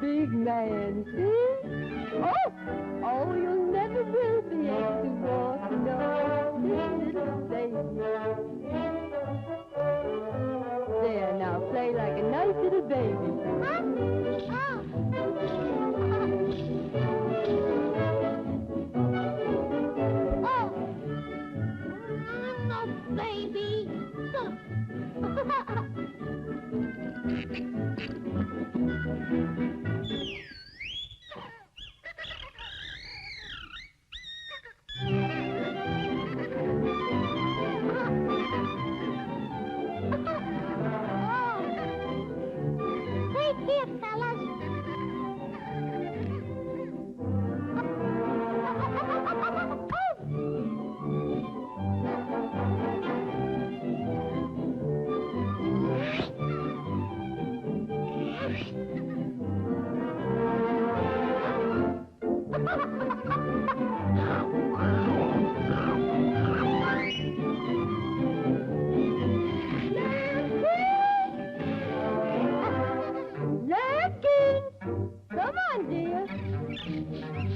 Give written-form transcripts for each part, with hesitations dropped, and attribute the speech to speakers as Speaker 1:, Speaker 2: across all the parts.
Speaker 1: big man, see? Oh, you'll never will be able to walk, no, this little baby. There, now play like a nice little baby.
Speaker 2: Baby. Wait here, fellas.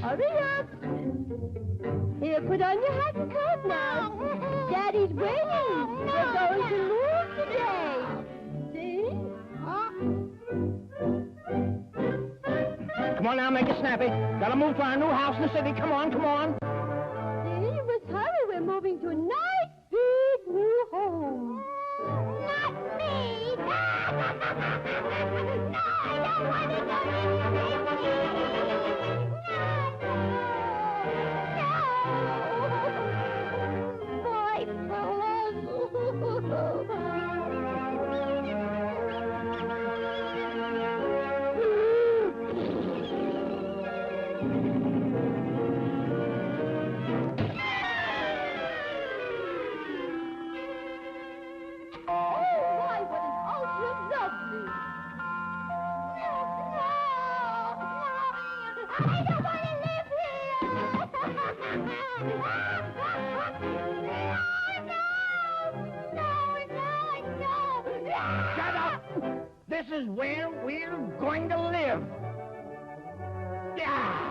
Speaker 1: Hurry up. Here, put on your hat and coat now. Daddy's waiting. We're going to move today. See?
Speaker 3: Come on now, make it snappy. Gotta move to our new house in the city. Come on, come on.
Speaker 1: See, you must hurry. We're moving to a nice, big, new home.
Speaker 2: Not me! No, I don't want to go to
Speaker 3: Shut up! This is where we're going to live. Yeah!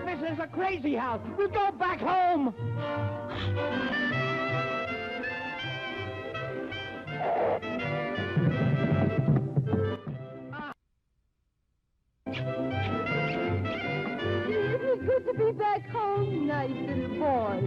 Speaker 3: This is a crazy house. We'll go back home.
Speaker 1: boys.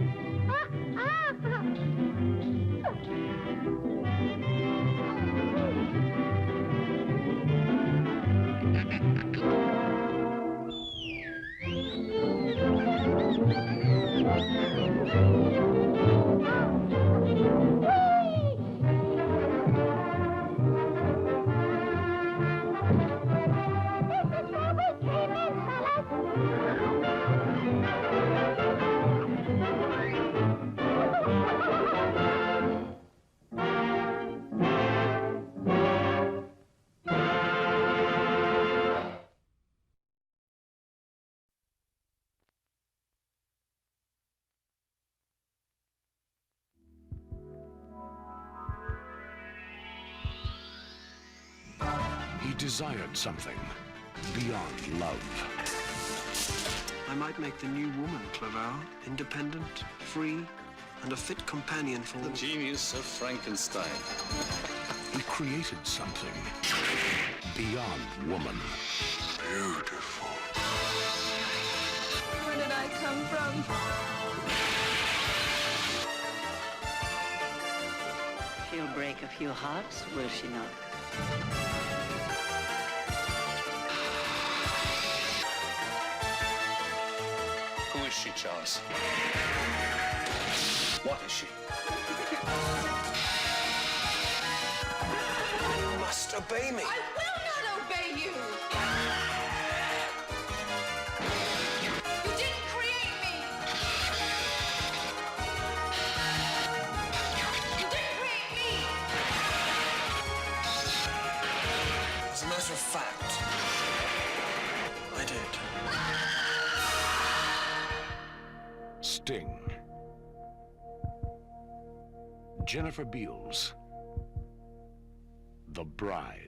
Speaker 4: He desired something beyond love.
Speaker 5: I might make the new woman, Clavell. Independent, free, and a fit companion for...
Speaker 6: The genius of Frankenstein.
Speaker 4: He created something beyond woman.
Speaker 6: Beautiful.
Speaker 1: Where did I come from?
Speaker 7: She'll break a few hearts, will she not?
Speaker 6: Who is she, Charles? What is she?
Speaker 5: You must obey me.
Speaker 2: I will not obey you! You didn't create me! You didn't create me!
Speaker 5: As a matter of fact, I did.
Speaker 4: Sting. Jennifer Beals. The Bride.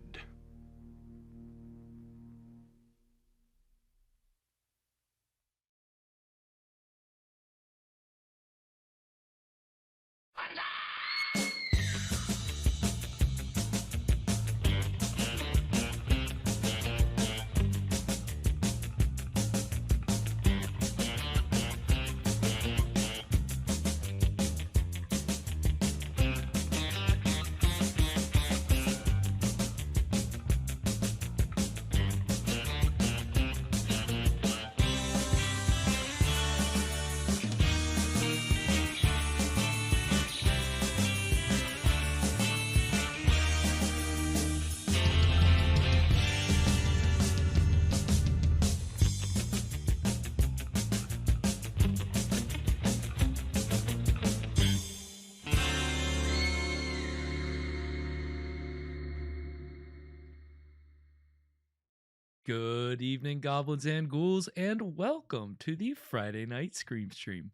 Speaker 8: Good evening, goblins and ghouls, and welcome to the Friday Night Scream Stream.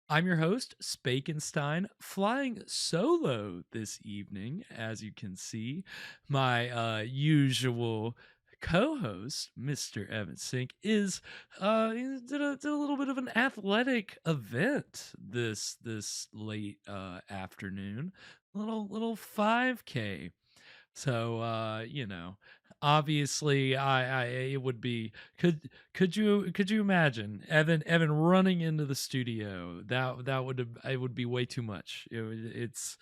Speaker 8: I'm your host, Spakenstein, flying solo this evening. As you can see, my usual co-host, Mr. Evan Sink, is he did a little bit of an athletic event this late afternoon, little 5K. So obviously I it would be could you imagine Evan running into the studio? It would be way too much. It's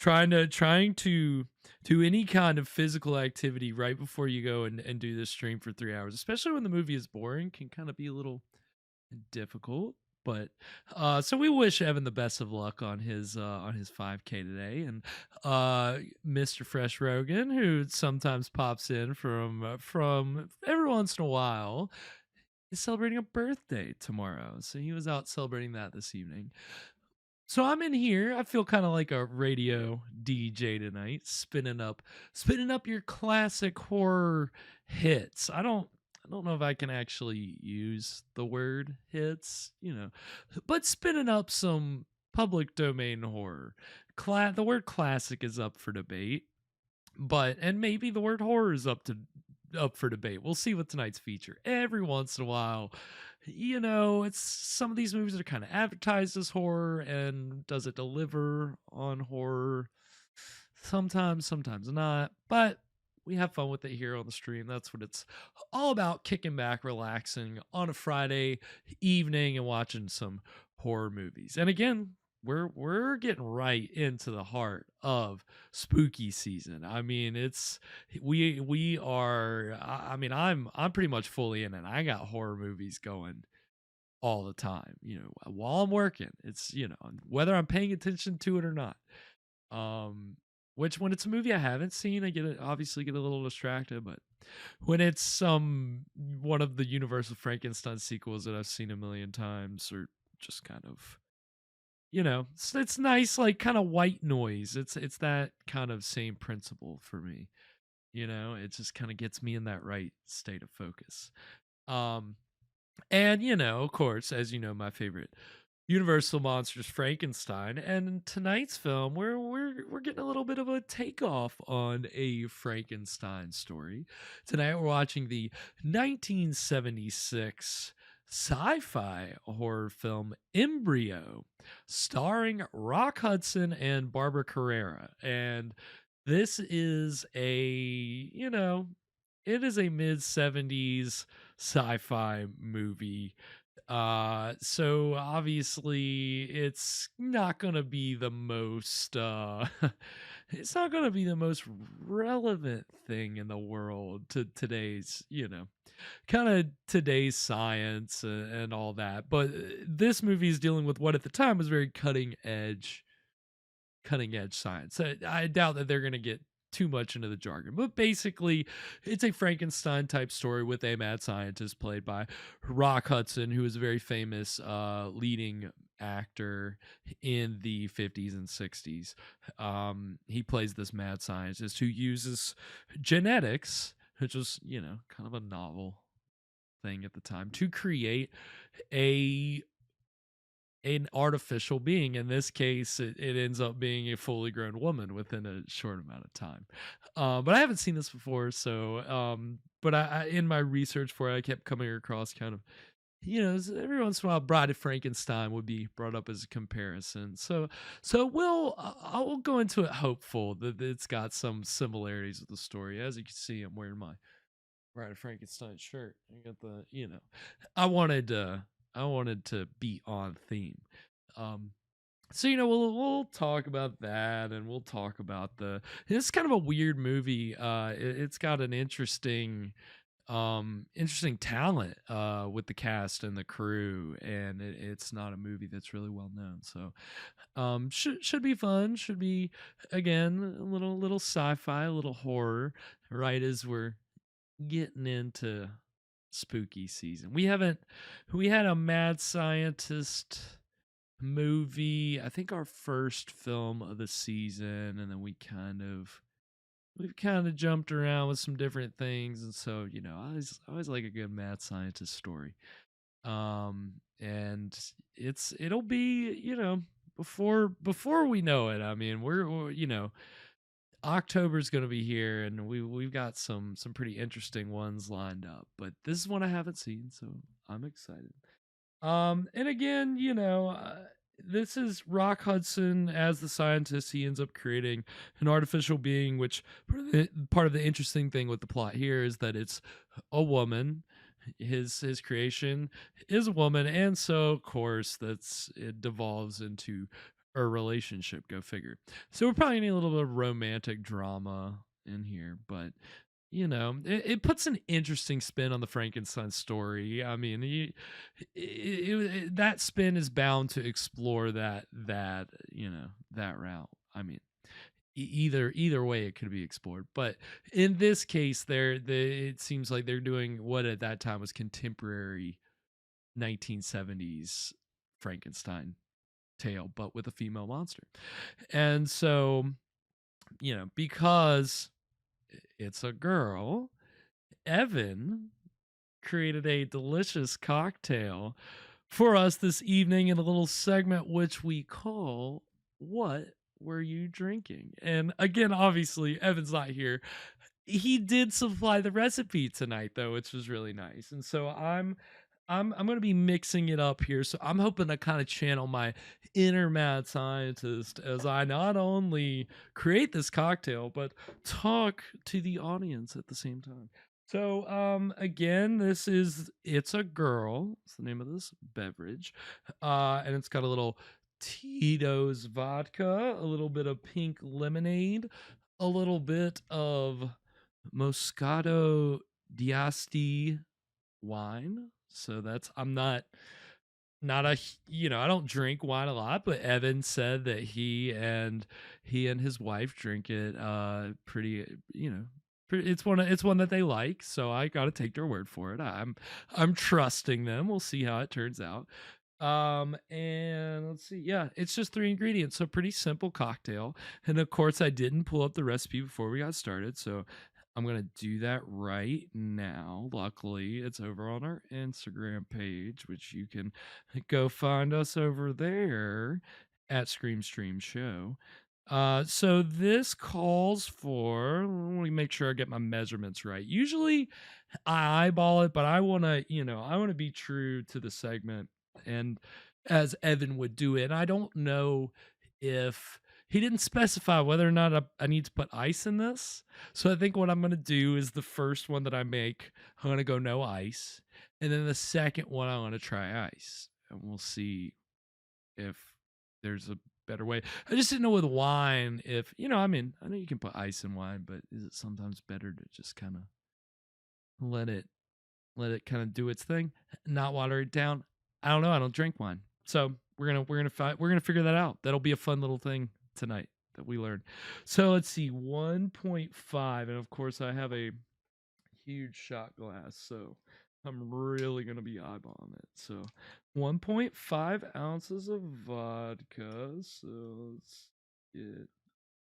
Speaker 8: trying to do any kind of physical activity right before you go and do this stream for 3 hours, especially when the movie is boring, can kind of be a little difficult. But so we wish Evan the best of luck on his 5K today, and Mr. Fresh Rogan, who sometimes pops in from every once in a while, is celebrating a birthday tomorrow. So he was out celebrating that this evening. So I'm in here. I feel kind of like a radio DJ tonight, spinning up your classic horror hits. I don't know if I can actually use the word hits, but spinning up some public domain horror. The word classic is up for debate, and maybe the word horror is up for debate. We'll see with tonight's feature. Every once in a while, it's some of these movies that are kind of advertised as horror, and does it deliver on horror? Sometimes not, but we have fun with it here on the stream. That's what it's all about, kicking back, relaxing on a Friday evening and watching some horror movies. And again, we're getting right into the heart of spooky season. I mean, we are. I mean, I'm pretty much fully in it. I got horror movies going all the time. While I'm working, it's whether I'm paying attention to it or not. Which when it's a movie I haven't seen, obviously get a little distracted. But when it's one of the Universal Frankenstein sequels that I've seen a million times, or just kind of, it's nice, like kind of white noise. It's that kind of same principle for me. It just kind of gets me in that right state of focus. And of course, as you know, my favorite Universal monsters, Frankenstein. And in tonight's film, we're getting a little bit of a takeoff on a Frankenstein story. Tonight we're watching the 1976 sci-fi horror film Embryo, starring Rock Hudson and Barbara Carrera. And this is it is a mid-70s sci-fi movie. So obviously it's not going to be the most it's not going to be the most relevant thing in the world to today's, kind of today's science and all that. But this movie is dealing with what at the time was very cutting edge science. I doubt that they're going to get too much into the jargon, but basically it's a Frankenstein type story with a mad scientist played by Rock Hudson, who is a very famous leading actor in the 50s and 60s. He plays this mad scientist who uses genetics, which was kind of a novel thing at the time, to create an artificial being. In this case, it ends up being a fully grown woman within a short amount of time. But I haven't seen this before, so but I in my research for it, I kept coming across kind of, every once in a while, Bride of Frankenstein would be brought up as a comparison. So I'll go into it hopeful that it's got some similarities with the story. As you can see, I'm wearing my Bride of Frankenstein shirt. I got the I wanted to be on theme. So we'll talk about that, and we'll talk about it's kind of a weird movie. It's got an interesting talent with the cast and the crew, and it's not a movie that's really well known. So should be fun. Should be, again, a little sci-fi, a little horror, right as we're getting into spooky season. We had a mad scientist movie, I think our first film of the season, and then we've kind of jumped around with some different things. And so I always like a good mad scientist story. And it'll be before we know it. I mean, we're October's going to be here, and we've got some pretty interesting ones lined up. But this is one I haven't seen, so I'm excited. And again, this is Rock Hudson as the scientist. He ends up creating an artificial being, which part of the interesting thing with the plot here is that it's a woman. His creation is a woman, and so of course it devolves into a relationship. Go figure. So we're probably need a little bit of romantic drama in here, but it puts an interesting spin on the Frankenstein story. I mean, that spin is bound to explore that route. I mean, either way it could be explored, but in this case, it seems like they're doing what at that time was contemporary 1970s Frankenstein tale, but with a female monster. And so, because it's a girl, Evan created a delicious cocktail for us this evening in a little segment which we call What Were You Drinking? And again, obviously, Evan's not here. He did supply the recipe tonight, though, which was really nice. And so I'm going to be mixing it up here. So I'm hoping to kind of channel my inner mad scientist as I not only create this cocktail, but talk to the audience at the same time. So, again, It's a Girl. It's the name of this beverage. And it's got a little Tito's vodka, a little bit of pink lemonade, a little bit of Moscato d'Asti wine. So I'm not I don't drink wine a lot, but Evan said that he and his wife drink it pretty, it's one that they like, so I got to take their word for it. I'm trusting them. We'll see how it turns out. And let's see. Yeah, it's just 3 ingredients, so pretty simple cocktail. And of course, I didn't pull up the recipe before we got started, so I'm going to do that right now. Luckily, it's over on our Instagram page, which you can go find us over there at Scream Stream Show. So this calls for, let me make sure I get my measurements right. Usually I eyeball it, but I want to be true to the segment and as Evan would do it. And I don't know if he didn't specify whether or not I need to put ice in this. So I think what I'm going to do is the first one that I make, I'm going to go no ice. And then the second one, I'm going to try ice. And we'll see if there's a better way. I just didn't know with wine if, I know you can put ice in wine, but is it sometimes better to just kind of let it kind of do its thing, not water it down? I don't know. I don't drink wine. So we're gonna figure that out. That'll be a fun little thing tonight that we learned. So let's see, 1.5, and of course I have a huge shot glass, so I'm really gonna be eyeballing it. So 1.5 ounces of vodka. So let's get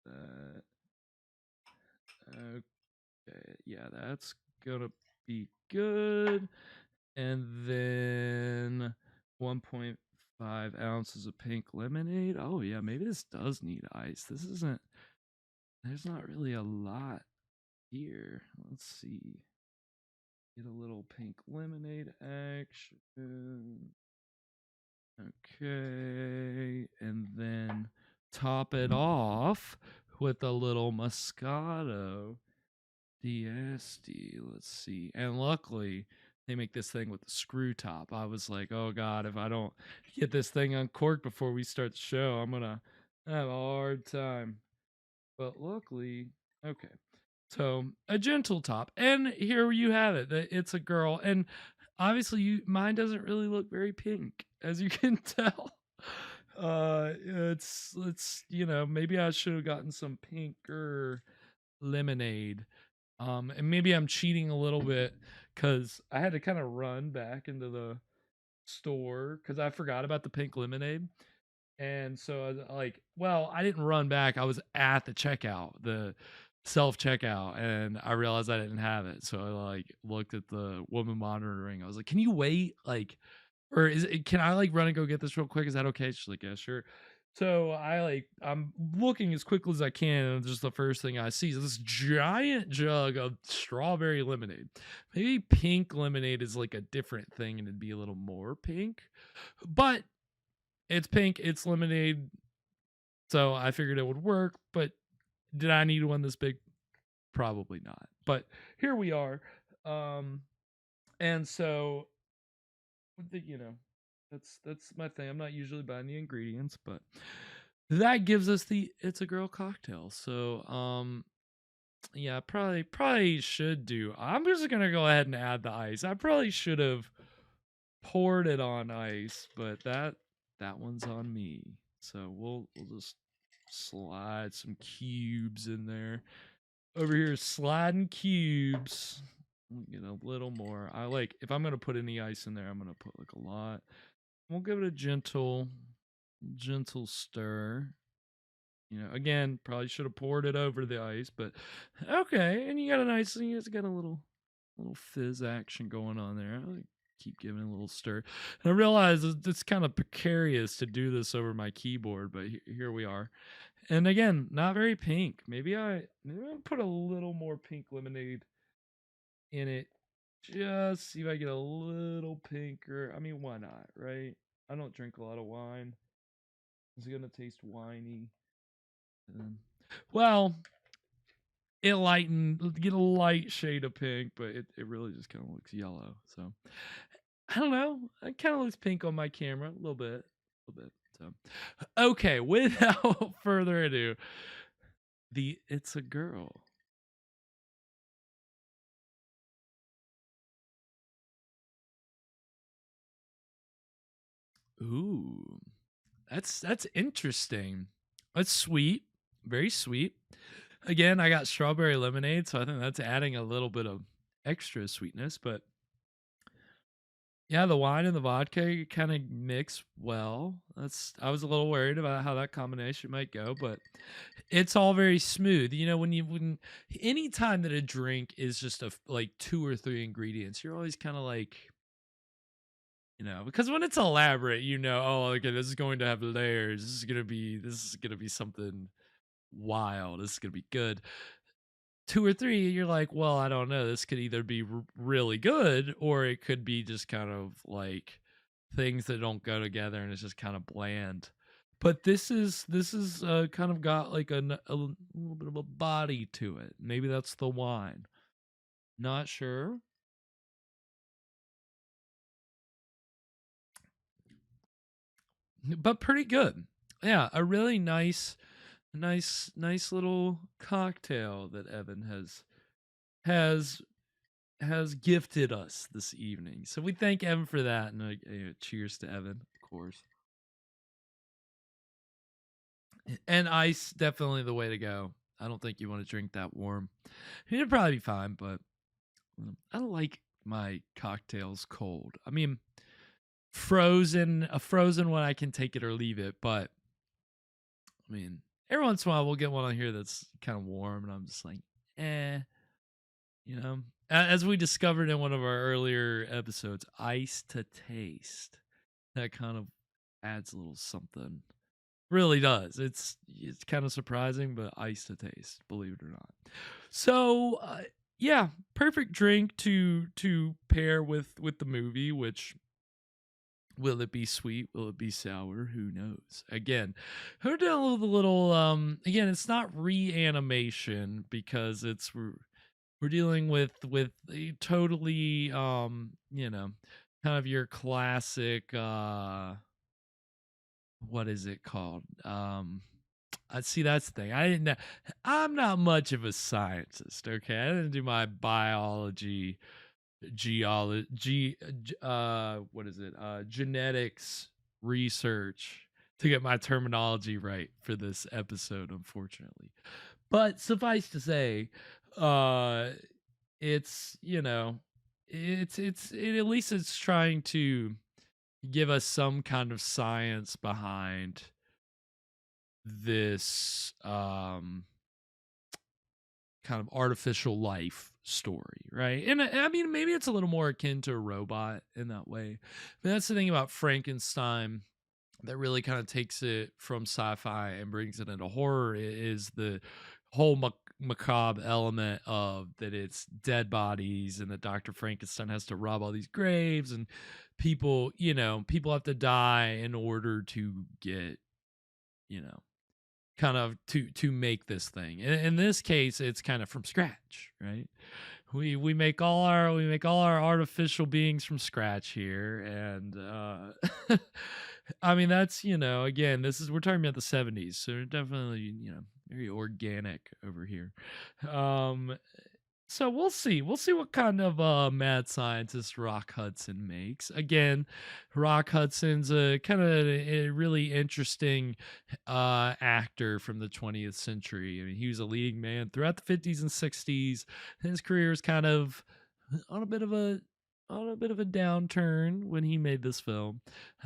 Speaker 8: that. Okay, yeah, that's gonna be good. And then 1.5 ounces of pink lemonade. Oh yeah, maybe this does need ice. There's not really a lot here. Let's see. Get a little pink lemonade action. Okay. And then top it off with a little Moscato d'Asti. Let's see. And luckily, they make this thing with the screw top. I was like, oh God, if I don't get this thing uncorked before we start the show, I'm going to have a hard time. But luckily, okay. So a gentle top. And here you have it. It's a girl. And obviously mine doesn't really look very pink, as you can tell. It's maybe I should have gotten some pinker lemonade. And maybe I'm cheating a little bit because I had to kind of run back into the store because I forgot about the pink lemonade. And so I was like, well, I didn't run back. I was at the checkout, the self checkout, and I realized I didn't have it. So I looked at the woman monitoring. I was like, can you wait? Or can I run and go get this real quick? Is that okay? She's like, yeah, sure. So I'm looking as quickly as I can, and just the first thing I see is this giant jug of strawberry lemonade. Maybe pink lemonade is a different thing and it'd be a little more pink. But it's pink, it's lemonade. So I figured it would work, but did I need one this big? Probably not. But here we are. And so that's my thing. I'm not usually buying the ingredients, but that gives us the It's a Girl cocktail. So yeah, probably should do. I'm just gonna go ahead and add the ice. I probably should have poured it on ice, but that one's on me. So we'll just slide some cubes in there. Over here sliding cubes. Get a little more. If I'm gonna put any ice in there, I'm gonna put a lot. We'll give it a gentle stir. Again, probably should have poured it over the ice, but okay. And you got it's got a little fizz action going on there. I keep giving it a little stir. And I realize it's kind of precarious to do this over my keyboard, but here we are. And again, not very pink. Maybe I'll put a little more pink lemonade in it. Just see if I get a little pinker. I mean, why not, right? I don't drink a lot of wine. It's gonna taste winey. Well, get a light shade of pink, but it really just kind of looks yellow. So I don't know. It kind of looks pink on my camera a little bit. So okay, without further ado, the It's a Girl. Ooh, that's interesting. That's sweet, very sweet. Again, I got strawberry lemonade, so I think that's adding a little bit of extra sweetness. But yeah, the wine and the vodka kind of mix well. I was a little worried about how that combination might go, but it's all very smooth. You know, when any time that a drink is just like 2 or 3 ingredients, you're always kind of like, you know, because when it's elaborate, you know, oh, okay, this is going to have layers. This is gonna be something wild. This is gonna be good. 2 or 3, you're like, well, I don't know. This could either be really good, or it could be just kind of like things that don't go together, and it's just kind of bland. But this is kind of got like a little bit of a body to it. Maybe that's the wine. Not sure. But pretty good. Yeah, a really nice little cocktail that Evan has gifted us this evening. So we thank Evan for that, and cheers to Evan, of course. And ice, definitely the way to go. I don't think you want to drink that warm. It'd probably be fine, but I don't like my cocktails cold. I mean, a frozen one, I can take it or leave it, but I mean, every once in a while we'll get one on here that's kind of warm, and I'm just like, you know. As we discovered in one of our earlier episodes, ice to taste, that kind of adds a little something. Really does. It's kind of surprising, but ice to taste, believe it or not. So yeah, perfect drink to pair with the movie. Which, will it be sweet? Will it be sour? Who knows? Again, we're dealing with a little. Again, it's not reanimation, because we're dealing with a totally you know, kind of your classic what is it called? I see, that's the thing. I'm not much of a scientist, okay? I didn't do my biology, geology, what is it? Genetics research to get my terminology right for this episode, unfortunately. But suffice to say, it's, you know, at least it's trying to give us some kind of science behind this kind of artificial life story, right? And I mean, maybe it's a little more akin to a robot in that way. But that's the thing about Frankenstein that really kind of takes it from sci-fi and brings it into horror, is the whole macabre element of that it's dead bodies, and that Dr. Frankenstein has to rob all these graves, and people have to die in order to get, you know, kind of to make this thing. In this case, it's kind of from scratch, right? We make all our artificial beings from scratch here, and I mean, that's, you know, again, we're talking about the 70s, so definitely, you know, very organic over here. So we'll see what kind of mad scientist Rock Hudson makes. Again, Rock Hudson's a kind of a really interesting actor from the 20th century. I mean, he was a leading man throughout the 50s and 60s. His career is kind of on a bit of a downturn when he made this film.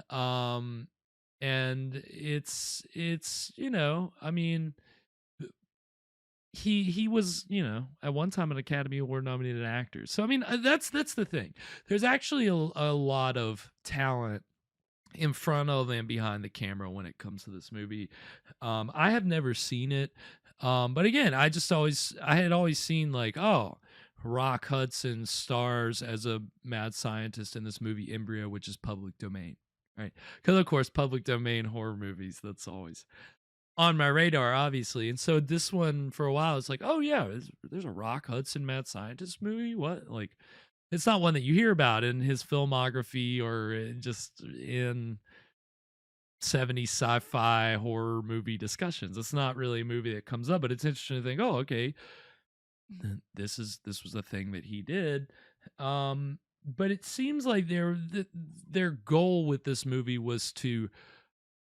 Speaker 8: And it's you know, I mean, he was, you know, at one time an Academy Award nominated actor. So I mean, that's the thing. There's actually a lot of talent in front of and behind the camera when it comes to this movie. I have never seen it, but again, I had always seen like, oh, Rock Hudson stars as a mad scientist in this movie Embryo, which is public domain, right? Because of course, public domain horror movies, that's always on my radar, obviously. And so this one for a while, it's like, oh yeah, there's a Rock Hudson mad scientist movie. What? Like, it's not one that you hear about in his filmography or just in 70s sci-fi horror movie discussions. It's not really a movie that comes up, but it's interesting to think, oh, okay, this was a thing that he did. But it seems like their goal with this movie was to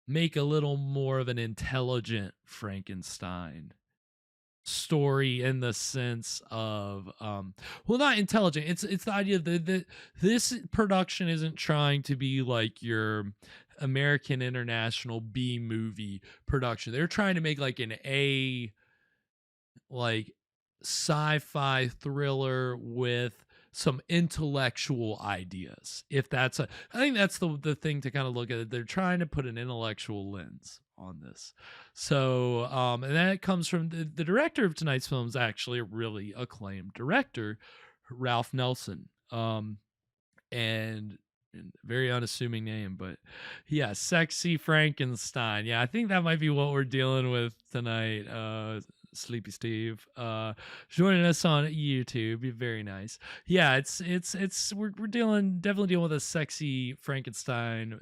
Speaker 8: make a little more of an intelligent Frankenstein story, in the sense of well, not intelligent, it's the idea that this production isn't trying to be like your American International B movie production. They're trying to make like an A, like, sci-fi thriller with some intellectual ideas. If that's I think that's the thing to kind of look at it. They're trying to put an intellectual lens on this. So and that comes from the director of tonight's film is actually a really acclaimed director, Ralph Nelson. And very unassuming name, but yeah, Sexy Frankenstein. Yeah, I think that might be what we're dealing with tonight. Sleepy Steve joining us on YouTube. Very nice. Yeah, we're definitely dealing with a sexy Frankenstein's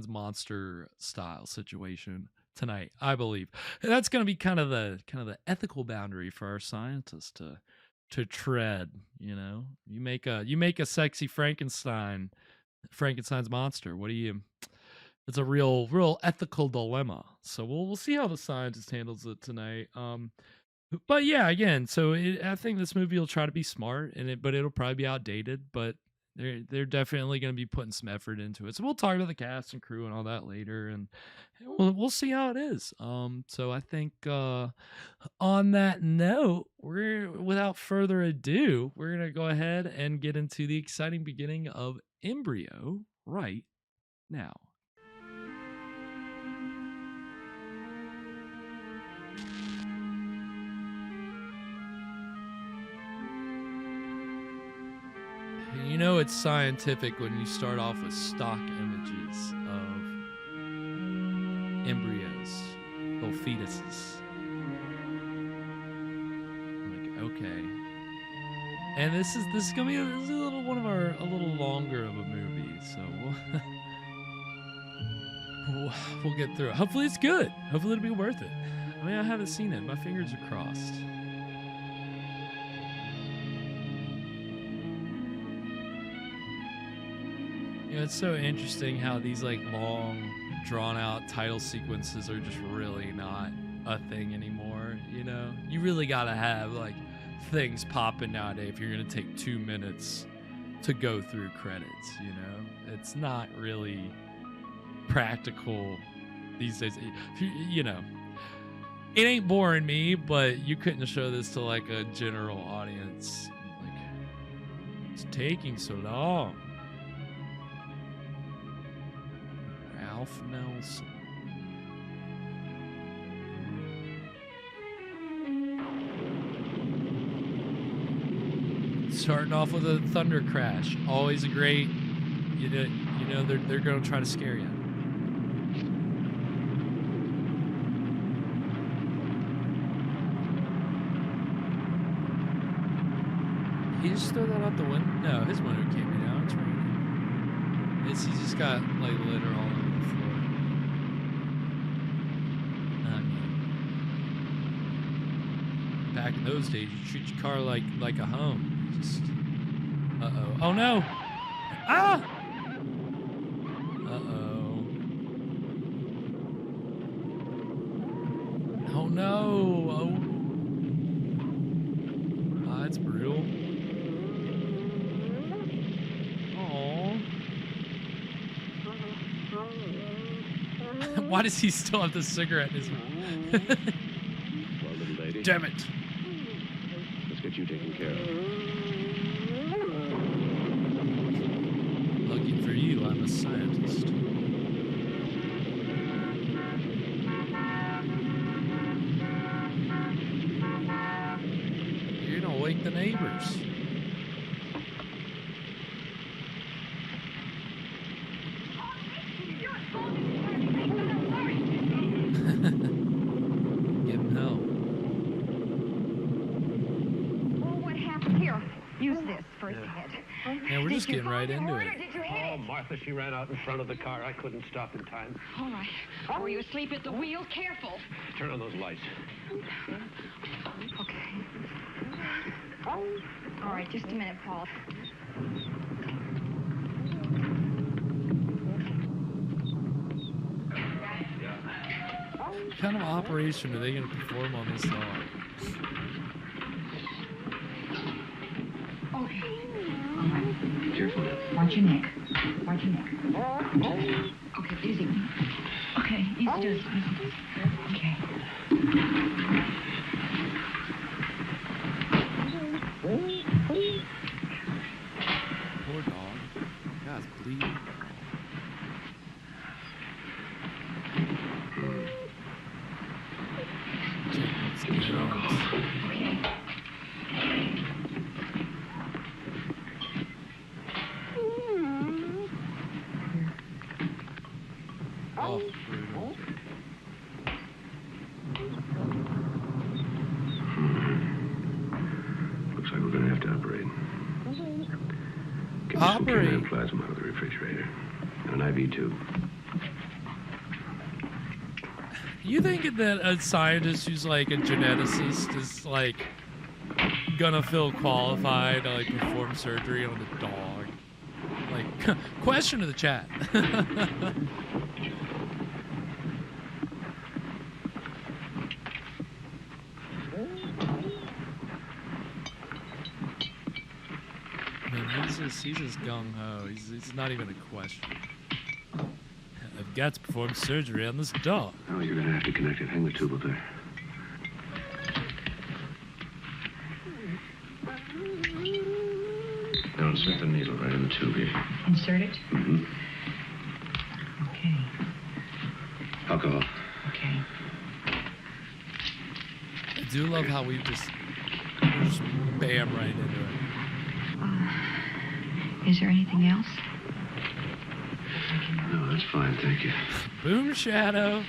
Speaker 8: monster style situation tonight, I believe. And that's going to be kind of the ethical boundary for our scientists to tread. You know, you make a sexy Frankenstein's monster. What do you? It's a real ethical dilemma. So we'll see how the scientist handles it tonight. But yeah, again, so I think this movie will try to be smart but it'll probably be outdated. But they're definitely going to be putting some effort into it. So we'll talk about the cast and crew and all that later, and we'll see how it is. So I think on that note, without further ado, we're gonna go ahead and get into the exciting beginning of Embryo right now. You know it's scientific when you start off with stock images of embryos, little fetuses. I'm like, okay. And this is gonna be a little longer of a movie, so we'll get through it. Hopefully it's good. Hopefully it'll be worth it. I mean, I haven't seen it. My fingers are crossed. You know, it's so interesting how these like long, drawn out title sequences are just really not a thing anymore. You know, you really gotta have like things popping nowadays if you're gonna take 2 minutes to go through credits. You know, it's not really practical these days. You know, it ain't boring me, but you couldn't show this to like a general audience. Like, it's taking so long. Ralph Nelson. Starting off with a thunder crash, always a great. You know they're going to try to scare you. He just throw that out the window? No, his window came down. It's raining. He's just got like litter all over the floor. Back in those days, you treat your car like a home. Just oh no! Ah! Oh no! Oh, that's brutal. Why does he still have the cigarette in his mouth?
Speaker 9: Well, little lady.
Speaker 8: Damn it.
Speaker 9: Let's get you taken care of.
Speaker 8: Lucky for you, I'm a scientist. You're gonna wake the neighbors.
Speaker 10: Use this first hit.
Speaker 8: Yeah, we're just
Speaker 10: Did you
Speaker 8: getting right
Speaker 10: find
Speaker 8: into
Speaker 10: her,
Speaker 8: it.
Speaker 10: or did you hit
Speaker 3: Oh,
Speaker 10: it?
Speaker 3: Martha, she ran out in front of the car. I couldn't stop in time.
Speaker 10: All right. Were you asleep at the wheel? Careful.
Speaker 3: Turn on those lights.
Speaker 10: Okay. All right, just a minute, Paul.
Speaker 8: What kind of operation are they going to perform on this dog?
Speaker 10: Okay. All right. Careful. Watch your neck. Watch your neck. Okay, easy. Okay, easy does. Okay.
Speaker 8: Poor dog. Guy's bleeding. Oh, brutal.
Speaker 9: Looks like we're going to have to operate. Get
Speaker 8: Operate?
Speaker 9: some plasma out of the refrigerator. And an IV tube.
Speaker 8: You think that a scientist who's like a geneticist is like gonna feel qualified to like perform surgery on a dog? Like, question to the chat. I mean, he's just gung ho. He's not even a question. I've got to perform surgery on this dog.
Speaker 9: Oh, you're going to have to connect it. Hang the tube up there. Now insert the needle right in the tube here.
Speaker 10: Insert it?
Speaker 9: Mm-hmm.
Speaker 10: Okay.
Speaker 9: Alcohol.
Speaker 10: Okay.
Speaker 8: I do love how we just bam right into it.
Speaker 10: Is there anything else?
Speaker 9: No, that's fine, thank you.
Speaker 8: Boom shadow.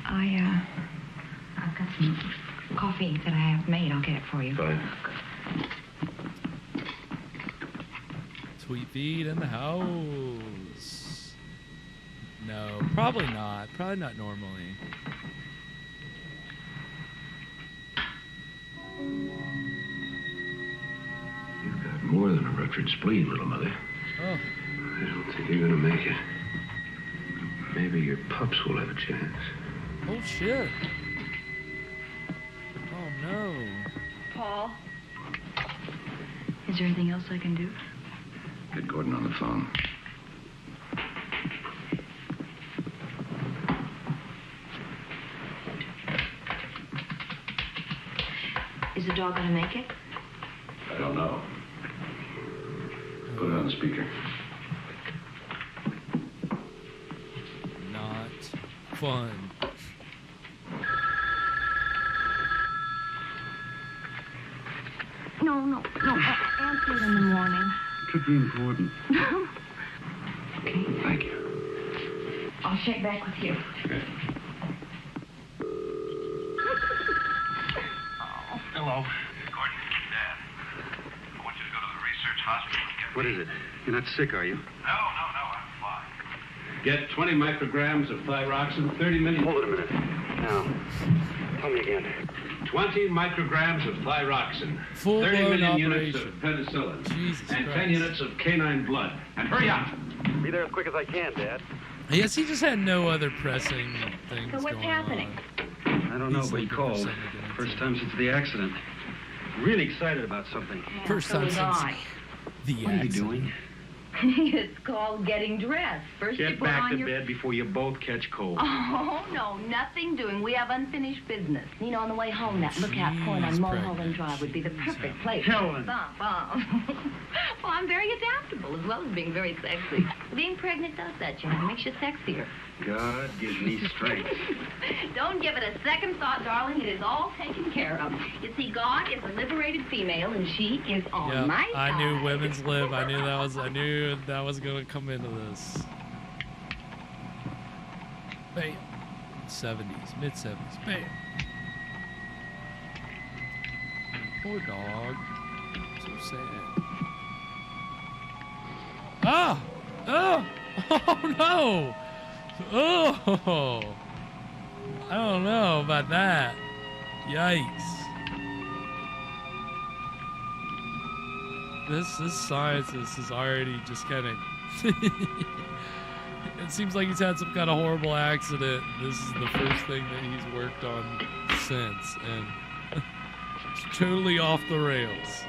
Speaker 10: I've got some coffee that I have made. I'll get it for you.
Speaker 9: Fine.
Speaker 8: Tweet feed in the house. No, probably not. Probably not normally.
Speaker 9: You've got more than a ruptured spleen, little mother.
Speaker 8: Oh.
Speaker 9: I don't think you're gonna make it. Maybe your pups will have a chance.
Speaker 8: Oh shit. Oh no.
Speaker 10: Paul? Is there anything else I can do?
Speaker 9: Get Gordon on the phone.
Speaker 10: Is the dog gonna make it?
Speaker 9: I don't know. Put it on the speaker.
Speaker 8: Not fun.
Speaker 10: No. Answer it in the morning.
Speaker 9: Could be important.
Speaker 10: Okay.
Speaker 9: Thank you.
Speaker 10: I'll check back with you.
Speaker 9: Okay.
Speaker 11: Hello. Gordon, Dad. I want you to go to the research hospital and get...
Speaker 9: What is it? You're not sick, are you?
Speaker 11: No, I'm fine.
Speaker 3: Get 20 micrograms of thyroxine, 30 million...
Speaker 9: Hold it a minute. Now, tell me again.
Speaker 3: 20 micrograms of thyroxine, 30
Speaker 8: Full-blown
Speaker 3: million units of
Speaker 8: operation.
Speaker 3: penicillin,
Speaker 8: Jesus
Speaker 3: and
Speaker 8: Christ.
Speaker 3: 10 units of canine blood. And hurry up!
Speaker 9: Be there as quick as I can, Dad.
Speaker 8: I guess he just had no other pressing things
Speaker 10: So what's
Speaker 8: going
Speaker 10: happening?
Speaker 8: on.
Speaker 9: I don't know,
Speaker 8: He's
Speaker 9: but he
Speaker 8: looking for
Speaker 9: called.
Speaker 8: something to get
Speaker 9: First
Speaker 8: into.
Speaker 9: time since the accident. Really excited about something.
Speaker 8: First
Speaker 10: So
Speaker 8: time
Speaker 10: was
Speaker 8: since
Speaker 10: I.
Speaker 8: the
Speaker 9: What are you
Speaker 8: accident.
Speaker 9: doing?
Speaker 10: It's called getting dressed. First you
Speaker 9: Get
Speaker 10: put
Speaker 9: back
Speaker 10: on
Speaker 9: to
Speaker 10: your...
Speaker 9: bed before you both catch cold.
Speaker 10: Oh, no, nothing doing. We have unfinished business. You know, on the way home, that lookout point on
Speaker 8: She's
Speaker 10: Mulholland
Speaker 8: pregnant.
Speaker 10: Drive would be the perfect place.
Speaker 9: Helen.
Speaker 10: Well, I'm very adaptable, as well as being very sexy. Being pregnant does that, you know. It makes you sexier.
Speaker 9: God gives me strength.
Speaker 10: Don't give it a second thought, darling. It is all taken care of. You see, God is a liberated female, and she is on
Speaker 8: Yep,
Speaker 10: my side.
Speaker 8: I knew women's lib. I knew that was gonna come into this. Bam. 70s, mid 70s. Bam. Poor dog. So sad. Ah! Oh! Oh no! Oh! I don't know about that. Yikes. This scientist is already just kind of... It seems like he's had some kind of horrible accident. This is the first thing that he's worked on since. And it's totally off the rails.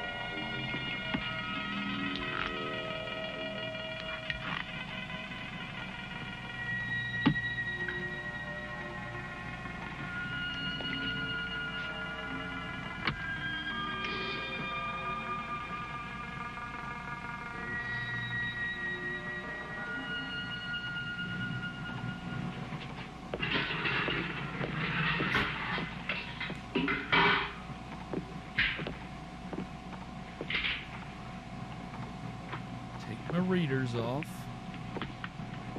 Speaker 8: My readers off.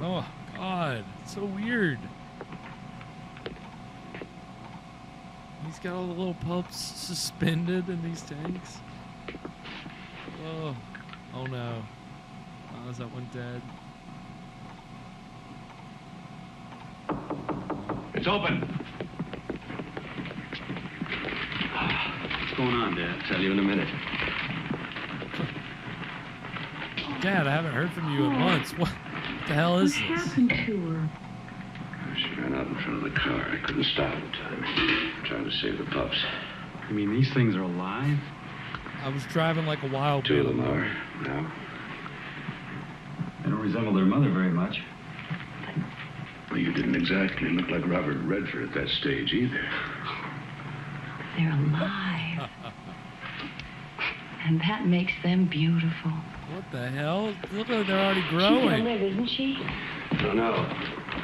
Speaker 8: Oh God, it's so weird. He's got all the little pups suspended in these tanks. Oh, oh no. Oh, is that one dead?
Speaker 9: It's open.
Speaker 12: What's going on, Dad? Tell you in a minute.
Speaker 8: Dad, I haven't heard from you in months. What the hell is this?
Speaker 10: What happened to her?
Speaker 9: She ran out in front of the car. I couldn't stop in time. Trying to save the pups.
Speaker 12: You mean these things are alive?
Speaker 8: I was driving like a wild
Speaker 9: Two of them are now.
Speaker 12: They don't resemble their mother very much.
Speaker 9: Well, you didn't exactly look like Robert Redford at that stage either.
Speaker 10: They're alive. And that makes them beautiful.
Speaker 8: What the hell? Look like they're already
Speaker 10: She's
Speaker 8: growing.
Speaker 10: gonna live, isn't she?
Speaker 9: I don't know.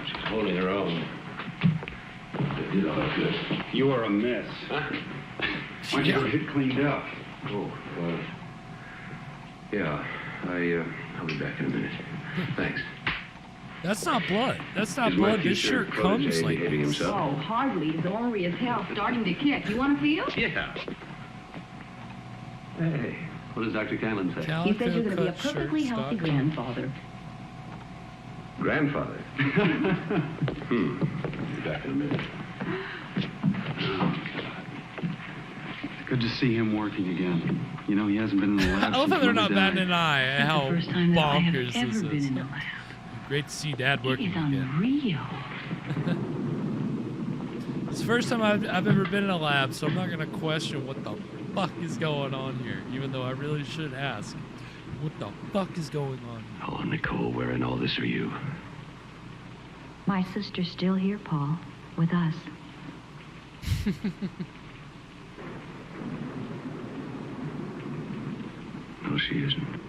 Speaker 9: She's holding her own. They did all that good.
Speaker 12: You are a mess.
Speaker 9: Huh?
Speaker 12: Why don't you get it cleaned up?
Speaker 9: Oh, yeah. I'll be back in a minute. Thanks.
Speaker 8: That's not blood. That's not
Speaker 9: Is my
Speaker 8: blood. This
Speaker 9: future
Speaker 8: shirt comes
Speaker 9: protege
Speaker 8: like
Speaker 9: behaving
Speaker 8: this.
Speaker 9: himself?
Speaker 10: Oh, hardly. His ornery as hell, starting to kick. You want to feel?
Speaker 12: Yeah.
Speaker 9: Hey, what does Dr. Canlon say?
Speaker 10: He says you're going to be a
Speaker 8: Calico
Speaker 10: perfectly
Speaker 8: shirt
Speaker 10: healthy
Speaker 8: stock.
Speaker 10: grandfather.
Speaker 9: Grandfather? Be back in a minute.
Speaker 12: Good to see him working again. You know, he hasn't been in the lab
Speaker 8: I love
Speaker 12: since
Speaker 8: how they're
Speaker 12: Mother
Speaker 8: not batting
Speaker 12: died.
Speaker 8: an eye at how
Speaker 10: the first time that I have
Speaker 8: bonkers
Speaker 10: ever
Speaker 8: this
Speaker 10: been
Speaker 8: is.
Speaker 10: in a lab.
Speaker 8: Great to see Dad working
Speaker 10: It is
Speaker 8: again.
Speaker 10: unreal.
Speaker 8: It's the first time I've ever been in a lab, so I'm not going to question what the fuck is going on here, even though I really should ask. What the fuck is going on here?
Speaker 9: Oh, Nicole, where in all this are you?
Speaker 10: My sister's still here, Paul, with us.
Speaker 9: No, she isn't.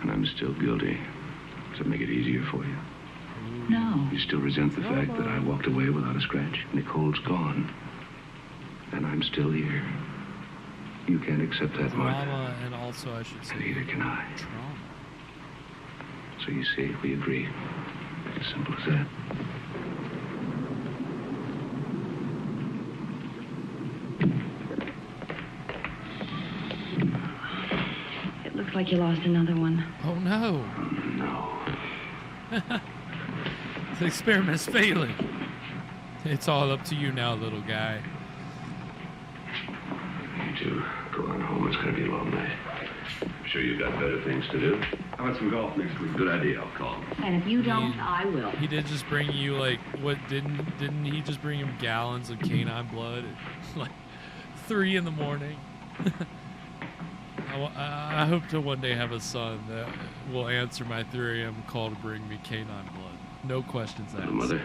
Speaker 9: And I'm still guilty. Does it make it easier for you?
Speaker 10: No.
Speaker 9: You still resent the fact that I walked away without a scratch? Nicole's gone. And I'm still here. You can't accept that, Martha.
Speaker 8: Drama, and also I should say
Speaker 9: And neither can I.
Speaker 8: trauma.
Speaker 9: So you see, we agree. As simple as that.
Speaker 10: It looks like you lost another one.
Speaker 8: Oh no.
Speaker 9: No.
Speaker 8: The experiment's failing. It's all up to you now, little guy.
Speaker 9: You two, go on home. It's going to be a long night. I'm sure you've got better things to do.
Speaker 12: How about some golf next week?
Speaker 9: Good idea. I'll call.
Speaker 10: And if you don't, I will.
Speaker 8: He did just bring you like what? Didn't he just bring him gallons of canine blood at like 3 in the morning? I hope to one day have a son that will answer my 3 a.m. call to bring me canine blood. No questions asked.
Speaker 9: Mother,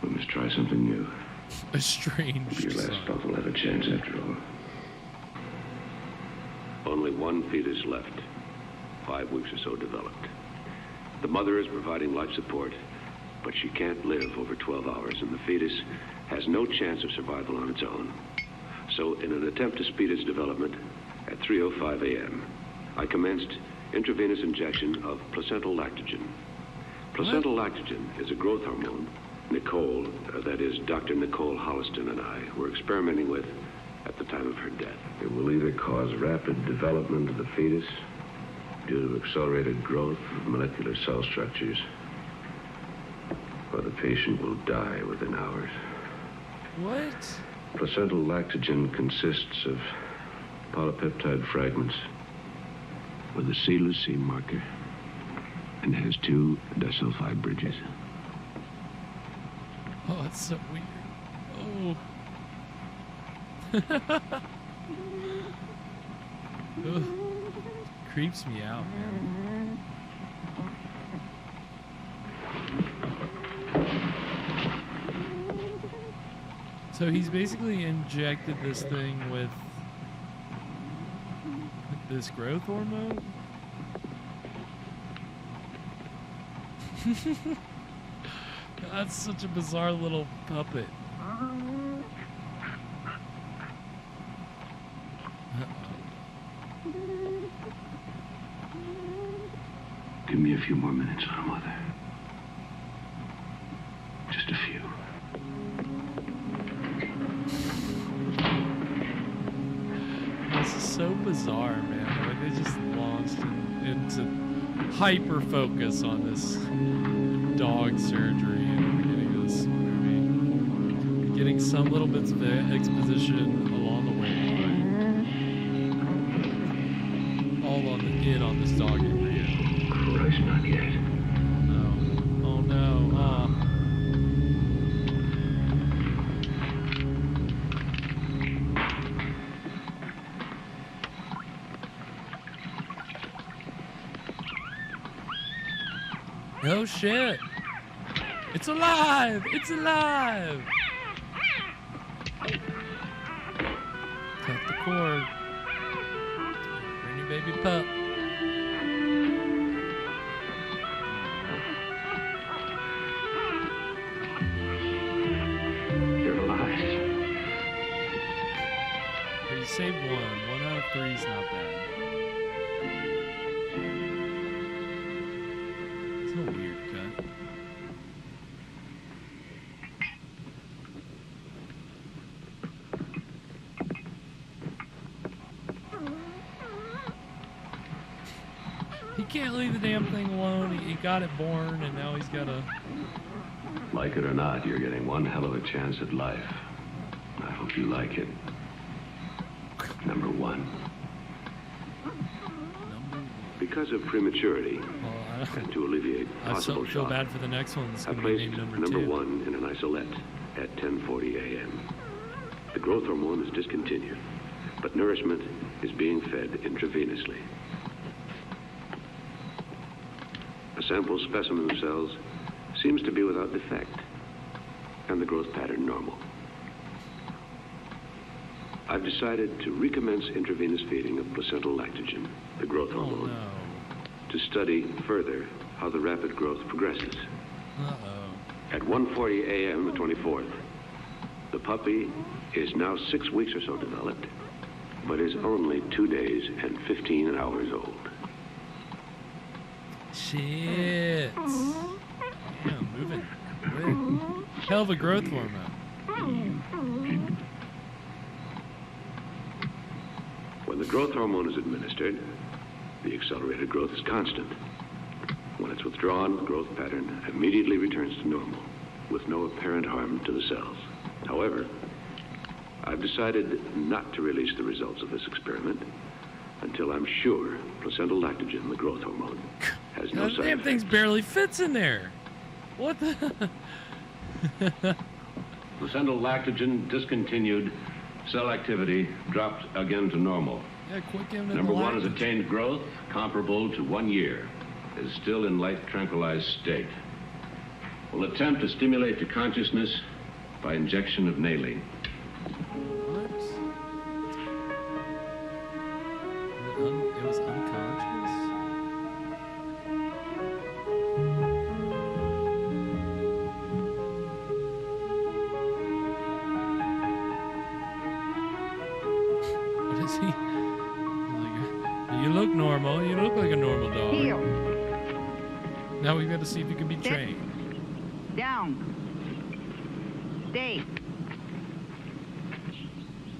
Speaker 9: we must try something new.
Speaker 8: A strange
Speaker 9: Your last
Speaker 8: son.
Speaker 9: pup will have a chance after all. Only one fetus left. 5 weeks or so developed. The mother is providing life support, but she can't live over 12 hours, and the fetus has no chance of survival on its own. So, in an attempt to speed its development, at 3:05 a.m., I commenced intravenous injection of placental lactogen. Placental lactogen is a growth hormone Nicole, that is Dr. Nicole Holliston and I, were experimenting with at the time of her death. It will either cause rapid development of the fetus due to accelerated growth of molecular cell structures, or the patient will die within hours.
Speaker 8: What?
Speaker 9: Placental lactogen consists of polypeptide fragments with a C-leucine marker and has 2 disulfide bridges.
Speaker 8: Oh, that's so weird. Oh. Ugh. Creeps me out, man. So he's basically injected this thing with this growth hormone? That's such a bizarre little puppet.
Speaker 9: Give me a few more minutes, little mother. Just a few.
Speaker 8: This is so bizarre, man. Like they just launched into hyper focus on this dog surgery in the beginning of this movie. Getting some little bits of exposition along the way, but all on the on this dog embryo.
Speaker 9: Christ, not yet.
Speaker 8: No. Oh no. Oh. Oh shit! It's alive! It's alive! Cut the cord. Bring your baby pup.
Speaker 9: You're alive.
Speaker 8: But you saved one. 1 out of 3 is not bad. A weird cut. He can't leave the damn thing alone. He got it born, and now he's got to...
Speaker 9: Like it or not, you're getting one hell of a chance at life. I hope you like it. Number 1. Because of prematurity, and to alleviate possible
Speaker 8: I feel
Speaker 9: shock,
Speaker 8: bad for the next one. It's
Speaker 9: I
Speaker 8: going to be
Speaker 9: placed
Speaker 8: named
Speaker 9: number
Speaker 8: 2.
Speaker 9: 1 in an isolette at 10:40 a.m. The growth hormone is discontinued, but nourishment is being fed intravenously. A sample specimen of cells seems to be without defect, and the growth pattern normal. I've decided to recommence intravenous feeding of placental lactogen, the growth hormone, to study further how the rapid growth progresses. At 1:40 a.m. the 24th, the puppy is now 6 weeks or so developed, but is only 2 days and 15 hours old.
Speaker 8: Shit. Yeah, moving quick. Hell of a growth hormone.
Speaker 9: When the growth hormone is administered, the accelerated growth is constant. When it's withdrawn, the growth pattern immediately returns to normal, with no apparent harm to the cells. However, I've decided not to release the results of this experiment until I'm sure placental lactogen, the growth hormone, has no
Speaker 8: That
Speaker 9: side
Speaker 8: damn thing
Speaker 9: effects.
Speaker 8: barely fits in there. What the?
Speaker 9: Placental lactogen discontinued. Cell activity dropped again to normal.
Speaker 8: Yeah, quick him to
Speaker 9: Number
Speaker 8: the
Speaker 9: 1 has
Speaker 8: lactogen.
Speaker 9: attained growth comparable to 1 year. Is still in light tranquilized state. Will attempt to stimulate to consciousness by injection of naline.
Speaker 8: What? It was unconscious? What is he? You look normal. You look like a normal dog.
Speaker 10: Heel.
Speaker 8: Now we've got to see if he can be
Speaker 10: Sit.
Speaker 8: trained.
Speaker 10: Down. Stay.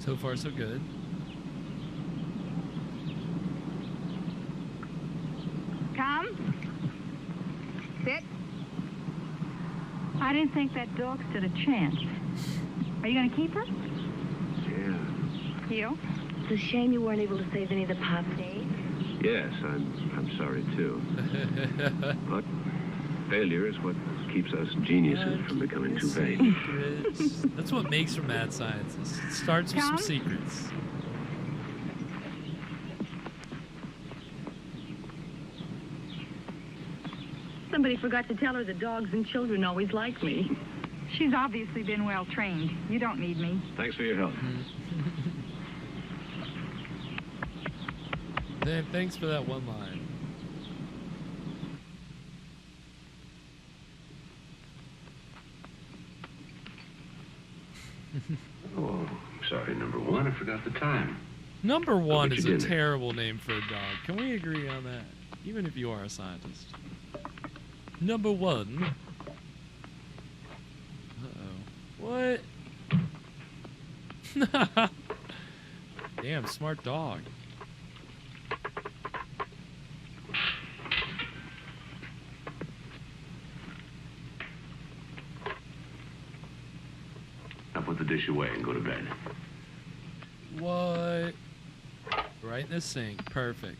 Speaker 8: So far, so good.
Speaker 10: Come. Sit. I didn't think that dog stood a chance. Are you going to keep her?
Speaker 9: Yeah.
Speaker 10: You?
Speaker 1: It's a shame you weren't able to save any of the pop days.
Speaker 9: Yes, I'm sorry too. But failure is what keeps us geniuses from becoming too vain.
Speaker 8: That's what makes for mad scientists. It starts with some secrets.
Speaker 10: Somebody forgot to tell her the dogs and children always like me. She's obviously been well trained. You don't need me.
Speaker 9: Thanks for your help.
Speaker 8: Thanks for that one line.
Speaker 9: Oh, sorry, number one. I forgot the time.
Speaker 8: Number one is a
Speaker 9: dinner.
Speaker 8: terrible name for a dog. Can we agree on that? Even if you are a scientist. Number one. Uh-oh. What? Damn, smart dog.
Speaker 9: Now put the dish away and go to bed.
Speaker 8: What? Right in the sink. Perfect.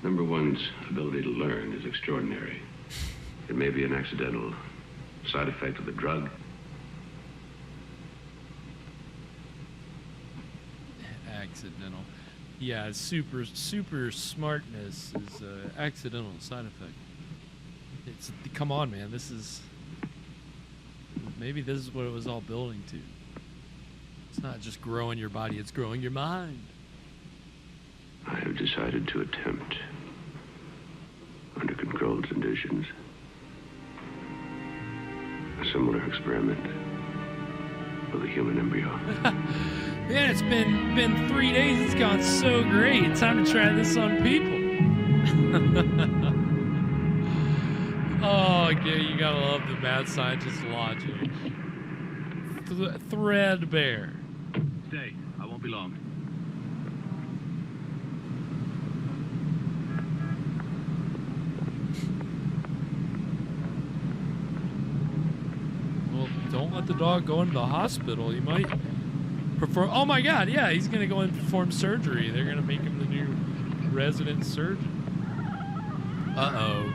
Speaker 9: Number one's ability to learn is extraordinary. It may be an accidental side effect of the drug.
Speaker 8: Accidental. Yeah, super smartness is an accidental side effect. It's, come on, man. This is, maybe this is what it was all building to. It's not just growing your body, it's growing your mind.
Speaker 9: I have decided to attempt, under controlled conditions, a similar experiment with a human embryo.
Speaker 8: Man, it's been 3 days. It's gone so great. It's time to try this on people. Oh, yeah, you gotta love the mad scientist logic. Threadbare.
Speaker 9: Stay. I won't be long.
Speaker 8: Well, don't let the dog go into the hospital. You might perform. Oh my God! Yeah, he's gonna go and perform surgery. They're gonna make him the new resident surgeon. Uh-oh.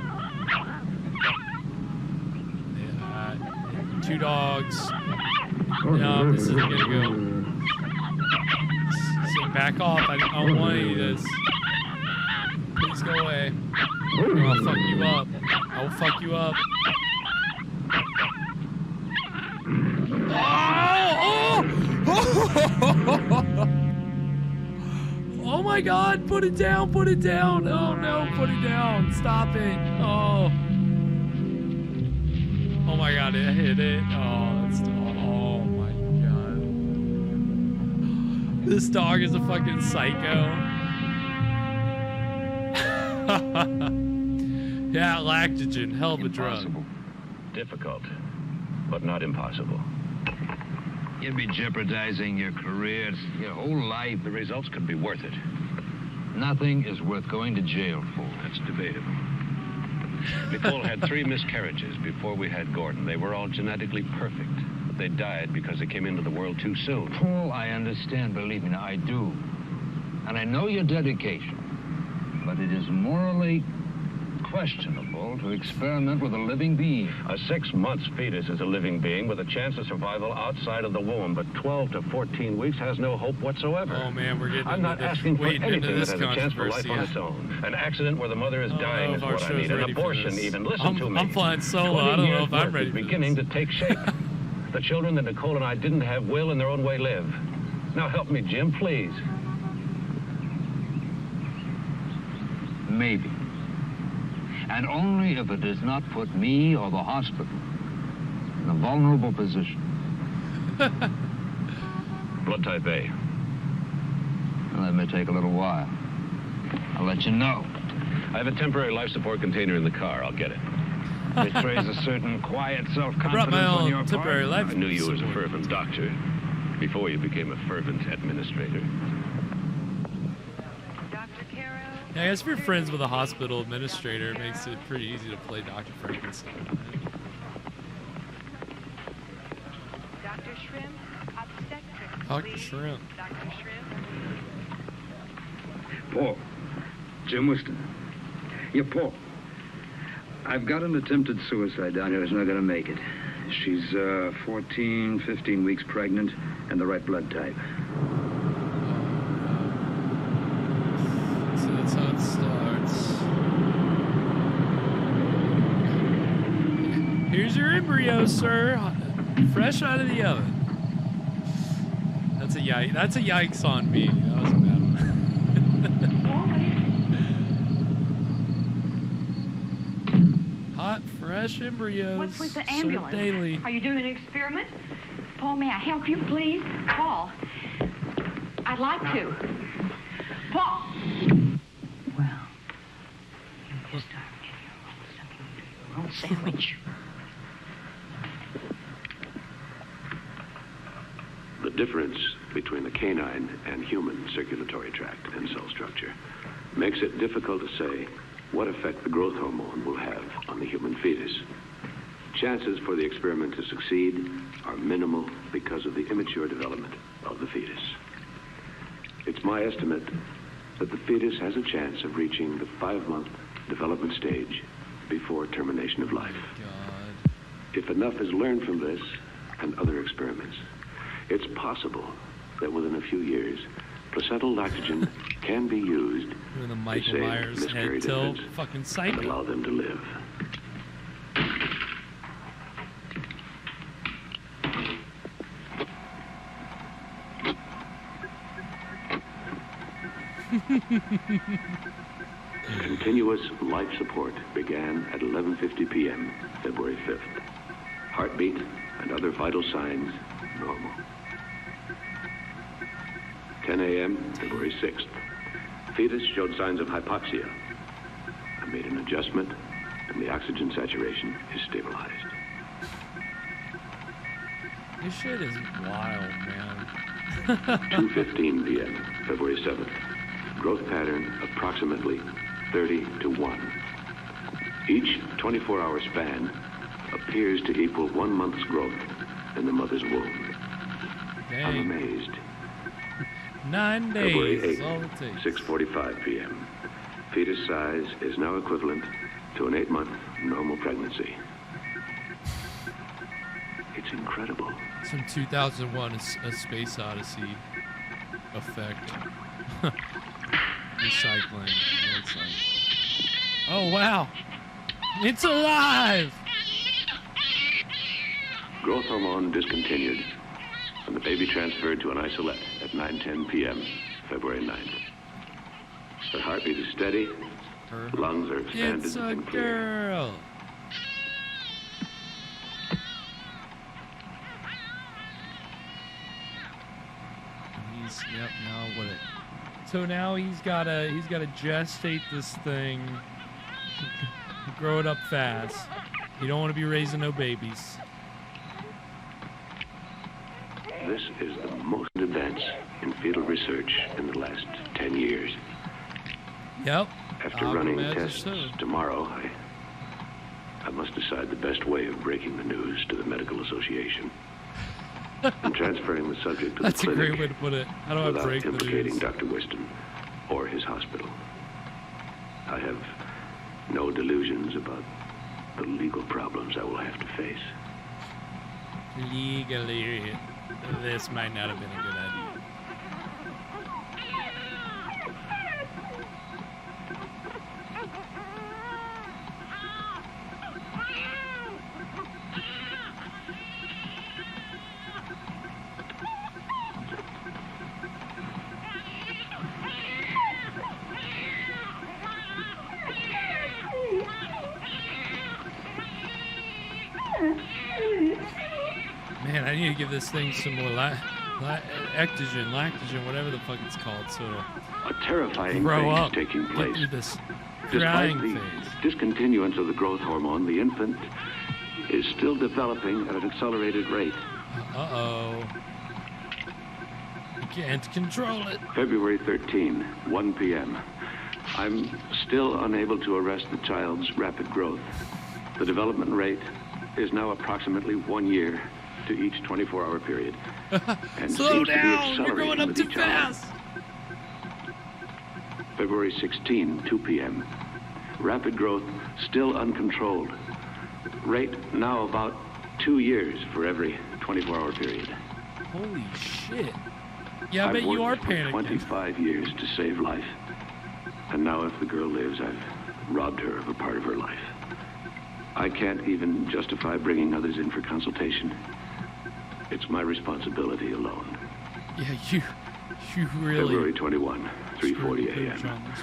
Speaker 8: Yeah, two dogs. No, this isn't gonna go. Say, back off! I don't want any of this. Please go away. Or I'll fuck you up. I will fuck you up. Oh my God, put it down, put it down. Oh no, put it down. Stop it. Oh. Oh my God, it hit it. Oh, that's, oh my God. This dog is a fucking psycho. Yeah, lactogen, hell of a drug.
Speaker 9: Difficult, but not impossible.
Speaker 11: You'd be jeopardizing your career, your whole life. The results could be worth it. Nothing is worth going to jail for.
Speaker 9: That's debatable.
Speaker 11: Nicole had 3 miscarriages before we had Gordon. They were all genetically perfect. But they died because they came into the world too soon.
Speaker 13: Paul, I understand, believe me, I do. And I know your dedication. But it is morally questionable to experiment with a living being.
Speaker 11: A 6-month fetus is a living being with a chance of survival outside of the womb, but 12 to 14 weeks has no hope whatsoever.
Speaker 8: Oh man, we're getting
Speaker 11: I'm not asking for anything that has a chance for life on
Speaker 8: controversy.
Speaker 11: its own. An accident where the mother is dying is
Speaker 8: our
Speaker 11: what I
Speaker 8: show's
Speaker 11: need. An
Speaker 8: ready for
Speaker 11: abortion
Speaker 8: this.
Speaker 11: even. Listen to me.
Speaker 8: I'm flying solo.
Speaker 11: 20
Speaker 8: I don't know
Speaker 11: years'
Speaker 8: if I'm
Speaker 11: work
Speaker 8: ready
Speaker 11: is
Speaker 8: for
Speaker 11: beginning to take shape. The children that Nicole and I didn't have will in their own way live. Now help me, Jim, please.
Speaker 13: Maybe. And only if it does not put me or the hospital in a vulnerable position.
Speaker 11: Blood type A.
Speaker 13: Well, that may take a little while. I'll let you know.
Speaker 9: I have a temporary life support container in the car. I'll get it.
Speaker 13: Betrays a certain quiet
Speaker 8: I brought
Speaker 13: self-confidence
Speaker 8: my
Speaker 13: on
Speaker 8: own
Speaker 13: your
Speaker 8: temporary
Speaker 13: part.
Speaker 8: life.
Speaker 9: I knew you as a
Speaker 8: support.
Speaker 9: fervent doctor before you became a fervent administrator.
Speaker 8: Yeah, I guess if you're friends with a hospital administrator, it makes it pretty easy to play Dr. Frankenstein.
Speaker 14: Dr. Shrimp, obstetrics.
Speaker 8: Dr. Shrimp.
Speaker 14: Dr. Shrimp.
Speaker 12: Paul. Jim Whiston. Yeah, Paul. I've got an attempted suicide down here who's not going to make it. She's 14, 15 weeks pregnant and the right blood type.
Speaker 8: So that's how it starts. Here's your embryo, sir. Fresh out of the oven. That's a yikes. That's a yikes on me. That was a bad one. Hot, fresh embryos.
Speaker 10: What's with the
Speaker 8: served
Speaker 10: ambulance?
Speaker 8: daily.
Speaker 10: Are you doing an experiment? Paul, may I help you, please? Paul, I'd like to. Paul! Well, you just start getting your own sandwich.
Speaker 9: The difference between the canine and human circulatory tract and cell structure makes it difficult to say what effect the growth hormone will have on the human fetus. Chances for the experiment to succeed are minimal because of the immature development of the fetus. It's my estimate that the fetus has a chance of reaching the 5-month development stage before termination of life.
Speaker 8: God.
Speaker 9: If enough is learned from this and other experiments, it's possible that within a few years, placental lactogen can be used
Speaker 8: Doing the
Speaker 9: to
Speaker 8: Michael
Speaker 9: save
Speaker 8: Myers head
Speaker 9: miscarried
Speaker 8: tilt.
Speaker 9: infants
Speaker 8: Fucking
Speaker 9: and
Speaker 8: psycho.
Speaker 9: allow them to live. Continuous life support began at 11:50 p.m., February 5th. Heartbeat and other vital signs normal. 10 a.m., February 6th. Fetus showed signs of hypoxia. I made an adjustment, and the oxygen saturation is stabilized.
Speaker 8: This shit is wild, man.
Speaker 9: 2:15 p.m., February 7th. Growth pattern approximately 30 to 1. Each 24-hour span appears to equal 1 month's growth in the mother's womb.
Speaker 8: Dang.
Speaker 9: I'm amazed.
Speaker 8: 9
Speaker 9: February
Speaker 8: days is all
Speaker 9: 8th,
Speaker 8: it takes.
Speaker 9: 6:45 p.m. Fetus size is now equivalent to an 8-month normal pregnancy. It's incredible.
Speaker 8: Some 2001 A Space Odyssey effect. Recycling. Looks like. Oh, wow. It's alive!
Speaker 9: Growth hormone discontinued, and the baby transferred to an isolette at 9:10 p.m., February 9th. The heartbeat is steady, lungs are expanded
Speaker 8: It's a
Speaker 9: and clear.
Speaker 8: girl. Yep, now what it. So now he's gotta gestate this thing, grow it up fast. You don't want to be raising no babies.
Speaker 9: This is the most advance in fetal research in the last 10 years.
Speaker 8: Yep.
Speaker 9: After
Speaker 8: I would
Speaker 9: running
Speaker 8: imagine
Speaker 9: tests
Speaker 8: so.
Speaker 9: tomorrow, I must decide the best way of breaking the news to the Medical Association. I'm transferring the subject to
Speaker 8: That's
Speaker 9: the
Speaker 8: a
Speaker 9: clinic
Speaker 8: great way to put it. How do I
Speaker 9: without
Speaker 8: break the
Speaker 9: implicating
Speaker 8: news?
Speaker 9: Dr. Whiston or his hospital. I have no delusions about the legal problems I will have to face.
Speaker 8: Legally, this might not have been a good idea. Man, I need to give this thing some more life. Ectogen, lactogen, whatever the fuck it's called, sort of.
Speaker 9: A terrifying
Speaker 8: grow
Speaker 9: thing
Speaker 8: up,
Speaker 9: is taking
Speaker 8: get
Speaker 9: place.
Speaker 8: through this
Speaker 9: Despite
Speaker 8: crying
Speaker 9: the
Speaker 8: phase.
Speaker 9: discontinuance of the growth hormone, the infant is still developing at an accelerated rate.
Speaker 8: Uh-oh. You can't control it.
Speaker 9: February 13, 1 p.m. I'm still unable to arrest the child's rapid growth. The development rate is now approximately 1 year to each 24-hour period. And
Speaker 8: Slow
Speaker 9: seems to be
Speaker 8: down! You're
Speaker 9: accelerating
Speaker 8: going up
Speaker 9: with
Speaker 8: too
Speaker 9: each hour.
Speaker 8: fast!
Speaker 9: February 16, 2 p.m. Rapid growth still uncontrolled. Rate now about 2 years for every 24-hour period.
Speaker 8: Holy shit. Yeah, I
Speaker 9: I've
Speaker 8: bet you are
Speaker 9: worked for
Speaker 8: panicking.
Speaker 9: 25 years to save life. And now if the girl lives, I've robbed her of a part of her life. I can't even justify bringing others in for consultation. It's my responsibility alone.
Speaker 8: Yeah, you really...
Speaker 9: February 21, 3:40 a.m.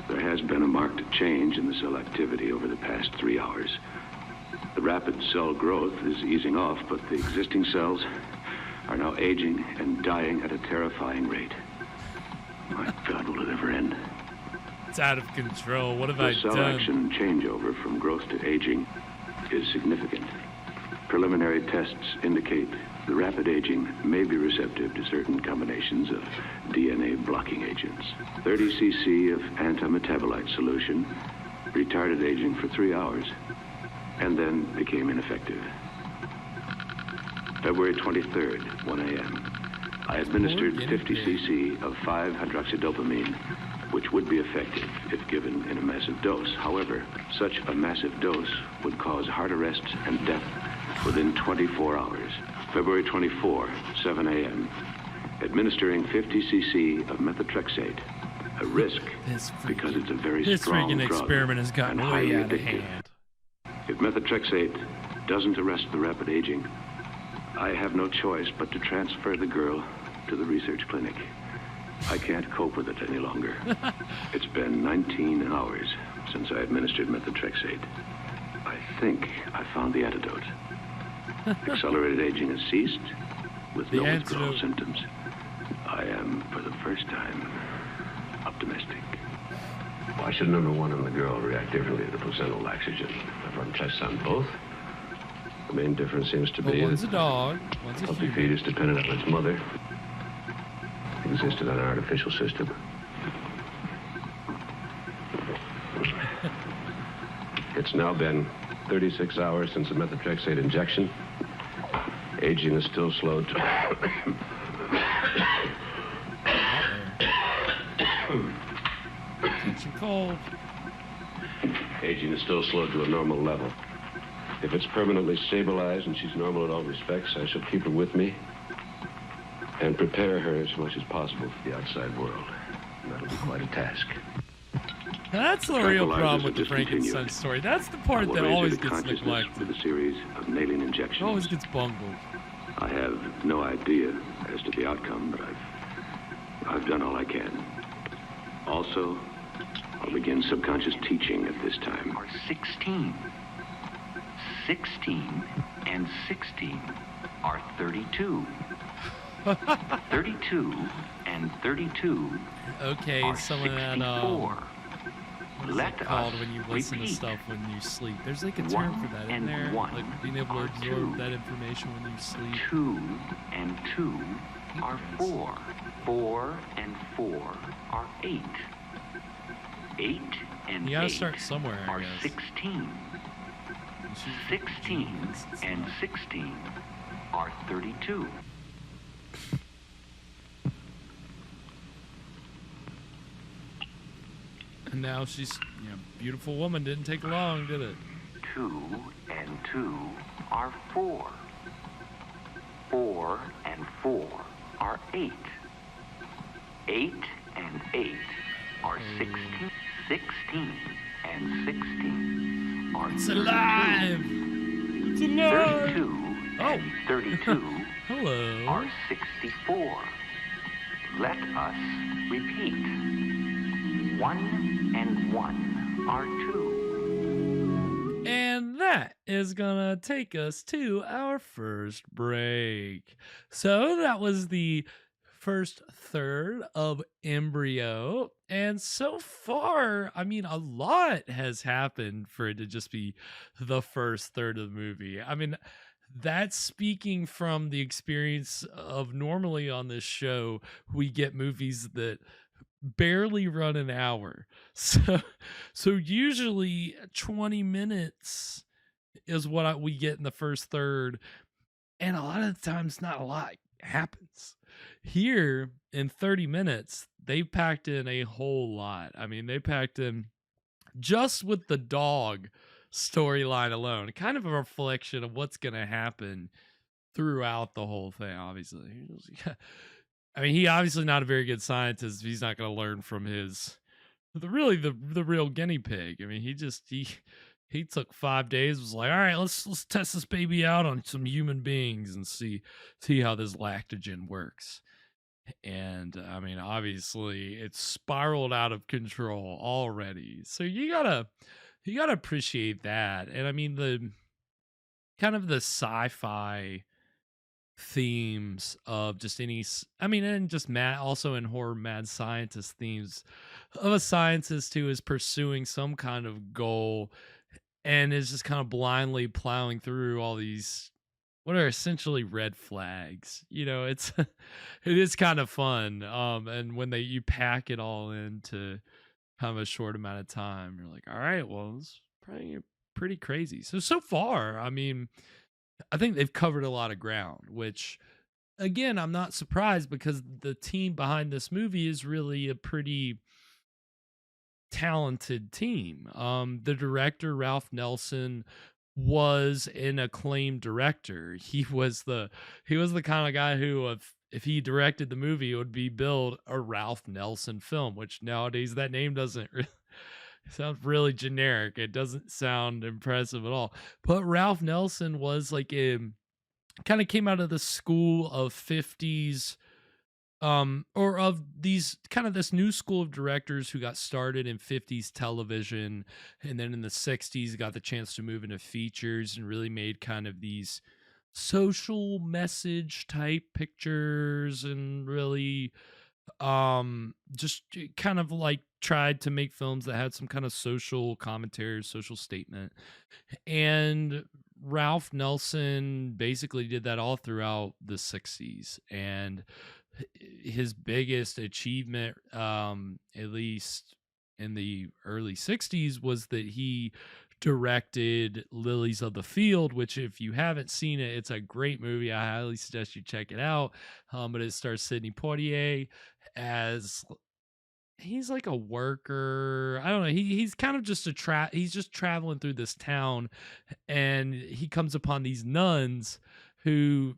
Speaker 9: There has been a marked change in the cell activity over the past 3 hours. The rapid cell growth is easing off, but the existing cells are now aging and dying at a terrifying rate. My God, will it ever end?
Speaker 8: It's out of control. What have I
Speaker 9: The cell
Speaker 8: done?
Speaker 9: action changeover from growth to aging is significant. Preliminary tests indicate the rapid aging may be receptive to certain combinations of DNA blocking agents. 30 cc of antimetabolite solution retarded aging for 3 hours and then became ineffective. February 23rd, 1 a.m. I administered 50 cc of 5-hydroxydopamine, which would be effective if given in a massive dose. However, such a massive dose would cause heart arrest and death within 24 hours. February 24, 7 a.m. Administering 50 cc of methotrexate, a risk because it's a very
Speaker 8: This
Speaker 9: strong
Speaker 8: freaking
Speaker 9: drug
Speaker 8: experiment has gotten
Speaker 9: and
Speaker 8: way
Speaker 9: highly
Speaker 8: out of
Speaker 9: addictive.
Speaker 8: hand.
Speaker 9: If methotrexate doesn't arrest the rapid aging, I have no choice but to transfer the girl to the research clinic. I can't cope with it any longer. It's been 19 hours since I administered methotrexate. I think I found the antidote. Accelerated aging has ceased with no withdrawal symptoms. I am, for the first time, optimistic.
Speaker 15: Why should number one and the girl react differently to the placental laxogen? I've run tests on both. The main difference seems to be
Speaker 8: One's a
Speaker 15: that
Speaker 8: dog, one's a
Speaker 15: healthy
Speaker 8: human.
Speaker 15: fetus dependent on its mother existed on an artificial system. It's now been 36 hours since the methotrexate injection. Aging is still slowed to...
Speaker 8: Catching cold.
Speaker 15: Aging is still slowed to a normal level. If it's permanently stabilized and she's normal in all respects, I shall keep her with me and prepare her as much as possible for the outside world. And that'll be quite a task.
Speaker 8: That's the real problem with the Frankenstein story. That's the part that always gets neglected.
Speaker 9: With a series of nailing injections.
Speaker 8: It always gets bungled.
Speaker 9: I have no idea as to the outcome, but I've done all I can. Also, I'll begin subconscious teaching at this time.
Speaker 16: Are 16. 16 and 16 are 32. 32 and 32
Speaker 8: Okay,
Speaker 16: are
Speaker 8: some of that,
Speaker 16: 64.
Speaker 8: what is
Speaker 16: Let
Speaker 8: it called
Speaker 16: us
Speaker 8: when you listen to
Speaker 16: repeat.
Speaker 8: stuff when you sleep? There's like a term for that, isn't there?
Speaker 16: One
Speaker 8: Like being able to
Speaker 16: are
Speaker 8: absorb
Speaker 16: two.
Speaker 8: that information when you sleep.
Speaker 16: 2 and 2 are 4. 4 and 4 are 8. 8 and
Speaker 8: You gotta
Speaker 16: 8
Speaker 8: start somewhere, I
Speaker 16: are
Speaker 8: guess.
Speaker 16: 16. 16 and 16 are 32.
Speaker 8: And now she's, beautiful woman. Didn't take long, did it?
Speaker 16: 2 and 2 are 4. 4 and 4 are 8. 8 and 8 are 16. 16 and 16 are
Speaker 8: It's
Speaker 16: 32.
Speaker 8: alive! It's alive!
Speaker 16: 32 and 32
Speaker 8: Hello.
Speaker 16: are 64. Let us repeat. 1 and 1 are 2.
Speaker 8: And that that is gonna take us to our first break. So that was the first third of Embryo. And so far, I mean, a lot has happened for it to just be the first third of the movie. I mean, that's speaking from the experience of normally on this show, we get movies that barely run an hour. So usually 20 minutes is what we get in the first third, and a lot of the times not a lot happens. Here in 30 minutes, they packed in a whole lot. I mean, they packed in just with the dog storyline alone, kind of a reflection of what's going to happen throughout the whole thing, obviously. I mean, he obviously not a very good scientist. He's not going to learn from the real guinea pig. I mean, he took 5 days, was like, all right, let's test this baby out on some human beings and see how this lactogen works. And I mean, obviously it's spiraled out of control already. So you gotta appreciate that. And I mean, the kind of the sci-fi themes of just and just also in horror, mad scientist themes of a scientist who is pursuing some kind of goal and is just kind of blindly plowing through all these what are essentially red flags. It is kind of fun. And when you pack it all into kind of a short amount of time, you're like, all right, well, it's probably pretty crazy. So far, I mean, I think they've covered a lot of ground, which again, I'm not surprised because the team behind this movie is really a pretty talented team. The director, Ralph Nelson, was an acclaimed director. He was the kind of guy who, if he directed the movie, it would be billed a Ralph Nelson film, which nowadays that name doesn't really sounds really generic. It doesn't sound impressive at all. But Ralph Nelson was like kind of came out of the school of 50s or of these kind of this new school of directors who got started in 50s television, and then in the 60s got the chance to move into features and really made kind of these social message type pictures, and really just kind of like tried to make films that had some kind of social commentary, social statement. And Ralph Nelson basically did that all throughout the 60s, and his biggest achievement, at least in the early 60s, was that he directed Lilies of the Field, which if you haven't seen it, it's a great movie. I highly suggest you check it out. But it stars Sidney Poitier as he's like a worker. I don't know. He's kind of just he's just traveling through this town, and he comes upon these nuns who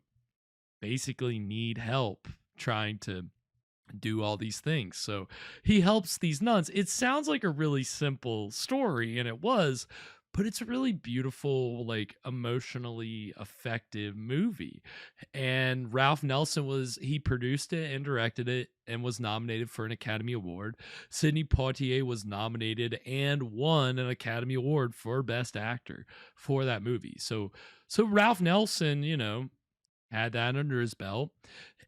Speaker 8: basically need help trying to do all these things. So he helps these nuns. It sounds like a really simple story, and it was, but it's a really beautiful, like emotionally effective movie. And Ralph Nelson he produced it and directed it and was nominated for an Academy Award. Sidney Poitier was nominated and won an Academy Award for Best Actor for that movie. So Ralph Nelson, had that under his belt.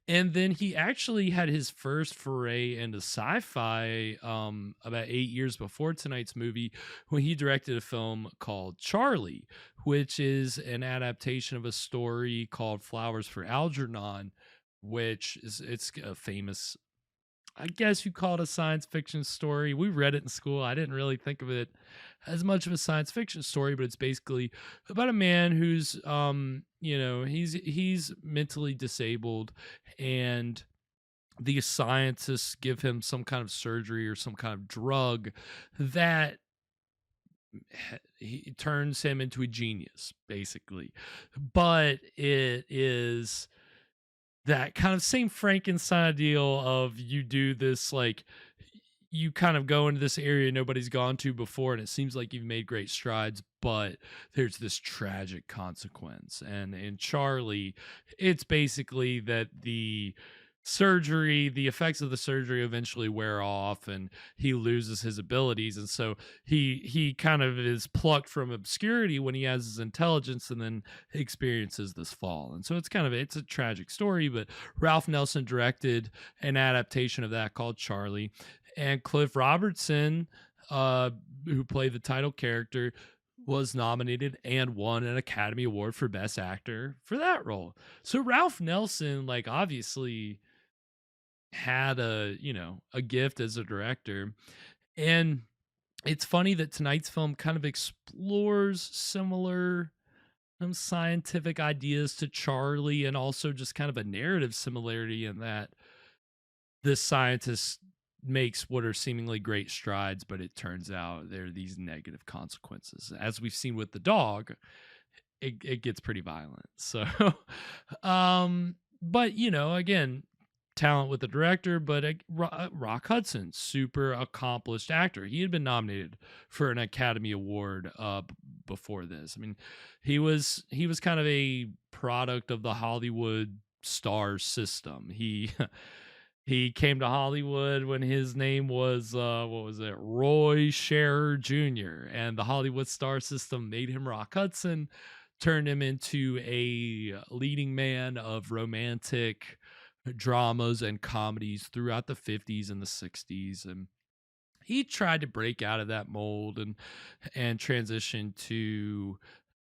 Speaker 8: And then he actually had his first foray into sci-fi about 8 years before tonight's movie, when he directed a film called Charlie, which is an adaptation of a story called Flowers for Algernon, which it's a famous, I guess you call it a science fiction story. We read it in school. I didn't really think of it as much of a science fiction story, but it's basically about a man who's, he's mentally disabled, and the scientists give him some kind of surgery or some kind of drug that he turns him into a genius, basically. But it is that kind of same Frankenstein deal of you do this, like you kind of go into this area nobody's gone to before, and it seems like you've made great strides, but there's this tragic consequence. And in Charlie, it's basically that the surgery, the effects of the surgery eventually wear off and he loses his abilities, and so he kind of is plucked from obscurity when he has his intelligence and then experiences this fall. And so it's a tragic story, but Ralph Nelson directed an adaptation of that called Charlie, and Cliff Robertson, who played the title character, was nominated and won an Academy Award for Best Actor for that role. So Ralph Nelson, like, obviously had a gift as a director. And it's funny that tonight's film kind of explores similar scientific ideas to Charlie, and also just kind of a narrative similarity in that this scientist makes what are seemingly great strides, but it turns out there are these negative consequences. As we've seen with the dog, it gets pretty violent. So, but again, talent with the director, but Rock Hudson, super accomplished actor. He had been nominated for an Academy Award before this. I mean, he was kind of a product of the Hollywood star system. He came to Hollywood when his name was Roy Scherer Jr., and the Hollywood star system made him Rock Hudson, turned him into a leading man of romantic dramas and comedies throughout the 50s and the 60s. And he tried to break out of that mold and transition to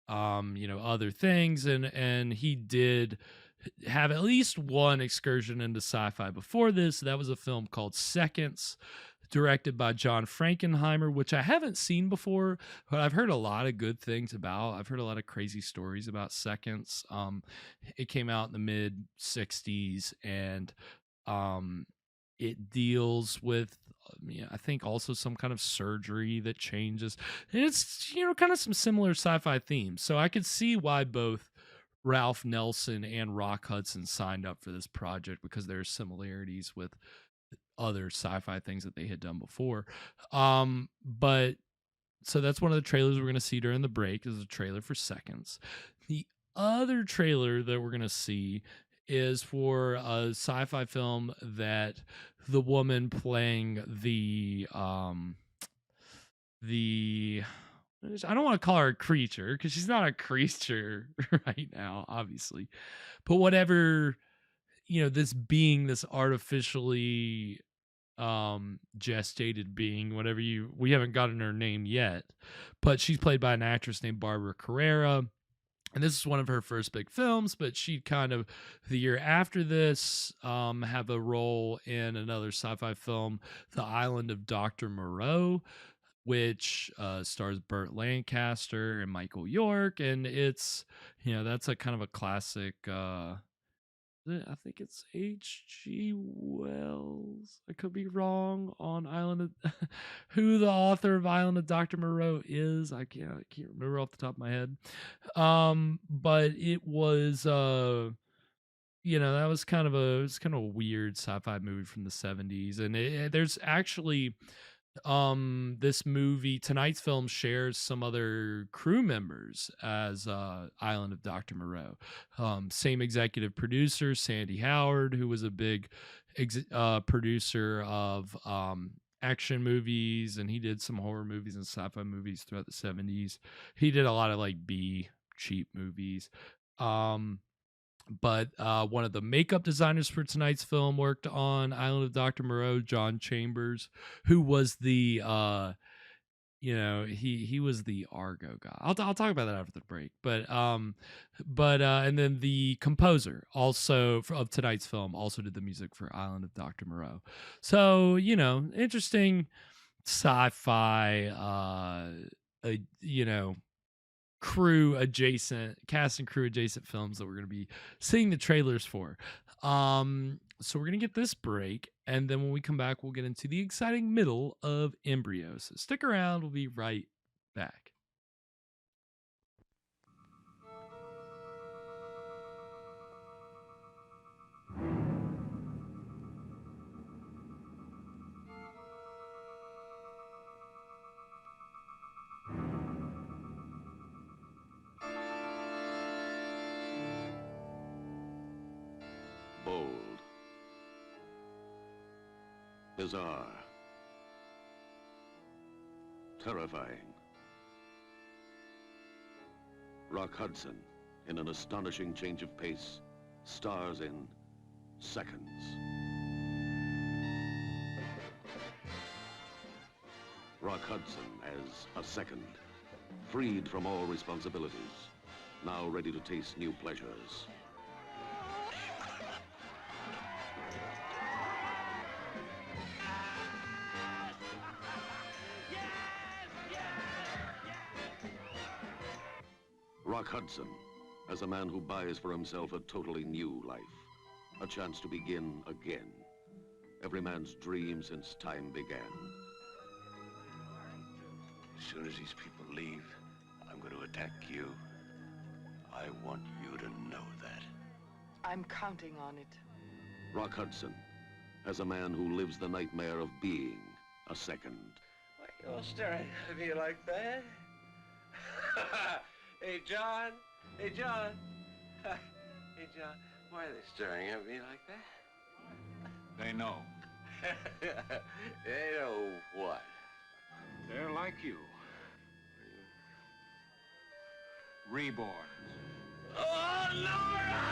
Speaker 8: other things, and he did have at least one excursion into sci-fi before this. That was a film called Seconds, directed by John Frankenheimer, which I haven't seen before, but I've heard a lot of good things about. I've heard a lot of crazy stories about Seconds. It came out in the mid 60s, and it deals with, I think, also some kind of surgery that changes. And it's, kind of some similar sci-fi themes. So I could see why both Ralph Nelson and Rock Hudson signed up for this project, because there are similarities with other sci-fi things that they had done before. But so that's one of the trailers we're going to see during the break, is a trailer for Seconds. The other trailer that we're going to see is for a sci-fi film that the woman playing I don't want to call her a creature, because she's not a creature right now, obviously. But whatever, this being, this artificially gestated being, we haven't gotten her name yet, but she's played by an actress named Barbara Carrera. And this is one of her first big films, but she'd kind of, the year after this, have a role in another sci-fi film, The Island of Dr. Moreau, which stars Burt Lancaster and Michael York. And it's, that's a kind of a classic, I think it's H.G. Wells. I could be wrong on Island of who the author of Island of Dr. Moreau is. I can't remember off the top of my head. But it was that was kind of a weird sci-fi movie from the 70s. And there's actually this movie, tonight's film, shares some other crew members as Island of Dr. Moreau. Same executive producer, Sandy Howard, who was a big producer of action movies, and he did some horror movies and sci-fi movies throughout the 70s. He did a lot of like B cheap movies. But one of the makeup designers for tonight's film worked on Island of Dr. Moreau, John Chambers, who was the he was the Argo guy. I'll talk about that after the break. But and then the composer also of tonight's film also did the music for Island of Dr. Moreau. So, interesting sci-fi cast and crew adjacent films that we're going to be seeing the trailers for. So we're going to get this break, and then when we come back, we'll get into the exciting middle of Embryo. So stick around. We'll be right back.
Speaker 4: Bold,
Speaker 9: Bizarre. Terrifying. Rock Hudson, in an astonishing change of pace, stars in Seconds. Rock Hudson as a second, freed from all responsibilities, now ready to taste new pleasures. Rock Hudson as a man who buys for himself a totally new life, a chance to begin again. Every man's dream since time began.
Speaker 16: As soon as these people leave, I'm going to attack you. I want you to know that.
Speaker 14: I'm counting on it.
Speaker 9: Rock Hudson as a man who lives the nightmare of being a second.
Speaker 17: Why are you all staring at me like that? Hey, John. Hey, John. Hey, John. Why are they staring at me like that?
Speaker 6: They know.
Speaker 17: They know what?
Speaker 6: They're like you. Reborn.
Speaker 17: Oh, Laura!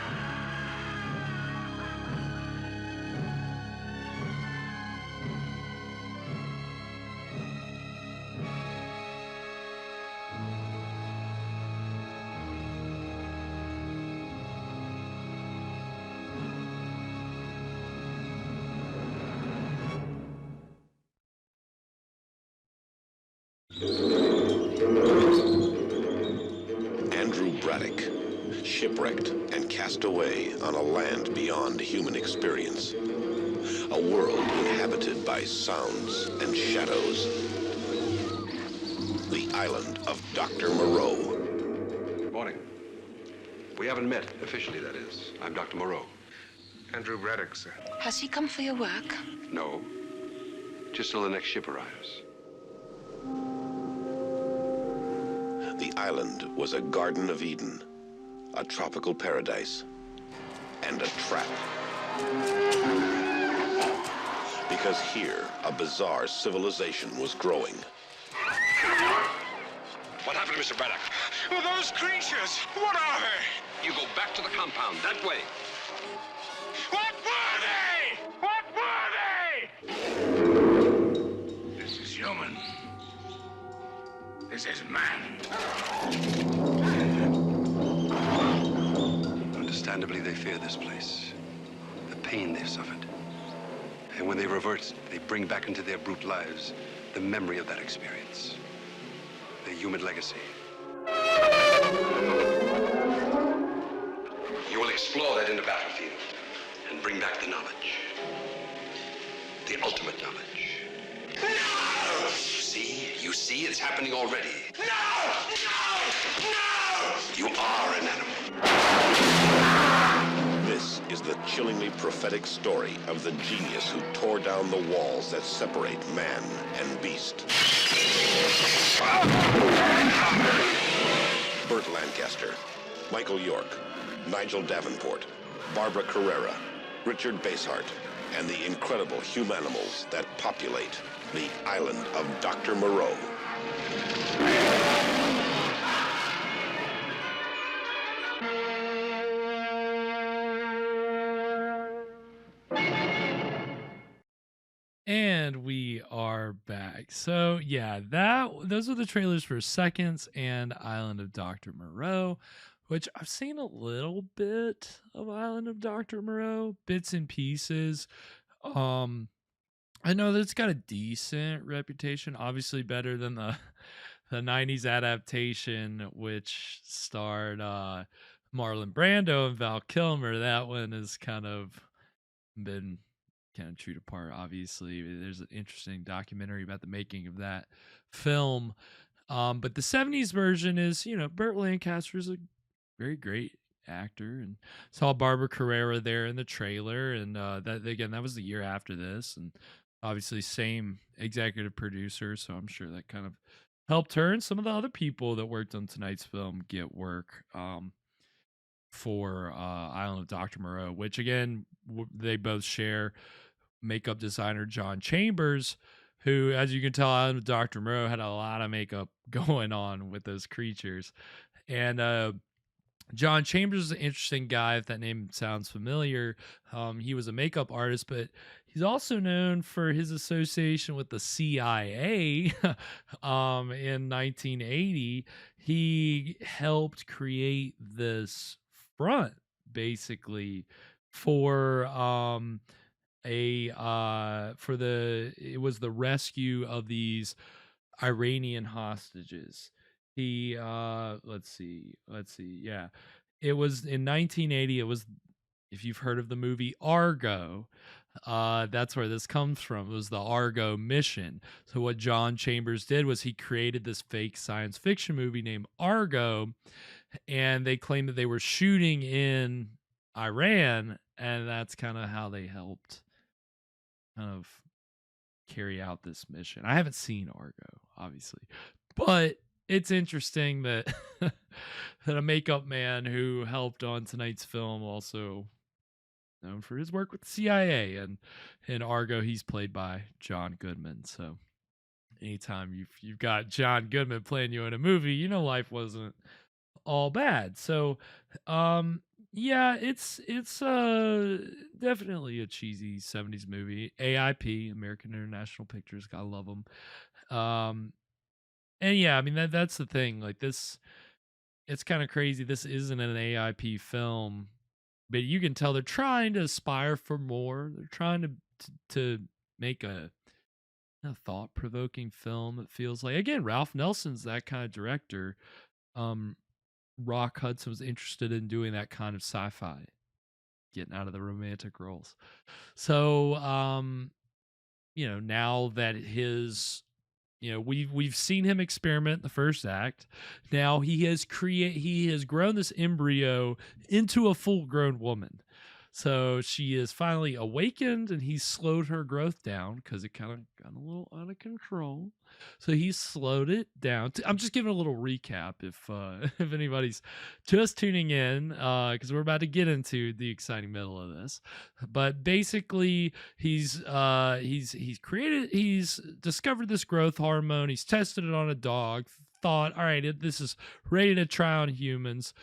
Speaker 15: Andrew Braddock, shipwrecked and cast away on a land beyond human experience. A world inhabited by sounds and shadows. The island of Dr. Moreau.
Speaker 5: Good morning. We haven't met, officially, that is. I'm Dr. Moreau.
Speaker 18: Andrew Braddock, sir.
Speaker 2: Has he come for your work?
Speaker 5: No. Just till the next ship arrives.
Speaker 15: The island was a Garden of Eden, a tropical paradise, and a trap. Because here, a bizarre civilization was growing.
Speaker 5: What happened to Mr. Braddock?
Speaker 18: Well, those creatures, what are they?
Speaker 5: You go back to the compound, that way.
Speaker 18: What were they? What were they? This is human. This is man.
Speaker 5: Understandably, they fear this place. The pain they've suffered. And when they revert, they bring back into their brute lives the memory of that experience. The human legacy. You will explore that in the battlefield and bring back the knowledge. The ultimate knowledge. No! You see, it's happening already.
Speaker 18: No! No! No!
Speaker 5: You are an animal.
Speaker 15: This is the chillingly prophetic story of the genius who tore down the walls that separate man and beast. Burt Lancaster, Michael York, Nigel Davenport, Barbara Carrera, Richard Basehart, and the incredible humanimals that populate the island of Dr. Moreau.
Speaker 8: And we are back. So yeah, those are the trailers for Seconds and Island of Dr. Moreau, which I've seen a little bit of Island of Dr. Moreau, bits and pieces. I know that it's got a decent reputation, obviously better than the 90s adaptation, which starred Marlon Brando and Val Kilmer. That one has kind of been kind of chewed apart. Obviously, there's an interesting documentary about the making of that film. But the 70s version is, Burt Lancaster is a very great actor, and saw Barbara Carrera there in the trailer. And that was the year after this, and obviously same executive producer. So I'm sure that kind of helped her and some of the other people that worked on tonight's film get work for Island of Dr. Moreau, which again, they both share makeup designer John Chambers, who, as you can tell, out of Dr. Moreau, had a lot of makeup going on with those creatures. And John Chambers is an interesting guy, if that name sounds familiar. He was a makeup artist, but he's also known for his association with the CIA. In 1980, he helped create this front, basically, for it was the rescue of these Iranian hostages. He let's see, yeah, it was in 1980. It was, if you've heard of the movie Argo, that's where this comes from. It was the Argo mission. So what John Chambers did was he created this fake science fiction movie named Argo, and they claimed that they were shooting in Iran, and that's kind of how they helped kind of carry out this mission. I haven't seen Argo, obviously, but it's interesting that that a makeup man who helped on tonight's film, also known for his work with the CIA, and in Argo he's played by John Goodman. So anytime you've got John Goodman playing you in a movie, you know life wasn't all bad. So yeah, it's definitely a cheesy 70s movie. AIP, American International Pictures, gotta love them. And yeah, I mean that's the thing. Like this, it's kind of crazy. This isn't an AIP film, but you can tell they're trying to aspire for more. They're trying to make a thought-provoking film. It feels like, again, Ralph Nelson's that kind of director. Rock Hudson was interested in doing that kind of sci-fi, getting out of the romantic roles. So, now that we've seen him experiment in the first act. Now he has grown this embryo into a full-grown woman. So she is finally awakened, and he's slowed her growth down because it kind of got a little out of control. So he slowed it down. I'm just giving a little recap if anybody's just tuning in, because we're about to get into the exciting middle of this. But basically, he's discovered this growth hormone. He's tested it on a dog. Thought, all right, this is ready to try on humans.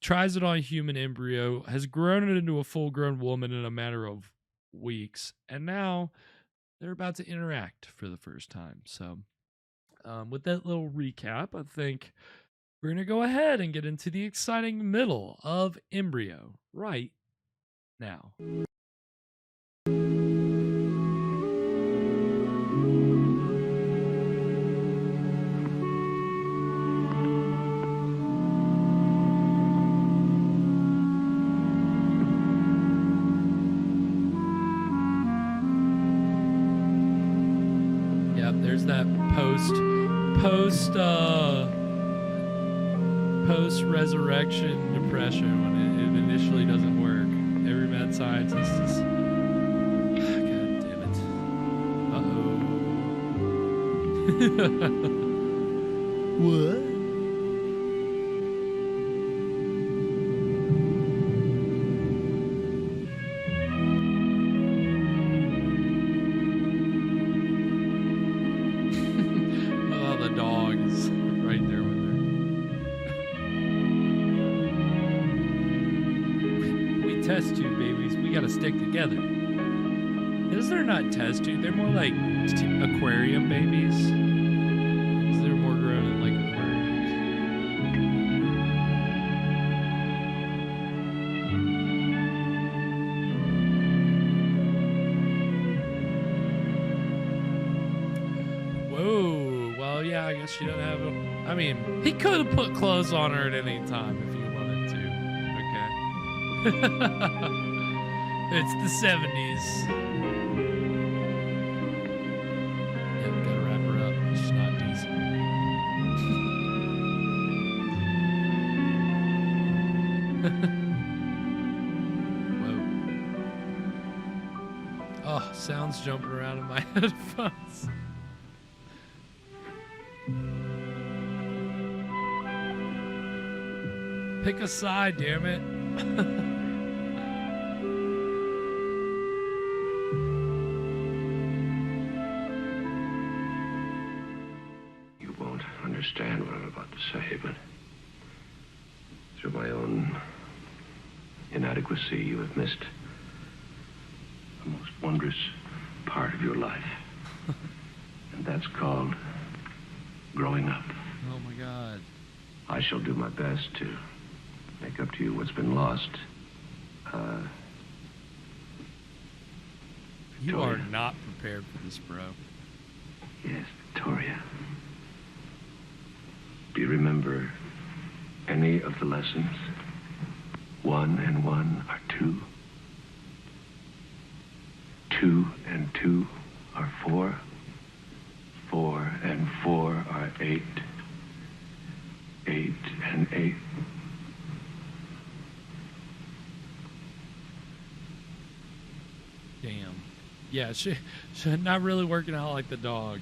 Speaker 8: Tries it on a human embryo, has grown it into a full-grown woman in a matter of weeks, and now they're about to interact for the first time. So with that little recap, I think we're going to go ahead and get into the exciting middle of Embryo right now. There's that post resurrection depression when it initially doesn't work. Every mad scientist is, God damn it. What? Test tube babies, we gotta stick together. Is there not test tube? They're more like aquarium babies. Is there more grown in like aquariums? Whoa. Well, yeah, I guess she doesn't have a. I mean, he could have put clothes on her at any time if he wanted to. It's the 70s. Yeah, we gotta wrap her up. She's not decent. Whoa. Oh, sounds jumping around in my headphones. Pick a side, damn it.
Speaker 9: understand what I'm about to say, but through my own inadequacy, you have missed the most wondrous part of your life. And that's called growing up.
Speaker 8: Oh my God.
Speaker 9: I shall do my best to make up to you what's been lost.
Speaker 8: You are not prepared for this, bro.
Speaker 9: Yes, Victoria. Do you remember any of the lessons? 1 and 1 are 2. 2 and 2 are 4. 4 and 4 are 8. 8 and 8.
Speaker 8: Damn. Yeah, she not really working out like the dog.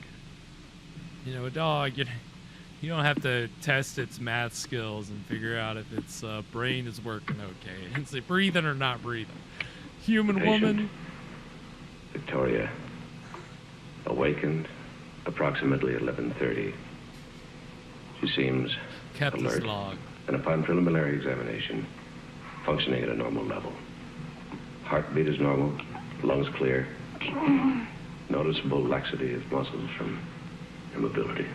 Speaker 8: You know, a dog, you don't have to test its math skills and figure out if its brain is working okay. It's like breathing or not breathing. Human
Speaker 9: Patient.
Speaker 8: woman.
Speaker 9: Victoria awakened approximately 11:30. She seems
Speaker 8: Kept
Speaker 9: alert,
Speaker 8: his log.
Speaker 9: and upon preliminary examination, functioning at a normal level. Heartbeat is normal, lungs clear, noticeable laxity of muscles from immobility.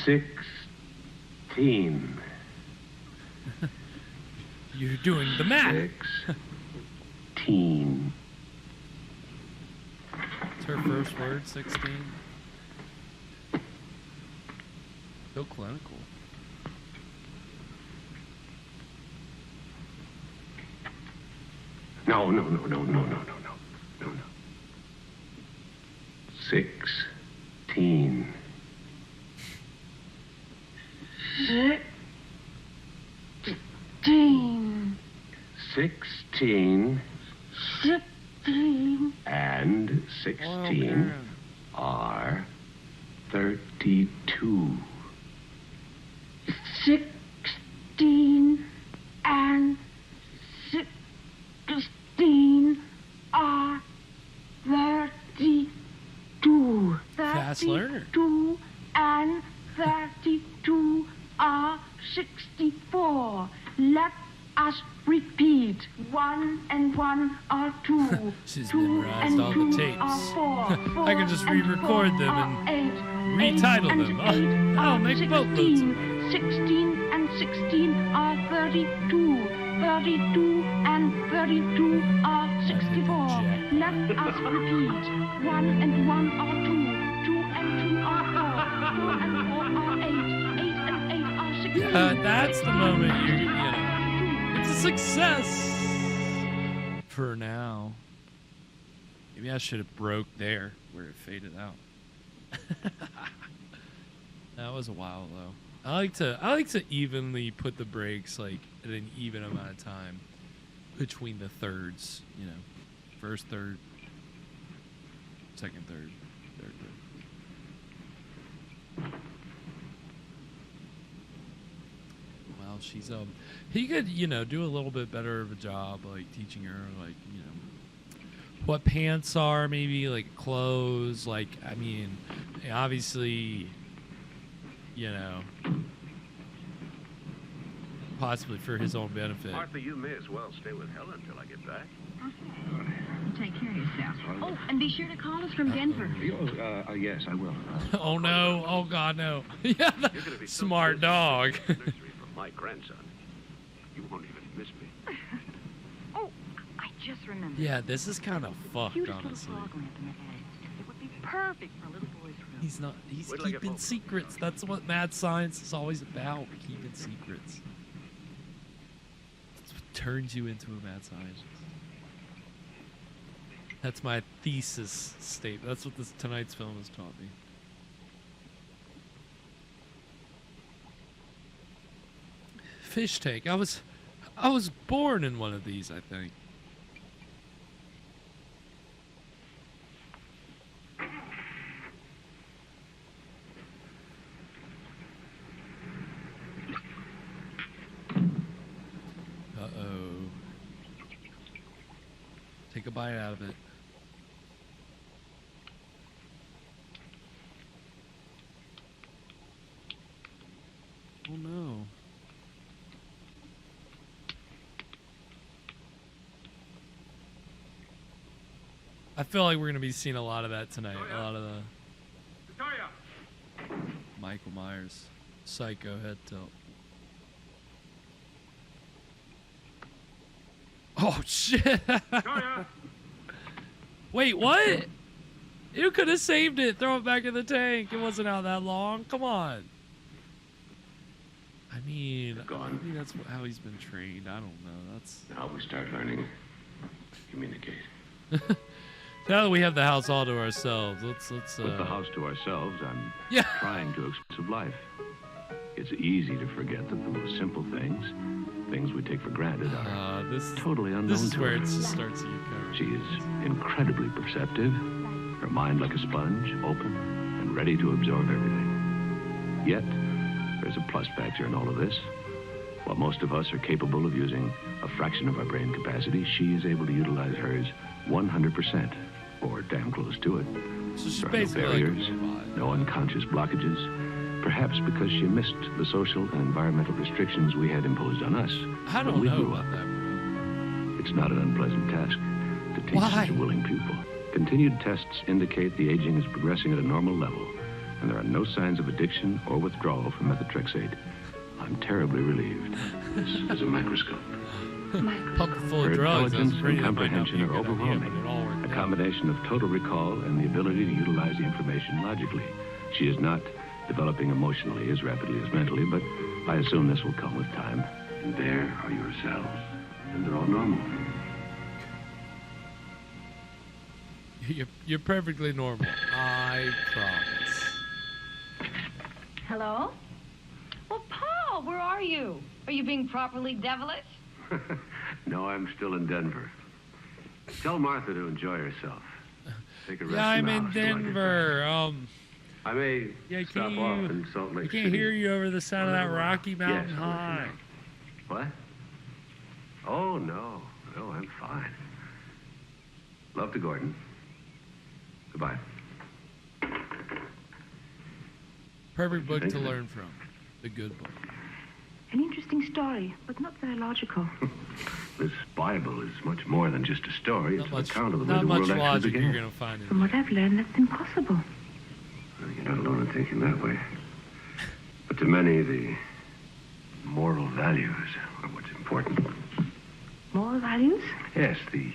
Speaker 9: 16.
Speaker 8: You're doing the math.
Speaker 9: 16.
Speaker 8: It's her first word, 16. So clinical.
Speaker 9: No. 16. 16 and 16 are 32.
Speaker 10: 16 and 16 are 32.
Speaker 8: Fast learner.
Speaker 10: 32 and 32 are 64. Let us repeat. 1 and 1 are 2.
Speaker 8: She's
Speaker 10: 2
Speaker 8: memorized
Speaker 10: and
Speaker 8: all
Speaker 10: 2
Speaker 8: the tapes.
Speaker 10: are 4.
Speaker 8: I can just re-record them and
Speaker 10: 8.
Speaker 8: retitle
Speaker 10: 8
Speaker 8: them.
Speaker 10: and 8
Speaker 8: I'll
Speaker 10: are
Speaker 8: make
Speaker 10: 16.
Speaker 8: boatloads of money.
Speaker 10: 16 and 16 are 32. 32 and 32 are 64. Let us repeat. 1 and 1 are 2. 2 and 2 are 4. 4 and 4 are 8. 8 and 8 are 16.
Speaker 8: That's the moment you know. It's a success. For now. Maybe I should have broke there where it faded out. That was a while though. I like to evenly put the breaks like at an even amount of time between the thirds, you know. First third, second third, third third. Well, she's he could, you know, do a little bit better of a job like teaching her like, you know, what pants are, maybe like clothes, like I mean, obviously, you know, possibly for his own benefit.
Speaker 15: Martha, you may as well stay with Helen until I get back.
Speaker 10: Take care of yourself. Oh, and be sure to call us from Denver.
Speaker 9: Yes, I will.
Speaker 8: Oh no! Oh God, no! Yeah, smart dog.
Speaker 15: Nursery for my grandson. You won't even miss me.
Speaker 10: Oh, I just remembered.
Speaker 8: Yeah, this is kind of fucked,
Speaker 10: Cutest
Speaker 8: honestly.
Speaker 10: little fog lamp in the attic. It would be perfect for a little boy's room.
Speaker 8: He's keeping secrets. That's what mad science is always about, keeping secrets. That's what turns you into a mad scientist. That's my thesis statement. That's what tonight's film has taught me. Fish tank. I was born in one of these, I think. take a bite out of it. Oh no. I feel like we're going to be seeing a lot of that tonight. A lot of the Michael Myers psycho head tilt. Oh shit. Wait, what? You could have saved it. Throw it back in the tank. It wasn't out that long. Come on. I mean, maybe that's how he's been trained. I don't know. That's
Speaker 15: Now we start learning to communicate.
Speaker 8: now that we have the house all to ourselves. Let's
Speaker 9: With the house to ourselves, I'm
Speaker 8: Yeah.
Speaker 9: trying to express life. It's easy to forget that the most simple things we take for granted, are totally unknown
Speaker 8: This is
Speaker 9: to
Speaker 8: where
Speaker 9: her.
Speaker 8: it starts to get covered.
Speaker 9: She is incredibly perceptive, her mind like a sponge, open and ready to absorb everything. Yet, there's a plus factor in all of this. While most of us are capable of using a fraction of our brain capacity, she is able to utilize hers 100%, or damn close to it.
Speaker 8: So
Speaker 9: There are no barriers, no unconscious blockages, perhaps because she missed the social and environmental restrictions we had imposed on us
Speaker 8: I
Speaker 9: when
Speaker 8: don't
Speaker 9: we
Speaker 8: know
Speaker 9: grew
Speaker 8: about
Speaker 9: up.
Speaker 8: that, bro.
Speaker 9: It's not an unpleasant task to teach such a willing pupil. Continued tests indicate the aging is progressing at a normal level, and there are no signs of addiction or withdrawal from methotrexate. I'm terribly relieved.
Speaker 15: This is a microscope.
Speaker 8: Pump full
Speaker 9: Her
Speaker 8: of drugs.
Speaker 9: intelligence
Speaker 8: That's
Speaker 9: and
Speaker 8: pretty. That might not be
Speaker 9: comprehension
Speaker 8: a
Speaker 9: are
Speaker 8: good idea,
Speaker 9: overwhelming.
Speaker 8: but it all worked
Speaker 9: A
Speaker 8: out.
Speaker 9: combination of total recall and the ability to utilize the information logically. She is not developing emotionally as rapidly as mentally, but I assume this will come with time.
Speaker 15: And there are your cells. And they're all normal.
Speaker 8: You're perfectly normal. I promise.
Speaker 10: Hello? Well, Paul, where are you? Are you being properly devilish?
Speaker 9: No, I'm still in Denver. Tell Martha to enjoy herself. Take a rest
Speaker 8: Yeah, I'm
Speaker 9: the
Speaker 8: in
Speaker 9: house till I get
Speaker 8: Denver.
Speaker 9: I may
Speaker 8: Yeah,
Speaker 9: stop off in Salt Lake
Speaker 8: I can't
Speaker 9: City.
Speaker 8: hear you over the sound of that Rocky Mountain
Speaker 9: Yes, I'll let you
Speaker 8: High.
Speaker 9: know. What? Oh, no. No, I'm fine. Love to Gordon. Goodbye.
Speaker 8: Perfect book to learn from. The good book.
Speaker 19: An interesting story, but not very logical.
Speaker 9: This Bible is much more than just a story. It's an account of the way
Speaker 8: Not
Speaker 9: the
Speaker 8: much
Speaker 9: world actually
Speaker 8: logic
Speaker 9: began.
Speaker 8: you're gonna find in
Speaker 19: From what I've learned, that's impossible.
Speaker 9: Well, you're not alone in thinking that way. But to many, the moral values are what's important.
Speaker 19: Moral values?
Speaker 9: Yes, the...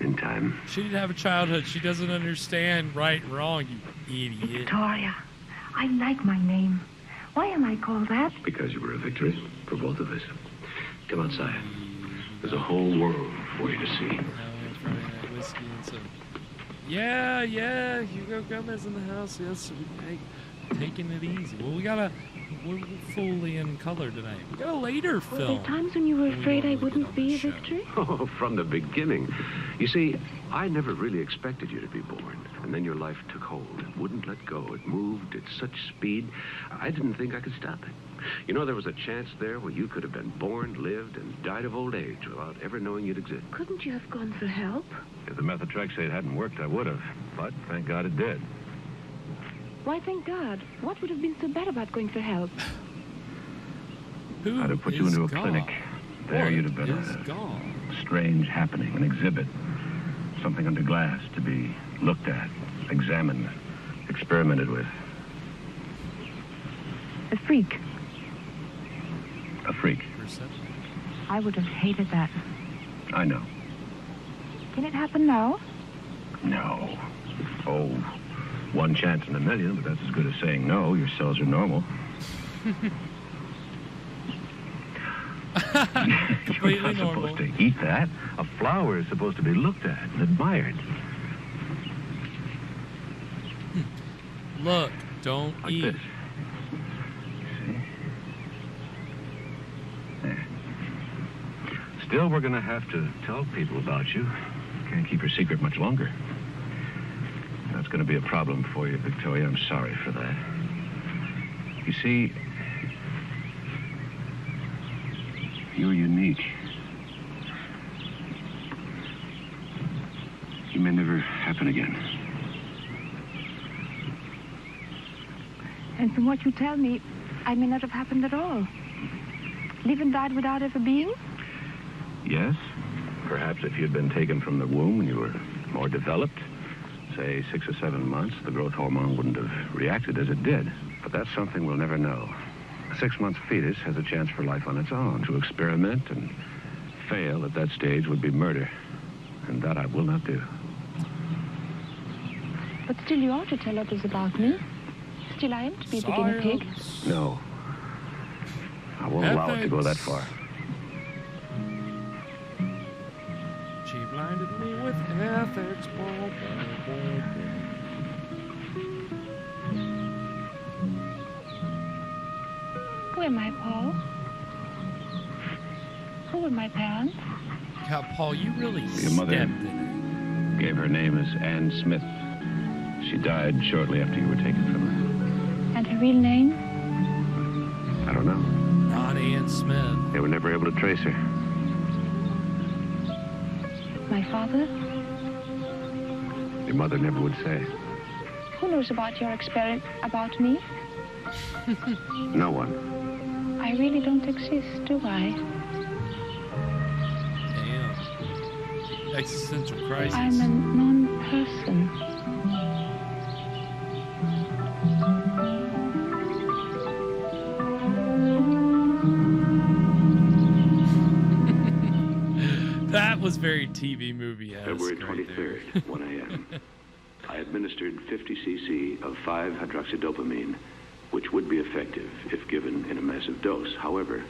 Speaker 9: In time.
Speaker 8: She didn't have a childhood. She doesn't understand right and wrong, you idiot.
Speaker 19: Victoria. I like my name. Why am I called that?
Speaker 9: Because you were a victory for both of us. Come outside. There's a whole world for you to see.
Speaker 8: Friday night whiskey and some. Yeah, Hugo Gomez in the house. Yes, taking it easy. Well, we're fully in color tonight. We got a later
Speaker 19: Were
Speaker 8: film.
Speaker 19: there times when you were afraid I wouldn't be a victory?
Speaker 9: Oh, from the beginning. You see, I never really expected you to be born. And then your life took hold. It wouldn't let go. It moved at such speed, I didn't think I could stop it. You know, there was a chance there where you could have been born, lived, and died of old age without ever knowing you'd exist.
Speaker 19: Couldn't you have gone for help?
Speaker 9: If the methotrexate hadn't worked, I would have. But thank God it did.
Speaker 19: Why, thank God. What would have been so bad about going for help?
Speaker 8: Who
Speaker 9: I'd have put you
Speaker 8: is
Speaker 9: into a
Speaker 8: God?
Speaker 9: clinic. There
Speaker 8: What
Speaker 9: you'd have been
Speaker 8: is
Speaker 9: a
Speaker 8: God?
Speaker 9: strange happening, an exhibit. Something under glass to be looked at, examined, experimented with.
Speaker 19: A freak.
Speaker 9: A freak.
Speaker 19: I would have hated that.
Speaker 9: I know.
Speaker 19: Can it happen now?
Speaker 9: No. Oh, one chance in a million, but that's as good as saying no. Your cells are normal.
Speaker 8: Completely
Speaker 9: You're not
Speaker 8: normal.
Speaker 9: supposed to eat that. A flower is supposed to be looked at and admired.
Speaker 8: Look, don't
Speaker 9: Like
Speaker 8: eat.
Speaker 9: this. See? There. Still, we're going to have to tell people about you. Can't keep your secret much longer. That's going to be a problem for you, Victoria. I'm sorry for that. You see, You're unique. You may never happen again.
Speaker 19: And from what you tell me, I may not have happened at all. Live and died without ever being?
Speaker 9: Yes. Perhaps if you'd been taken from the womb when you were more developed, say 6 or 7 months, the growth hormone wouldn't have reacted as it did. But that's something we'll never know. A 6-month fetus has a chance for life on its own. To experiment and fail at that stage would be murder. And that I will not do.
Speaker 19: But still you ought to tell others about me. Still I am to be the guinea pig.
Speaker 9: No. I won't allow it to go that far.
Speaker 8: She blinded me with ethics.
Speaker 19: Who am I, Paul? Who are my parents?
Speaker 8: God, Paul, you really
Speaker 9: Your mother
Speaker 8: stepped in
Speaker 9: gave her name as Anne Smith. She died shortly after you were taken from her.
Speaker 19: And her real name?
Speaker 9: I don't know.
Speaker 8: Not Anne Smith.
Speaker 9: They were never able to trace her.
Speaker 19: My father?
Speaker 9: Your mother never would say.
Speaker 19: Who knows about your experiment about me?
Speaker 9: No one.
Speaker 19: I really don't exist, do I?
Speaker 8: Damn. Existential crisis.
Speaker 19: I'm a non-person.
Speaker 8: That was very TV movie-esque.
Speaker 9: February 23rd, 1 a.m. I administered 50 cc of 5-hydroxydopamine, which would be effective if given in a massive dose. However,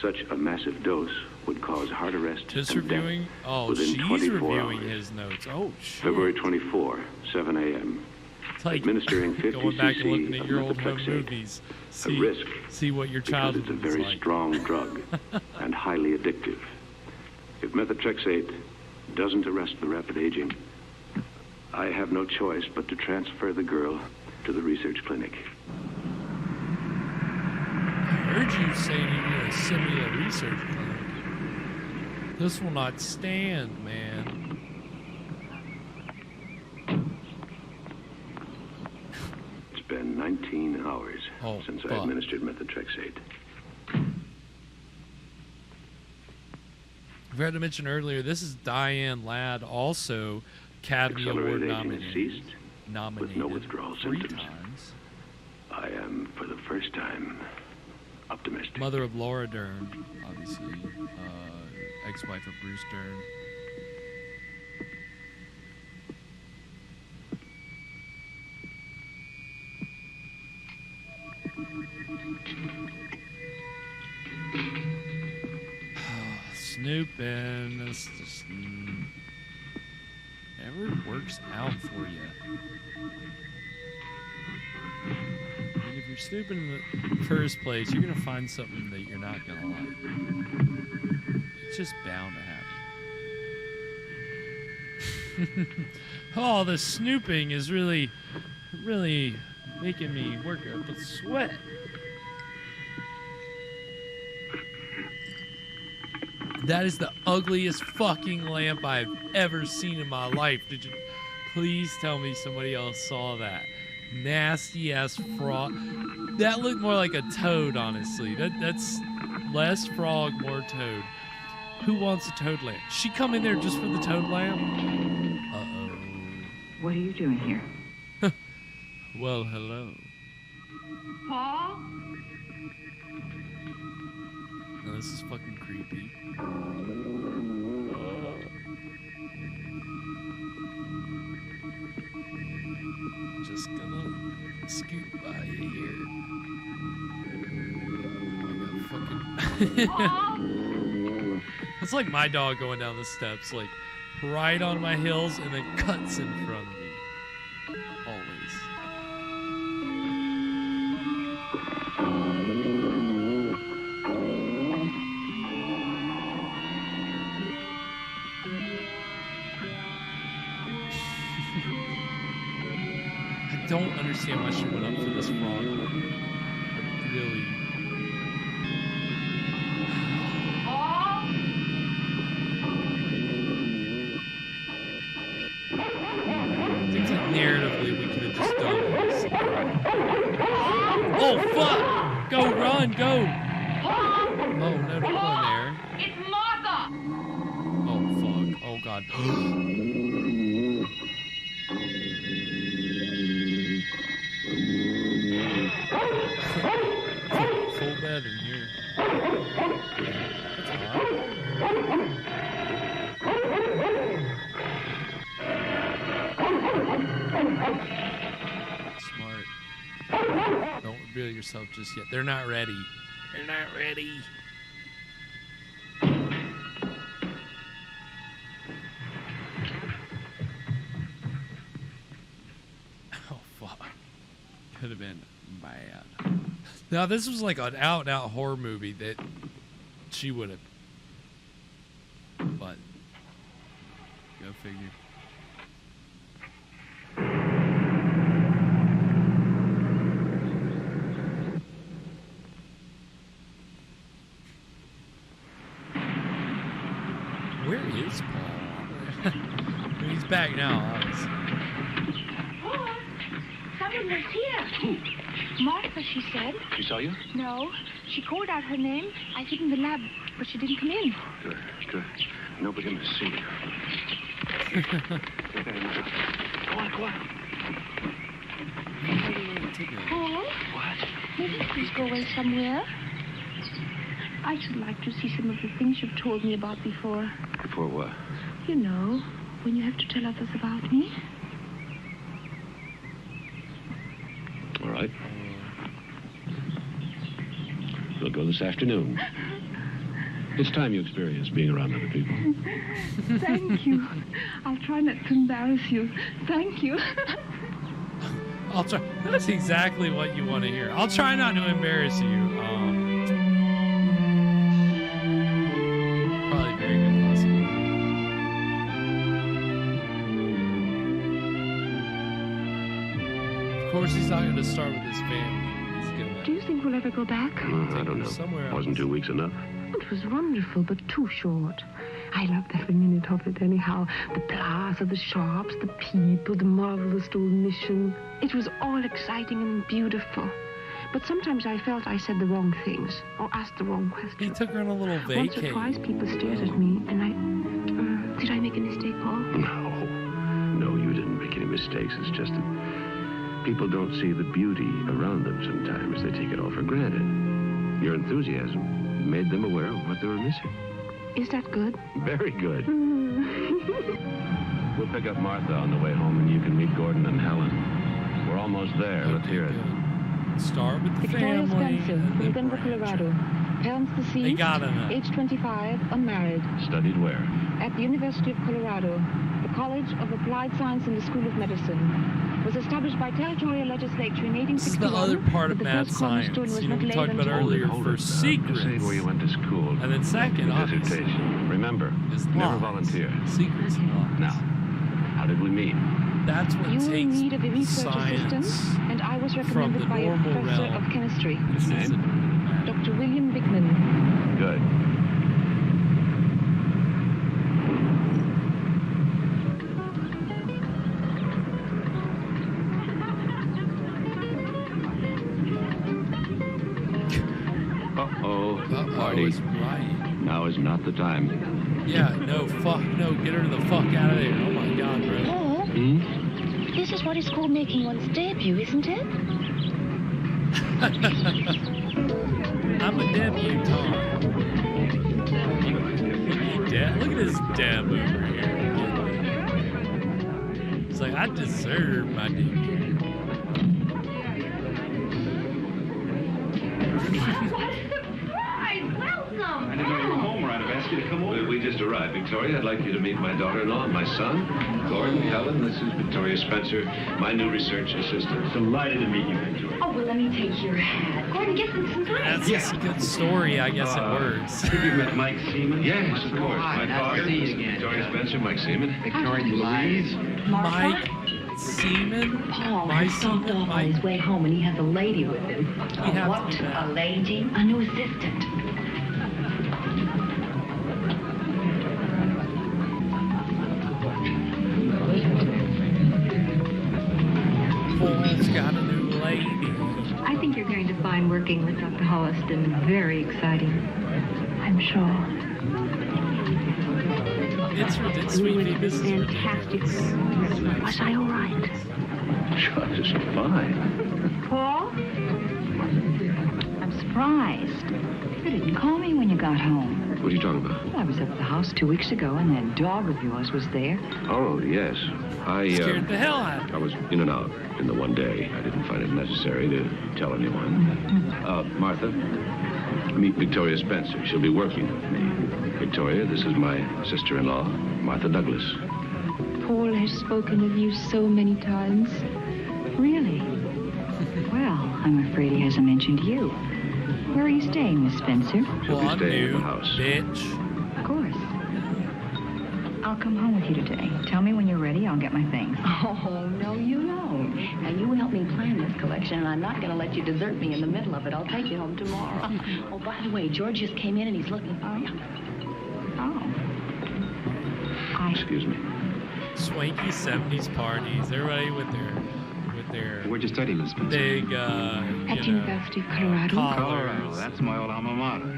Speaker 9: such a massive dose would cause heart arrest
Speaker 8: Just
Speaker 9: and
Speaker 8: reviewing?
Speaker 9: death
Speaker 8: Oh,
Speaker 9: within
Speaker 8: she's
Speaker 9: 24
Speaker 8: reviewing
Speaker 9: hours.
Speaker 8: his notes. Oh, shit.
Speaker 9: February 24, 7 a.m.
Speaker 8: Like
Speaker 9: Administering 50
Speaker 8: going back and looking
Speaker 9: cc
Speaker 8: at
Speaker 9: of
Speaker 8: your old home
Speaker 9: methotrexate.
Speaker 8: movies.
Speaker 9: A risk
Speaker 8: See what your
Speaker 9: because
Speaker 8: childhood
Speaker 9: it's a
Speaker 8: was
Speaker 9: very
Speaker 8: like.
Speaker 9: strong drug and highly addictive. If methotrexate doesn't arrest the rapid aging, I have no choice but to transfer the girl to the research clinic.
Speaker 8: I heard you saying you were going to send me to a research clinic. This will not stand, man.
Speaker 9: It's been 19 hours since I administered methotrexate.
Speaker 8: I forgot to mention earlier, this is Diane Ladd, also Academy Award
Speaker 9: Accelerated aging has
Speaker 8: nominated.
Speaker 9: ceased with no withdrawal
Speaker 8: 3
Speaker 9: symptoms.
Speaker 8: times.
Speaker 9: I am, for the first time, optimistic.
Speaker 8: Mother of Laura Dern, obviously. Ex-wife of Bruce Dern. Snooping. This just never works out for you. I mean, if you're snooping in the first place, you're gonna find something that you're not gonna like. It's just bound to happen. Oh, the snooping is really making me work up a sweat. That is the ugliest fucking lamp I've ever seen in my life. Did you please tell me somebody else saw that? Nasty ass frog. That looked more like a toad, honestly. That's less frog, more toad. Who wants a toad lamp? She come in there just for the toad lamp? Uh-oh.
Speaker 10: What are you doing here?
Speaker 8: Well, hello.
Speaker 10: Paul?
Speaker 8: No, this is fucking creepy. Just gonna scoot by you here. It's like my dog going down the steps, like right on my heels and then cuts in front of me. Always. I don't understand why she went up for this frog. Really. go. Oh, no, don't go in there.
Speaker 10: It's Martha!
Speaker 8: Oh, fuck. Oh, God. Full bed in here. That's odd. Smart. Don't reveal yourself just yet. They're not ready. They're not ready. Oh, fuck. Could have been bad. Now, this was like an out-and-out horror movie that she would have. But, go figure. Where is Paul? I mean, he's back now, obviously.
Speaker 19: Paul, someone was here.
Speaker 9: Who?
Speaker 19: Martha, she said.
Speaker 9: She saw you?
Speaker 19: No. She called out her name. I hid in the lab, but she didn't come in.
Speaker 9: Good, good. Nobody gonna see you. Go on, go on.
Speaker 19: Paul?
Speaker 9: What?
Speaker 19: May we please go away somewhere? I should like to see some of the things you've told me about before.
Speaker 9: Before what?
Speaker 19: You know, when you have to tell others about me.
Speaker 9: All right. We'll go this afternoon. It's time you experience being around other people.
Speaker 19: Thank you. I'll try not to embarrass you. Thank you.
Speaker 8: I'll try. That's exactly what you want to hear. I'll try not to embarrass you. Probably very good possibility. Of course, he's not going to start with his family. He's gonna.
Speaker 19: Do you think we'll ever go back?
Speaker 9: I don't know.
Speaker 8: Somewhere
Speaker 9: Wasn't 2 weeks enough?
Speaker 19: It was wonderful, but too short. I loved every minute of it anyhow. The plaza, the shops, the people, the marvelous old mission. It was all exciting and beautiful. But sometimes I felt I said the wrong things or asked the wrong questions.
Speaker 8: He took her on a little
Speaker 19: Once or
Speaker 8: vacay.
Speaker 19: twice people stared at me, and I... did I make a mistake, Paul?
Speaker 9: No, you didn't make any mistakes. It's just that people don't see the beauty around them sometimes. They take it all for granted. Your enthusiasm made them aware of what they were missing.
Speaker 19: Is that good?
Speaker 9: Very good. We'll pick up Martha on the way home, and you can meet Gordon and Helen. We're almost there. Let's hear it.
Speaker 8: Start with the
Speaker 19: Victoria
Speaker 8: family.
Speaker 19: Spencer, from Denver, Colorado. Parents deceased.
Speaker 8: They got enough.
Speaker 19: Age 25, unmarried.
Speaker 9: Studied where?
Speaker 19: At the University of Colorado, the College of Applied Science and the School of Medicine. Was established by territorial legislature in 1861.
Speaker 8: This is the other part of mad science. You know, we talked about earlier for secrets.
Speaker 9: Say where you went to school.
Speaker 8: And then second, obviously,
Speaker 9: dissertation. Remember,
Speaker 8: is
Speaker 9: never
Speaker 8: lies.
Speaker 9: volunteer.
Speaker 8: Secrets and lies.
Speaker 9: Now, how did we meet?
Speaker 8: That's what
Speaker 19: You were in
Speaker 8: takes
Speaker 19: need of a research assistant,
Speaker 8: science
Speaker 19: and I was
Speaker 8: from the
Speaker 19: recommended by a
Speaker 8: normal
Speaker 19: professor
Speaker 8: realm.
Speaker 19: of chemistry,
Speaker 9: His name?
Speaker 19: Dr. William Bickman.
Speaker 9: Good. Party.
Speaker 8: Is right.
Speaker 9: Now is not the time.
Speaker 8: Yeah, no, fuck, no, get her the fuck out of there. Oh my god, bro.
Speaker 19: Paul, this is what is called making one's debut, isn't it?
Speaker 8: I'm a debutante. Look at this deb over here. It's like, I deserve my debut.
Speaker 2: Welcome!
Speaker 5: I didn't know you were home, or I'd have asked you to come over. We just arrived, Victoria. I'd like you to meet my daughter-in-law and my son, Gordon, Helen. This is Victoria Spencer, my new research assistant. Delighted to meet you, Victoria.
Speaker 10: Oh, well, let me take your hat. Gordon, get them some drinks.
Speaker 8: That's a good story, I guess it works.
Speaker 5: You met Mike Seaman? Yes, of course.
Speaker 10: Hi,
Speaker 5: My
Speaker 10: nice
Speaker 5: father,
Speaker 10: to see you
Speaker 5: Mr.
Speaker 10: again.
Speaker 5: Victoria Spencer, Mike Seaman.
Speaker 10: Victoria
Speaker 5: Louise.
Speaker 8: Mike Seaman?
Speaker 10: Paul
Speaker 8: Mike
Speaker 10: has stopped
Speaker 8: Seaman?
Speaker 10: off on his way home, and he has a lady with him. What? A lady? A new assistant.
Speaker 8: Paul's got a new lady.
Speaker 19: I think you're going to find work
Speaker 10: Working with Dr. Holliston, very exciting. I'm sure.
Speaker 8: It's ridiculous.
Speaker 19: You were
Speaker 8: Sweetie, this is
Speaker 19: fantastic. Was I all right?
Speaker 9: Just fine.
Speaker 10: Paul? I'm surprised. You didn't call me when you got home.
Speaker 9: What are you talking about?
Speaker 10: I was up at the house 2 weeks ago, and that dog of yours was there.
Speaker 9: Oh, yes.
Speaker 8: Scared the hell out of me.
Speaker 9: I was in and out in the one day. I didn't find it necessary to tell anyone. Martha, meet Victoria Spencer. She'll be working with me. Victoria, this is my sister-in-law, Martha Douglas.
Speaker 19: Paul has spoken of you so many times.
Speaker 10: Really? Well, I'm afraid he hasn't mentioned you. Where are you staying, Miss Spencer?
Speaker 9: She'll be staying in the house.
Speaker 8: Bitch.
Speaker 10: Of course. I'll come home with you today. Tell me when you're ready. I'll get my things.
Speaker 7: Oh, no, you don't. Now, you help me plan this collection, and I'm not going to let you desert me in the middle of it. I'll take you home tomorrow. Oh, by the way, George just came in, and he's looking for you.
Speaker 10: Oh.
Speaker 9: Excuse me.
Speaker 8: Swanky 70s parties. Everybody with their
Speaker 5: Where'd you study, Miss Spencer?
Speaker 8: big,
Speaker 19: At University of Colorado.
Speaker 5: Colorado. That's my old alma mater.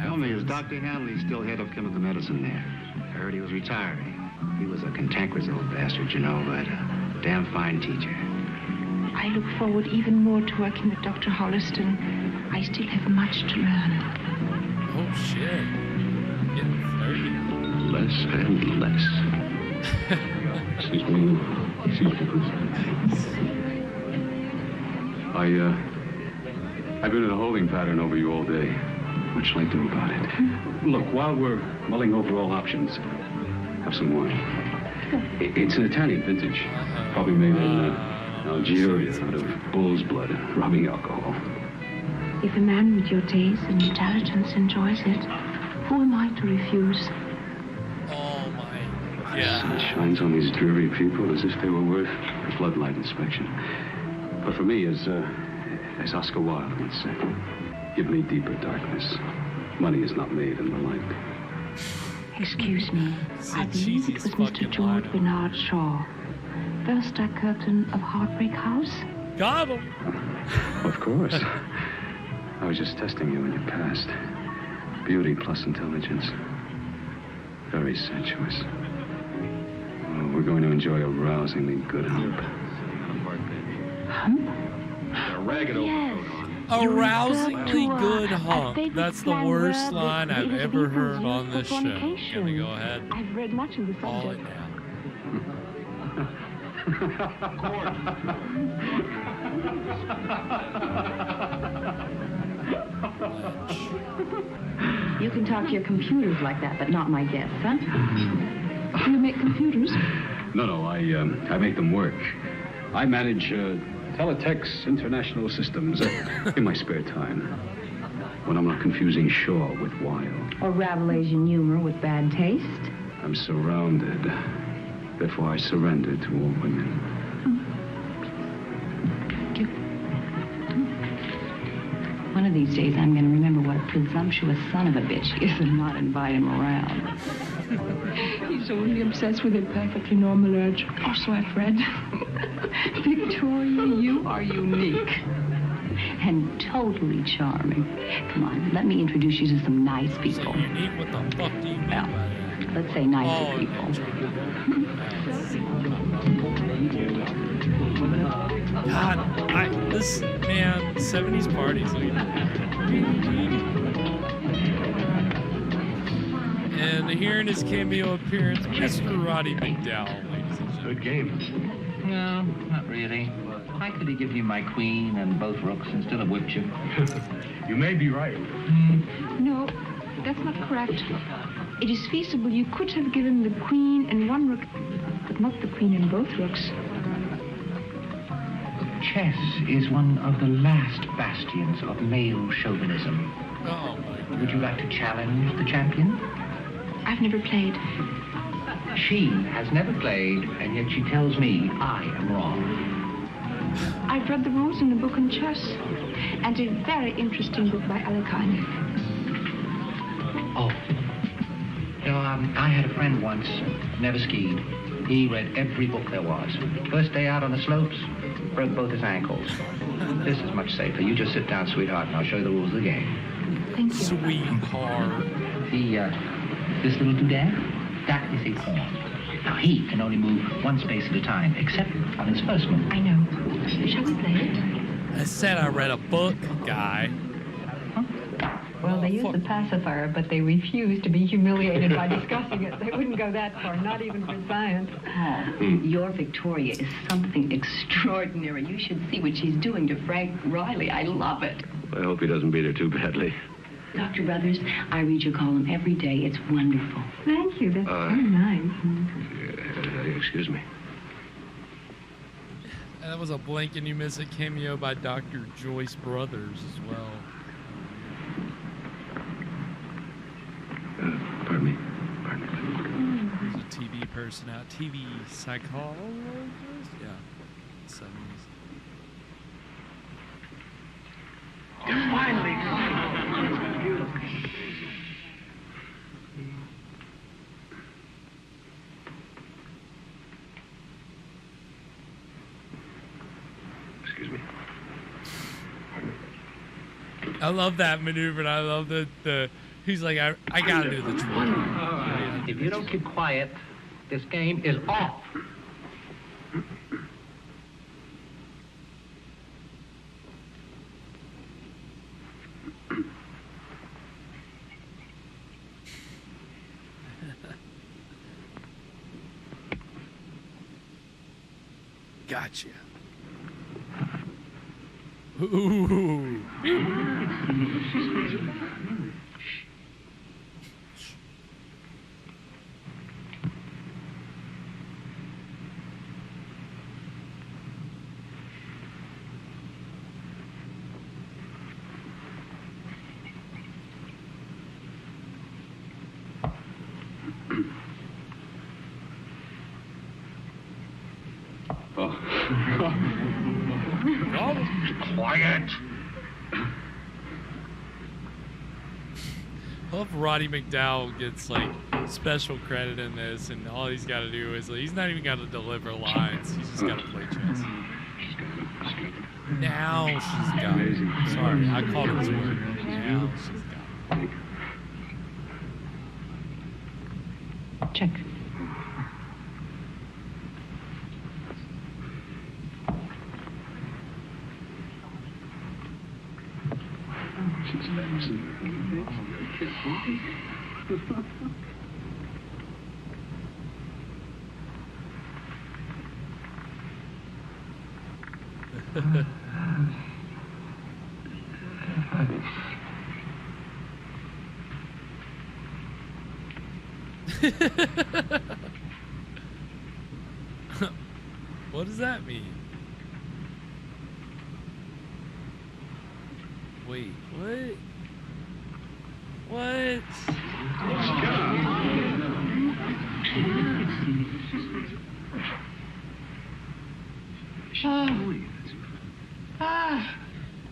Speaker 5: Tell me, is Dr. Hanley still head of chemical medicine there? I heard he was retiring. He was a cantankerous old bastard, you know, but a damn fine teacher.
Speaker 19: I look forward even more to working with Dr. Holliston. I still have much to learn.
Speaker 8: Oh, shit. Getting flirty.
Speaker 9: Less and less. Excuse me. Excuse me, please. I've been in a holding pattern over you all day. What shall I do about it? Look, while we're mulling over all options, have some wine. It's an Italian vintage. Probably made in Algeria out of bull's blood, rubbing alcohol.
Speaker 19: If a man with your taste and intelligence enjoys it, who am I to refuse?
Speaker 8: Oh, my
Speaker 9: The sun shines on these dreary people as if they were worth a floodlight inspection. But for me, as Oscar Wilde once said, give me deeper darkness. Money is not made in the light.
Speaker 19: Excuse me. I believe it was Mr. George Bernard Shaw. First curtain of Heartbreak House?
Speaker 8: Got him.
Speaker 9: Of course. I was just testing you in your past. Beauty plus intelligence. Very sensuous. Oh, we're going to enjoy a rousingly good hump.
Speaker 19: Hump?
Speaker 9: A ragged overcoat on.
Speaker 8: A rousingly good hump. That's the worst line I've ever heard on this show. Gonna go ahead.
Speaker 19: I've read much of the
Speaker 8: Call it
Speaker 19: subject.
Speaker 8: now.
Speaker 7: You can talk to your computers like that, but not my guests, huh?
Speaker 19: You make computers?
Speaker 9: No, I make them work. I manage Teletext International Systems in my spare time. When I'm not confusing Shaw with Wilde.
Speaker 10: Or Rabelaisian humor with bad taste.
Speaker 9: I'm surrounded. Therefore, I surrender to all women.
Speaker 10: One of these days, I'm going to remember what a presumptuous son of a bitch he is and not invite him around.
Speaker 19: He's only obsessed with a perfectly normal urge. Or so I've read.
Speaker 10: Victoria, you are unique. And totally charming. Come on, let me introduce you to some nice people.
Speaker 8: Unique? What the fuck do you mean by that?
Speaker 10: Let's say nicer people.
Speaker 8: God, this man, 70s parties. And here in his cameo appearance, Mr. Roddy McDowell, ladies and gentlemen.
Speaker 11: Good game. No, not really. I could have given you my queen and both rooks and still have whipped you.
Speaker 9: You may be right.
Speaker 19: No, that's not correct. It is feasible you could have given the queen and one rook, but not the queen and both rooks.
Speaker 11: Chess is one of the last bastions of male chauvinism.
Speaker 8: Oh, my God.
Speaker 11: Would you like to challenge the champion?
Speaker 19: I've never played.
Speaker 11: She has never played, and yet she tells me I am wrong.
Speaker 19: I've read the rules in a book on chess, and a very interesting book by Alekhine.
Speaker 11: Oh. You know, I had a friend once, never skied.
Speaker 20: He read every book there was. First day out on the slopes, broke both his ankles. This is much safer. You just sit down, sweetheart, and I'll show you the rules of the game.
Speaker 19: Thank you.
Speaker 8: Sweetheart.
Speaker 20: This little doodad, that is a pawn. Now, he can only move one space at a time, except on his first move.
Speaker 19: I know. Shall we play it?
Speaker 8: I said I read a book, guy.
Speaker 10: Well, they use the pacifier, but they refuse to be humiliated by discussing it. They wouldn't go that far, not even for science.
Speaker 7: Oh, your Victoria is something extraordinary. You should see what she's doing to Frank Riley. I love it.
Speaker 15: I hope he doesn't beat her too badly.
Speaker 7: Dr. Brothers, I read your column every day. It's wonderful.
Speaker 10: Thank you. That's very nice.
Speaker 15: Excuse me.
Speaker 8: That was a blink and you miss a cameo by Dr. Joyce Brothers as well.
Speaker 15: Pardon me.
Speaker 8: He's a TV person out. TV psychologist? Yeah. 70s.
Speaker 3: Finally.
Speaker 15: Excuse me.
Speaker 8: I love that maneuver, and I love the he's like, I gotta do the twirl.
Speaker 20: If you don't keep quiet, this game is off.
Speaker 8: Gotcha. Ooh.
Speaker 18: Quiet.
Speaker 8: I love Roddy McDowell gets like special credit in this, and all he's got to do is he's not even got to deliver lines. He's just got to play chess. Now she's got it. Sorry, I called it this word. Now she's got it.
Speaker 10: Check.
Speaker 8: What does that mean? Wait, what? What?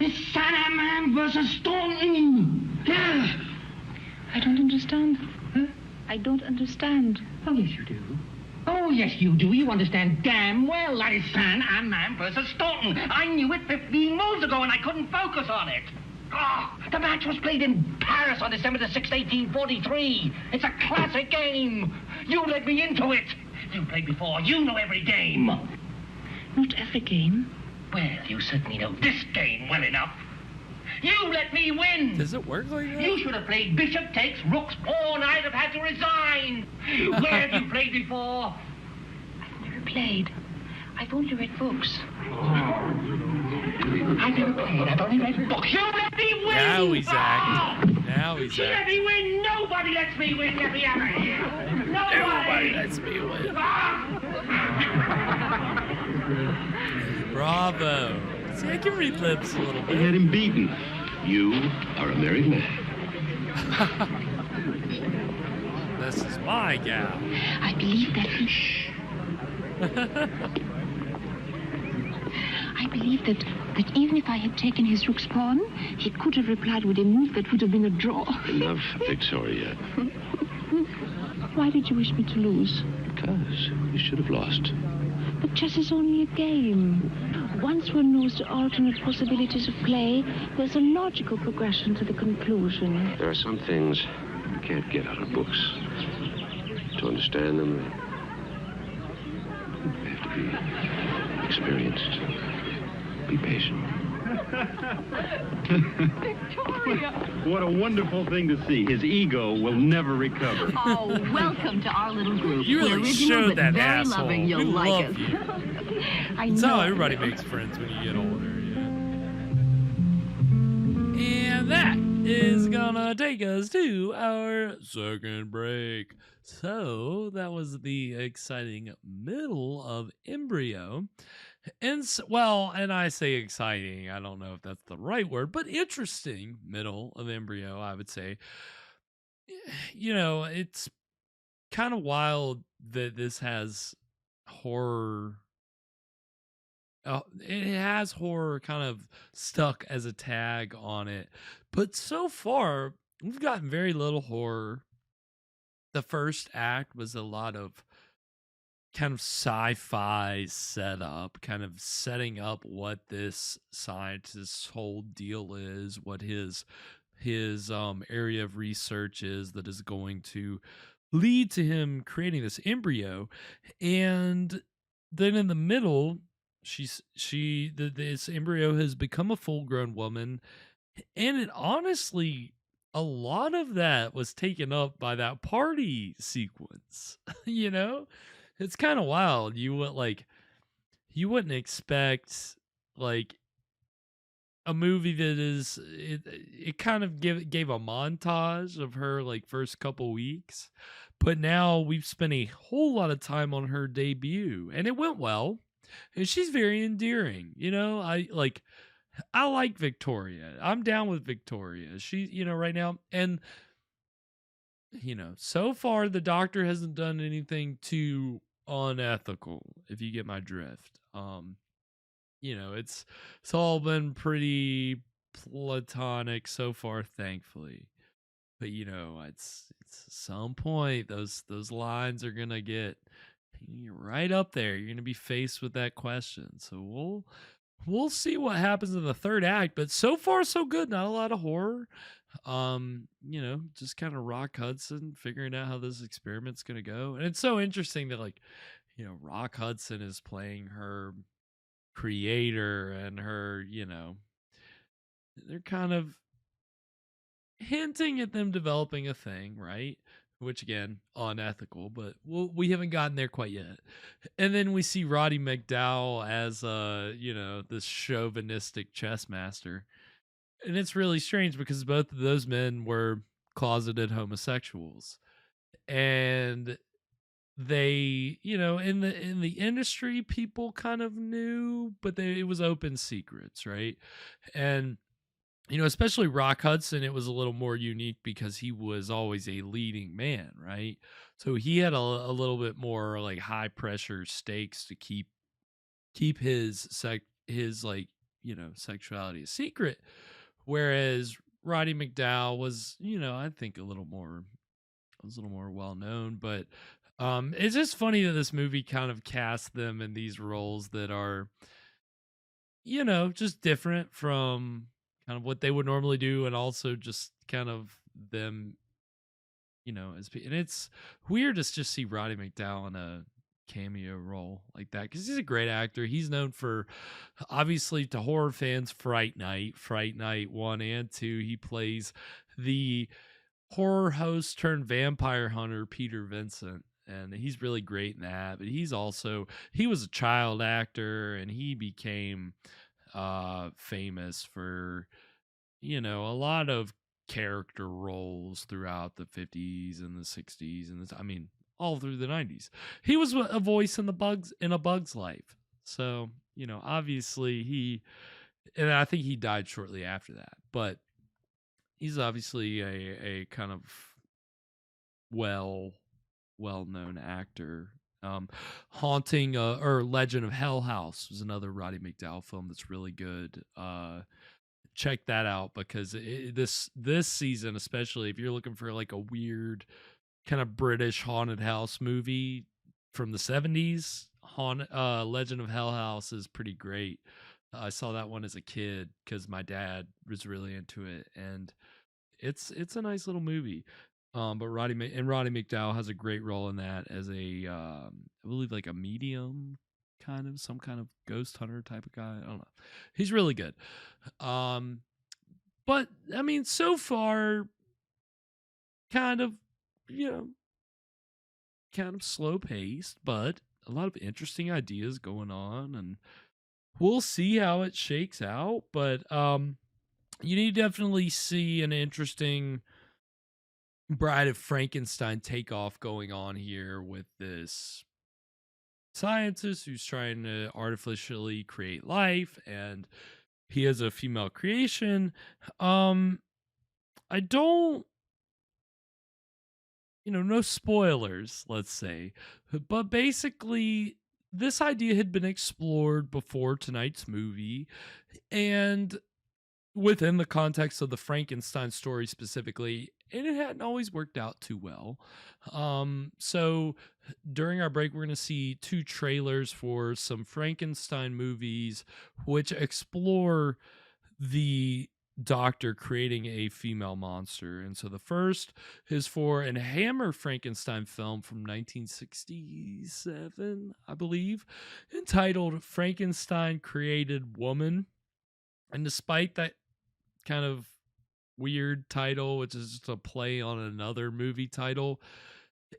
Speaker 3: It's Sandman versus Staunton.
Speaker 10: I don't understand. Huh? I don't understand.
Speaker 3: Oh, yes, you do. Oh, yes, you do. You understand damn well that is Sandman versus Staunton. I knew it 15 moves ago, and I couldn't focus on it. Oh, the match was played in Paris on December the 6th, 1843. It's a classic game. You led me into it. You played before. You know every game.
Speaker 10: Not every game.
Speaker 3: Well, you certainly know this game well enough. You let me win.
Speaker 8: Does it work like that?
Speaker 3: You should have played bishop takes, rook's pawn. I'd have had to resign. Where have you played before?
Speaker 10: I've never played. I've only read books.
Speaker 3: I've never played. I've only read books. You let me win.
Speaker 8: Now he's acting. Now he's
Speaker 3: She let
Speaker 8: acting.
Speaker 3: me win. Nobody lets me win. Let me out of here. Nobody
Speaker 8: lets me win. Bravo. See, I can read lips a little
Speaker 15: I
Speaker 8: bit.
Speaker 15: had him beaten. You are a married man.
Speaker 8: This is my gal.
Speaker 10: I believe that I believe that even if I had taken his rook's pawn, he could have replied with a move that would have been a draw.
Speaker 15: Enough, Victoria.
Speaker 10: Why did you wish me to lose?
Speaker 15: Because
Speaker 9: does. You should have lost.
Speaker 19: But chess is only a game. Once one knows the alternate possibilities of play, there's a logical progression to the conclusion.
Speaker 9: There are some things you can't get out of books. To understand them, they have to be experienced. Be patient.
Speaker 10: Victoria!
Speaker 21: What a wonderful thing to see. His ego will never recover.
Speaker 10: Oh, welcome to our little group.
Speaker 8: You really
Speaker 10: We're original,
Speaker 8: showed
Speaker 10: but
Speaker 8: that
Speaker 10: very
Speaker 8: asshole.
Speaker 10: loving.
Speaker 8: We
Speaker 10: You'll like
Speaker 8: love
Speaker 10: us.
Speaker 8: you.
Speaker 10: I
Speaker 8: That's
Speaker 10: know.
Speaker 8: how everybody makes friends when you get older. Yeah. And that is gonna take us to our second break. So that was the exciting middle of Embryo. And and I say exciting, I don't know if that's the right word, but interesting middle of Embryo, I would say. It's kind of wild that this has horror. It has horror kind of stuck as a tag on it, but so far we've gotten very little horror. The first act was a lot of kind of sci-fi setup, kind of setting up what this scientist's whole deal is, what his area of research is that is going to lead to him creating this embryo. And then in the middle, this embryo has become a full-grown woman, and it honestly, a lot of that was taken up by that party sequence. It's kind of wild. You wouldn't expect like a movie that is it kind of gave a montage of her like first couple weeks, but now we've spent a whole lot of time on her debut, and it went well, and she's very endearing. I like Victoria. I'm down with Victoria. She, right now, and so far the Doctor hasn't done anything too unethical, if you get my drift. It's all been pretty platonic so far, thankfully. But it's some point those lines are gonna get right up there. You're gonna be faced with that question. So we'll see what happens in the third act. But so far so good. Not a lot of horror. Just kind of Rock Hudson figuring out how this experiment's gonna go. And it's so interesting that Rock Hudson is playing her creator, and her, they're kind of hinting at them developing a thing, right? Which again, unethical, but we haven't gotten there quite yet. And then we see Roddy McDowell as this chauvinistic chess master. And it's really strange because both of those men were closeted homosexuals. And they, in the industry, people kind of knew, but it was open secrets, right? And especially Rock Hudson, it was a little more unique because he was always a leading man, right? So he had a little bit more like high pressure stakes to keep his sexuality a secret, whereas Roddy McDowell was, I think a little more well known. But it's just funny that this movie kind of casts them in these roles that are, just different from kind of what they would normally do, and also just kind of them, and it's weird to just see Roddy McDowell in a cameo role like that, because he's a great actor. He's known for, obviously, to horror fans, Fright Night 1 and 2. He plays the horror host turned vampire hunter Peter Vincent, and he's really great in that. But he was a child actor, and he became famous for a lot of character roles throughout the 50s and the 60s and all through the 90s. He was a voice in A Bug's Life. So, obviously and I think he died shortly after that, but he's obviously a kind of well-known actor. Haunting or Legend of Hell House was another Roddy McDowell film that's really good. Check that out, because this season, especially if you're looking for like a weird kind of British haunted house movie, from the 70s. Legend of Hell House is pretty great. I saw that one as a kid because my dad was really into it, and it's a nice little movie. But Roddy McDowall has a great role in that as a I believe like a medium, kind of some kind of ghost hunter type of guy. I don't know. He's really good. But I mean, so far, kind of, you know, kind of slow paced, but a lot of interesting ideas going on, and we'll see how it shakes out. But you need to definitely see an interesting Bride of Frankenstein takeoff going on here with this scientist who's trying to artificially create life, and he has a female creation. I don't, no spoilers, let's say, but basically this idea had been explored before tonight's movie, and within the context of the Frankenstein story specifically, and it hadn't always worked out too well. So during our break, we're going to see 2 trailers for some Frankenstein movies, which explore the doctor creating a female monster. And so the first is for a Hammer Frankenstein film from 1967, I believe, entitled Frankenstein Created Woman. And despite that kind of weird title, which is just a play on another movie title,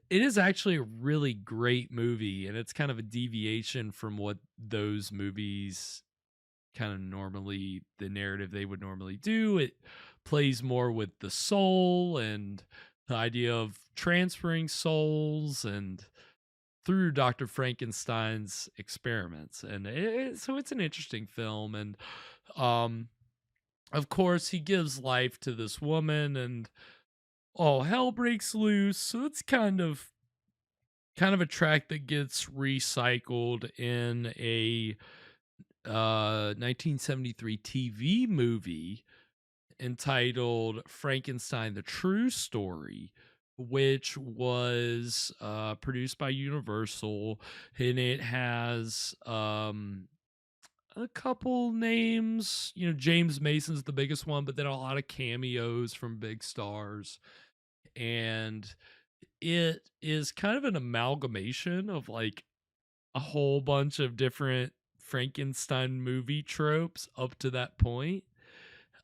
Speaker 8: it is actually a really great movie, and it's kind of a deviation from what those movies kind of normally, the narrative they would normally do. It plays more with the soul and the idea of transferring souls and through Dr. Frankenstein's experiments. And so it's an interesting film. And of course, he gives life to this woman, and all hell breaks loose. So it's kind of a track that gets recycled in a 1973 TV movie entitled Frankenstein: The True Story, which was produced by Universal, and it has a couple names. James Mason's the biggest one, but then a lot of cameos from big stars, and it is kind of an amalgamation of like a whole bunch of different Frankenstein movie tropes up to that point,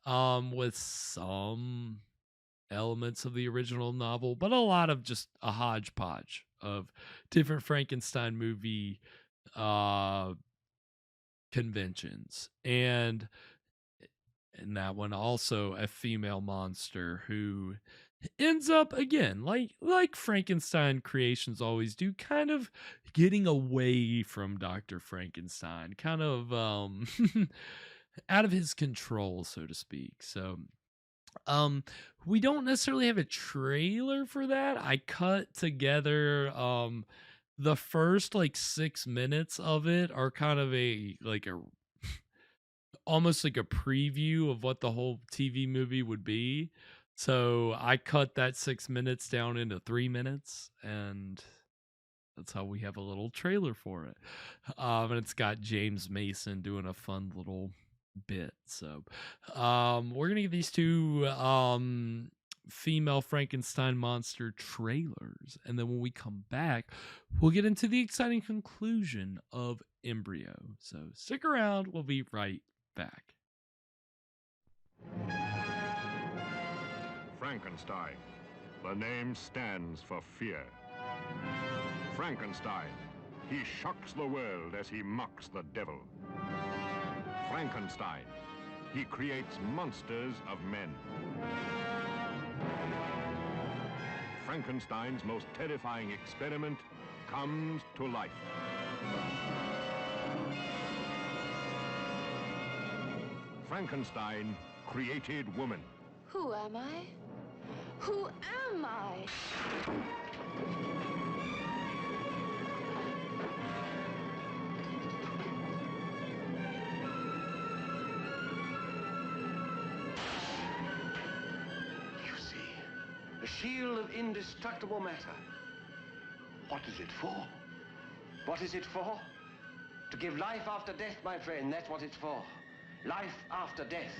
Speaker 8: with some elements of the original novel, but a lot of just a hodgepodge of different Frankenstein movie conventions. And that one also a female monster who ends up, again, like Frankenstein creations always do, kind of getting away from Dr. Frankenstein, kind of out of his control, so to speak. So we don't necessarily have a trailer for that. I cut together the first like 6 minutes of it are kind of almost like a preview of what the whole TV movie would be. So I cut that 6 minutes down into 3 minutes, and that's how we have a little trailer for it. And it's got James Mason doing a fun little bit. So we're gonna get these 2 female Frankenstein monster trailers, and then when we come back, we'll get into the exciting conclusion of Embryo. So stick around, we'll be right back.
Speaker 6: Frankenstein. The name stands for fear. Frankenstein. He shocks the world as he mocks the devil. Frankenstein. He creates monsters of men. Frankenstein's most terrifying experiment comes to life. Frankenstein created woman.
Speaker 2: Who am I? Who am I?
Speaker 16: You see, a shield of indestructible matter. What is it for?
Speaker 17: What is it for? To give life after death, my friend. That's what it's for. Life after death.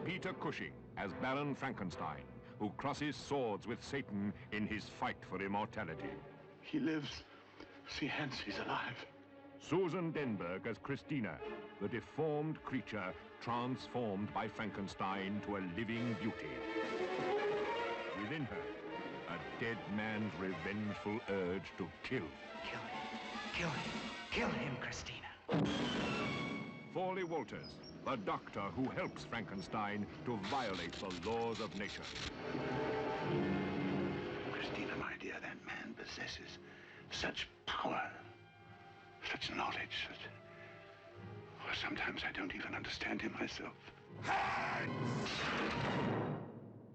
Speaker 6: Peter Cushing as Baron Frankenstein, who crosses swords with Satan in his fight for immortality.
Speaker 18: He lives. See, hence he's alive.
Speaker 6: Susan Denberg as Christina, the deformed creature transformed by Frankenstein to a living beauty. Within her, a dead man's revengeful urge to kill.
Speaker 17: Kill him. Kill him. Kill him, Christina.
Speaker 6: Foley Walters, the doctor who helps Frankenstein to violate the laws of nature.
Speaker 18: Christina, my dear, that man possesses such power, such knowledge, that well, sometimes I don't even understand him myself.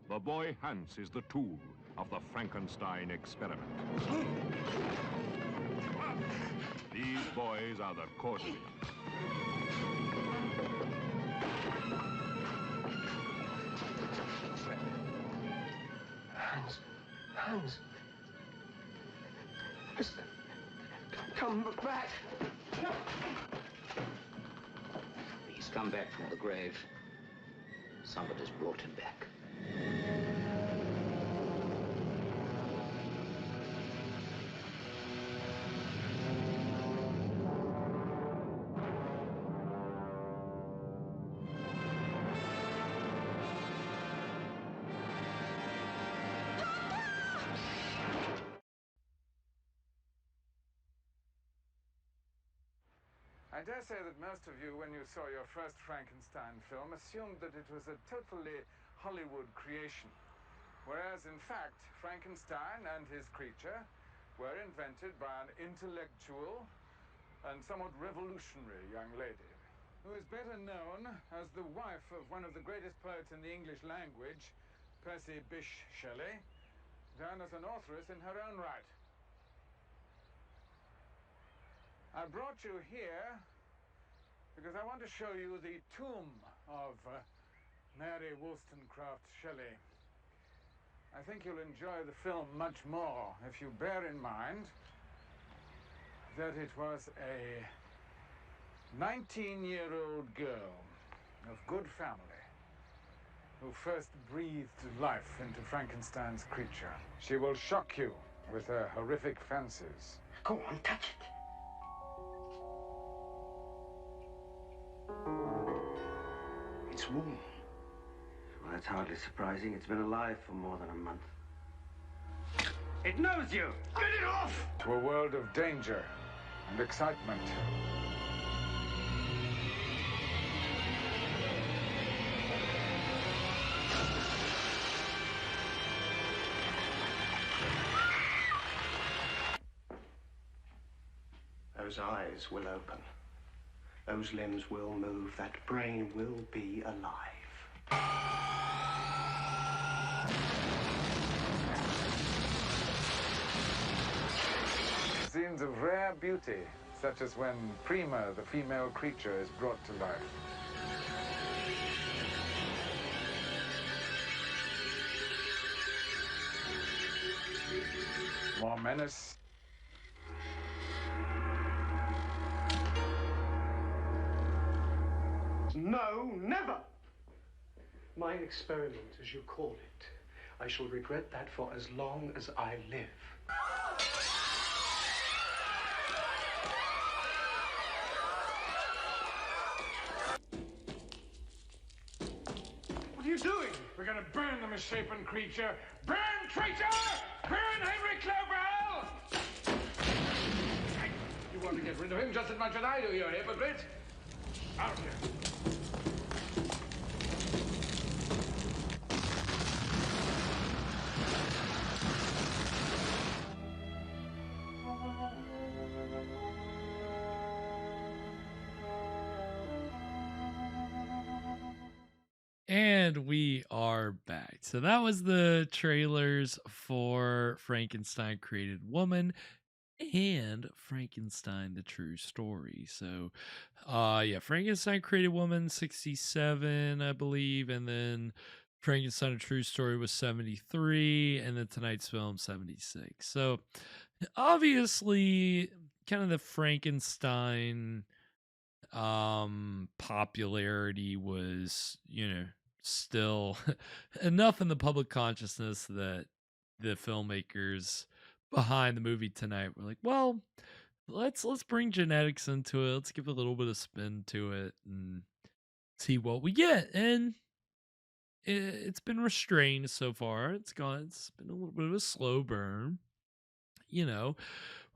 Speaker 6: The boy Hans is the tool of the Frankenstein experiment. These boys are the causes.
Speaker 17: Hans. Come back.
Speaker 20: He's come back from the grave. Somebody's brought him back.
Speaker 1: I dare say that most of you, when you saw your first Frankenstein film, assumed that it was a totally Hollywood creation. Whereas, in fact, Frankenstein and his creature were invented by an intellectual and somewhat revolutionary young lady, who is better known as the wife of one of the greatest poets in the English language, Percy Bysshe Shelley, and as an authoress in her own right. I brought you here because I want to show you the tomb of Mary Wollstonecraft Shelley. I think you'll enjoy the film much more if you bear in mind that it was a 19-year-old girl of good family who first breathed life into Frankenstein's creature. She will shock you with her horrific fancies.
Speaker 17: Go on, touch it. It's warm. Well, that's hardly surprising. It's been alive for more than a month. It knows you! Get it off!
Speaker 1: To a world of danger and excitement.
Speaker 17: Those eyes will open. Those limbs will move. That brain will be alive.
Speaker 1: Scenes of rare beauty, such as when Prima, the female creature, is brought to life. More menace.
Speaker 17: No, never! My experiment, as you call it. I shall regret that for as long as I live.
Speaker 1: What are you doing? We're gonna burn the misshapen creature. Burn, traitor! Burn, Henry Cloverhill! You want to get rid of him just as much as I do, you hypocrite. Out here.
Speaker 8: And we are back. So that was the trailers for Frankenstein Created Woman and Frankenstein the True Story. So yeah, Frankenstein Created Woman 67, I believe, and then Frankenstein a True Story was 73, and then tonight's film 76. So obviously kind of the Frankenstein popularity was, still enough in the public consciousness that the filmmakers behind the movie tonight were like, well, let's bring genetics into it. Let's give a little bit of spin to it and see what we get. And it's been restrained so far. It's been a little bit of a slow burn.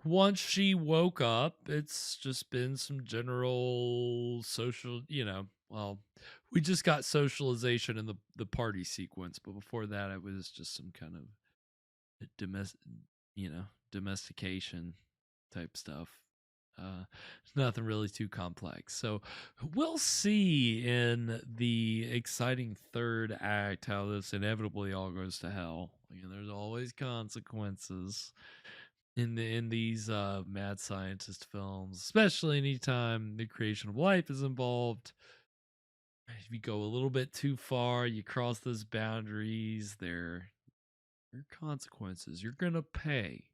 Speaker 8: Once she woke up, it's just been some general social, well, we just got socialization in the party sequence, but before that it was just some kind of domestication type stuff. Nothing really too complex. So we'll see in the exciting third act how this inevitably all goes to hell. There's always consequences in these mad scientist films, especially anytime the creation of life is involved. If you go a little bit too far, you cross those boundaries, there are consequences. You're gonna pay.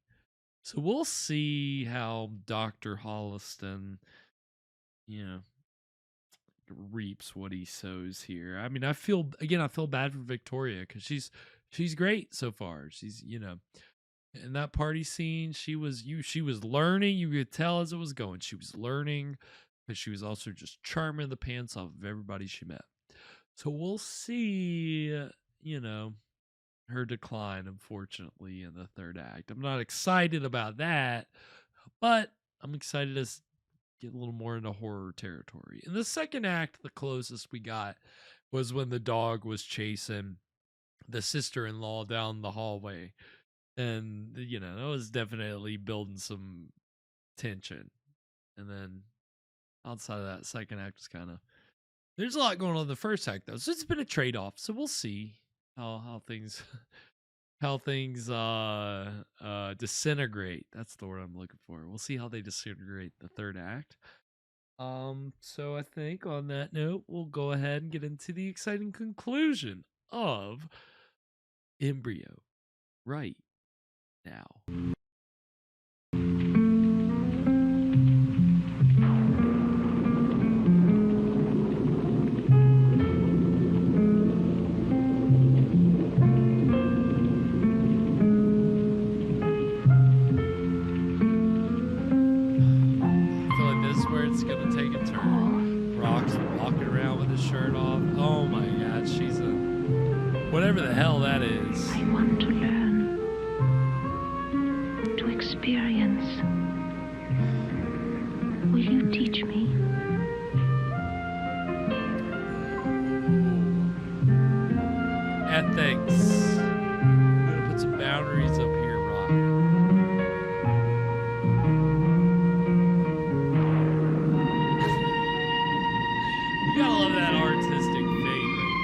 Speaker 8: So we'll see how Dr. Holliston, reaps what he sows here. I mean, I feel bad for Victoria because she's great so far. She's, in that party scene, she was learning. You could tell as it was going, she was learning, but she was also just charming the pants off of everybody she met. So we'll see, her decline, unfortunately, in the third act. I'm not excited about that, but I'm excited to get a little more into horror territory. In the second act, the closest we got was when the dog was chasing the sister-in-law down the hallway. And, that was definitely building some tension. And then outside of that, second act was kind of, there's a lot going on in the first act, though. So it's been a trade-off. So we'll see how things disintegrate. That's the word I'm looking for. We'll see how they disintegrate the third act. So I think on that note, we'll go ahead and get into the exciting conclusion of Embryo right now. Whatever the hell that is.
Speaker 19: I want to learn, to experience. Will you teach me?
Speaker 8: Ethics. I'm gonna put some boundaries up here, Rock. You gotta love that artistic fade right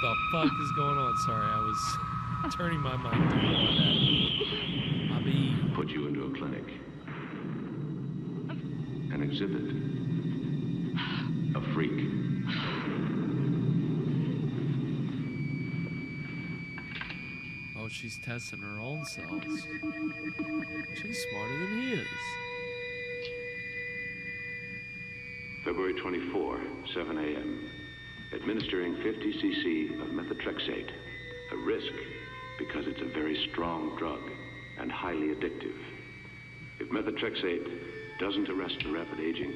Speaker 8: the fuck is going on? Sorry, I was turning my mic down on that.
Speaker 9: Put you into a clinic. An exhibit. A freak.
Speaker 8: Oh, she's testing her own cells. She's smarter than he is.
Speaker 9: February 24, 7 a.m. Administering 50 cc of methotrexate. A risk because it's a very strong drug and highly addictive. If methotrexate doesn't arrest the rapid aging,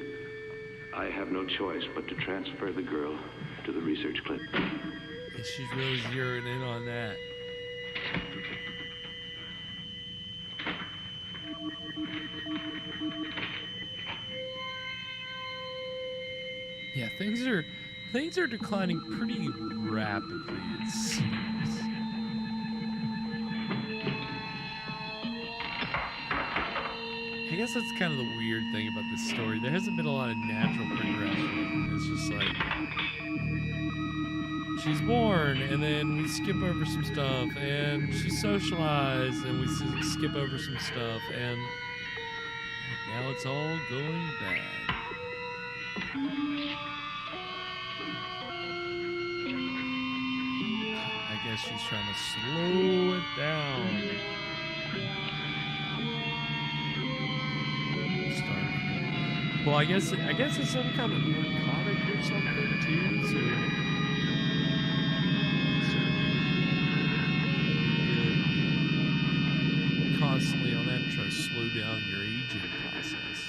Speaker 9: I have no choice but to transfer the girl to the research clinic.
Speaker 8: And she's really zeroing in on that. Yeah, things are declining pretty rapidly, it seems. I guess that's kind of the weird thing about this story. There hasn't been a lot of natural progression. It's just like she's born, and then we skip over some stuff, and she's socialized, and we skip over some stuff, and now it's all going bad. I guess she's trying to slow it down. Well, I guess it's some kind of narcotic or something too. So constantly on that to try to slow down your aging process.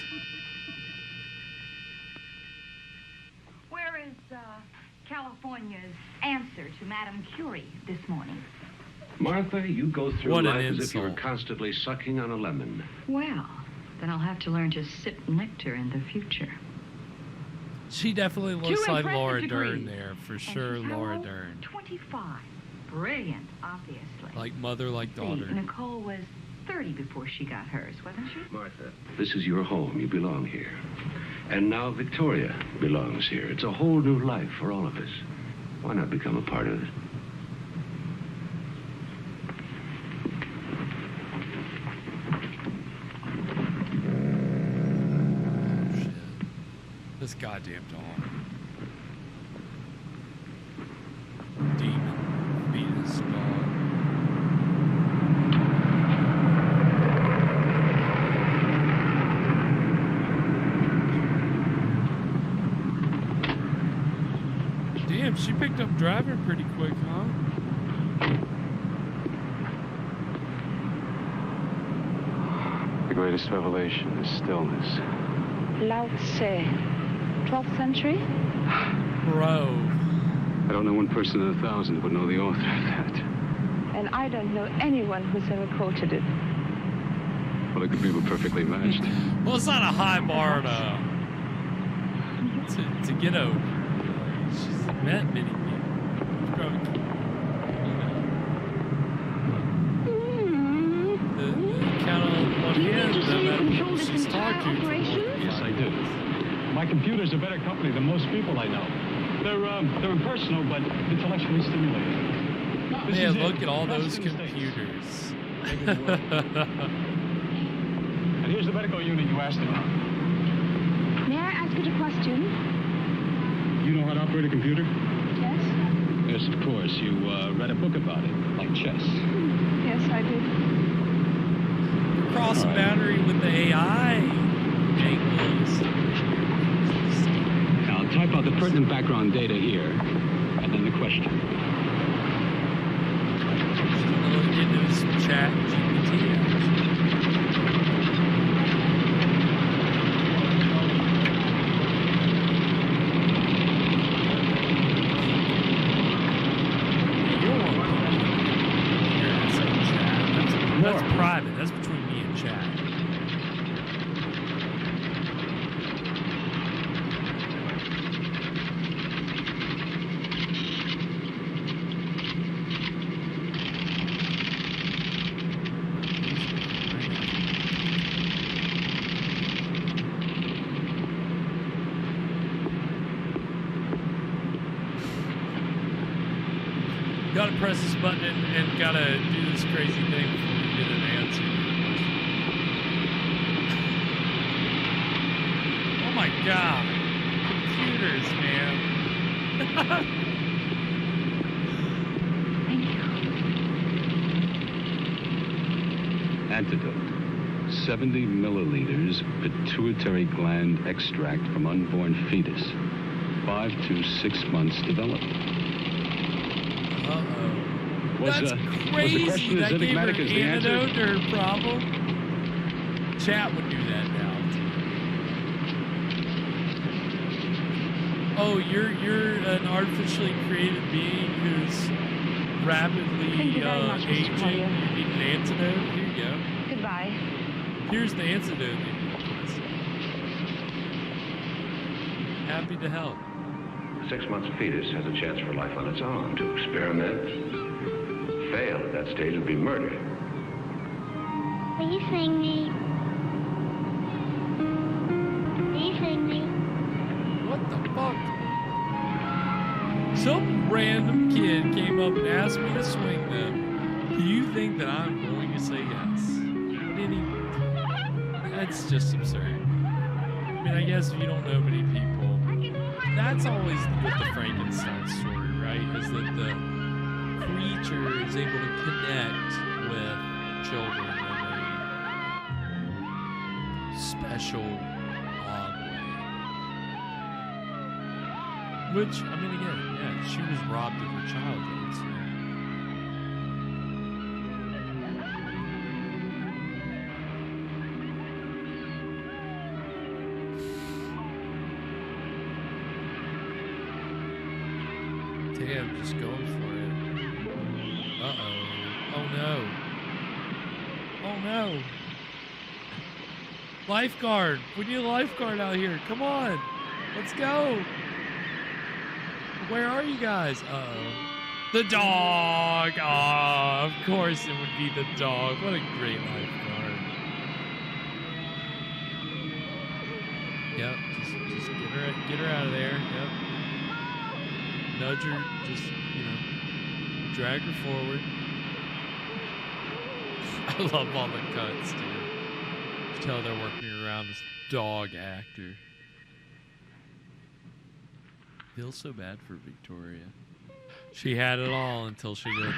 Speaker 10: Where is California's answer to Madame Curie this morning?
Speaker 9: Martha, you go through
Speaker 8: What an
Speaker 9: life as if you were
Speaker 8: insult.
Speaker 9: constantly sucking on a lemon.
Speaker 7: Well, then I'll have to learn to sip nectar in the future.
Speaker 8: She definitely looks
Speaker 7: Two
Speaker 8: like
Speaker 7: impressive
Speaker 8: Laura
Speaker 7: degrees.
Speaker 8: Dern there, for sure.
Speaker 7: she's how
Speaker 8: Laura
Speaker 7: old?
Speaker 8: Dern,
Speaker 7: 25. Brilliant, obviously.
Speaker 8: like mother, like daughter.
Speaker 7: See, Nicole was 30 before she got hers, wasn't she?
Speaker 9: Martha, this is your home. You belong here. And now Victoria belongs here. It's a whole new life for all of us. Why not become a part of it?
Speaker 8: This goddamn dog. Demon. Venus dog. Damn, she picked up driving pretty quick, huh?
Speaker 5: The greatest revelation is stillness.
Speaker 19: Lao Tse, 12th century?
Speaker 8: Bro.
Speaker 5: I don't know one person in 1,000 who would know the author of that.
Speaker 19: And I don't know anyone who's ever quoted it.
Speaker 5: Well, it could be perfectly matched.
Speaker 8: Well, it's not a high bar to get over. She's met many people. Probably, the count on one hand, the amount of people she's talked to.
Speaker 21: Yes, I do. My computer's a better company than most people I know. They're impersonal, but intellectually stimulating. This
Speaker 8: Man,
Speaker 21: is
Speaker 8: look
Speaker 21: it.
Speaker 8: at all
Speaker 21: That's
Speaker 8: those
Speaker 21: the mistakes.
Speaker 8: computers.
Speaker 21: And here's the medical unit you asked about.
Speaker 19: May I ask you a question?
Speaker 21: You know how to operate a computer?
Speaker 19: Yes?
Speaker 21: Yes, of course. You read a book about it, like chess.
Speaker 19: Yes, I did.
Speaker 8: Cross the boundary with the AI angles.
Speaker 21: Now, type out the pertinent background data here, and then the question.
Speaker 8: Look into some chat GPT. That's private. That's between me and Chad. Gotta press this button and gotta do this crazy thing before we get an answer. Oh my god. Computers, man.
Speaker 10: Thank you.
Speaker 9: Antidote. 70 milliliters pituitary gland extract from unborn fetus. 5 to 6 months development.
Speaker 8: That's crazy.
Speaker 9: Was the question as
Speaker 8: That gave her
Speaker 9: enigmatic as the answer?
Speaker 8: antidote to her problem. Chat would do that now. Oh, you're an artificially created being who's rapidly
Speaker 10: Thank you very much, Mr.
Speaker 8: aging.
Speaker 10: Collier.
Speaker 8: You need an antidote. Here you go.
Speaker 10: Goodbye.
Speaker 8: Here's the antidote. Happy to help.
Speaker 9: 6 months fetus has a chance for life on its own. To experiment, fail at that stage would be murder.
Speaker 13: Will you sing me? Will you sing me?
Speaker 8: What the fuck? Some random kid came up and asked me to swing them. Do you think that I'm going to say yes? What did he? That's just absurd. I mean, I guess if you don't know many people, that's always with the Frankenstein story, right? Is that the creature is able to connect with children in a special, odd way. Which, I mean, again, yeah, she was robbed of her childhood, so. Damn, just going for it. Uh-oh. Oh no. Oh no. Lifeguard. We need a lifeguard out here. Come on. Let's go. Where are you guys? Uh-oh. The dog. Oh, of course it would be the dog. What a great lifeguard. Yep, just get her out of there. Yep. Nudge her, just, drag her forward. I love all the cuts, dude. You can tell they're working around this dog actor. Feels so bad for Victoria. She had it all until she didn't.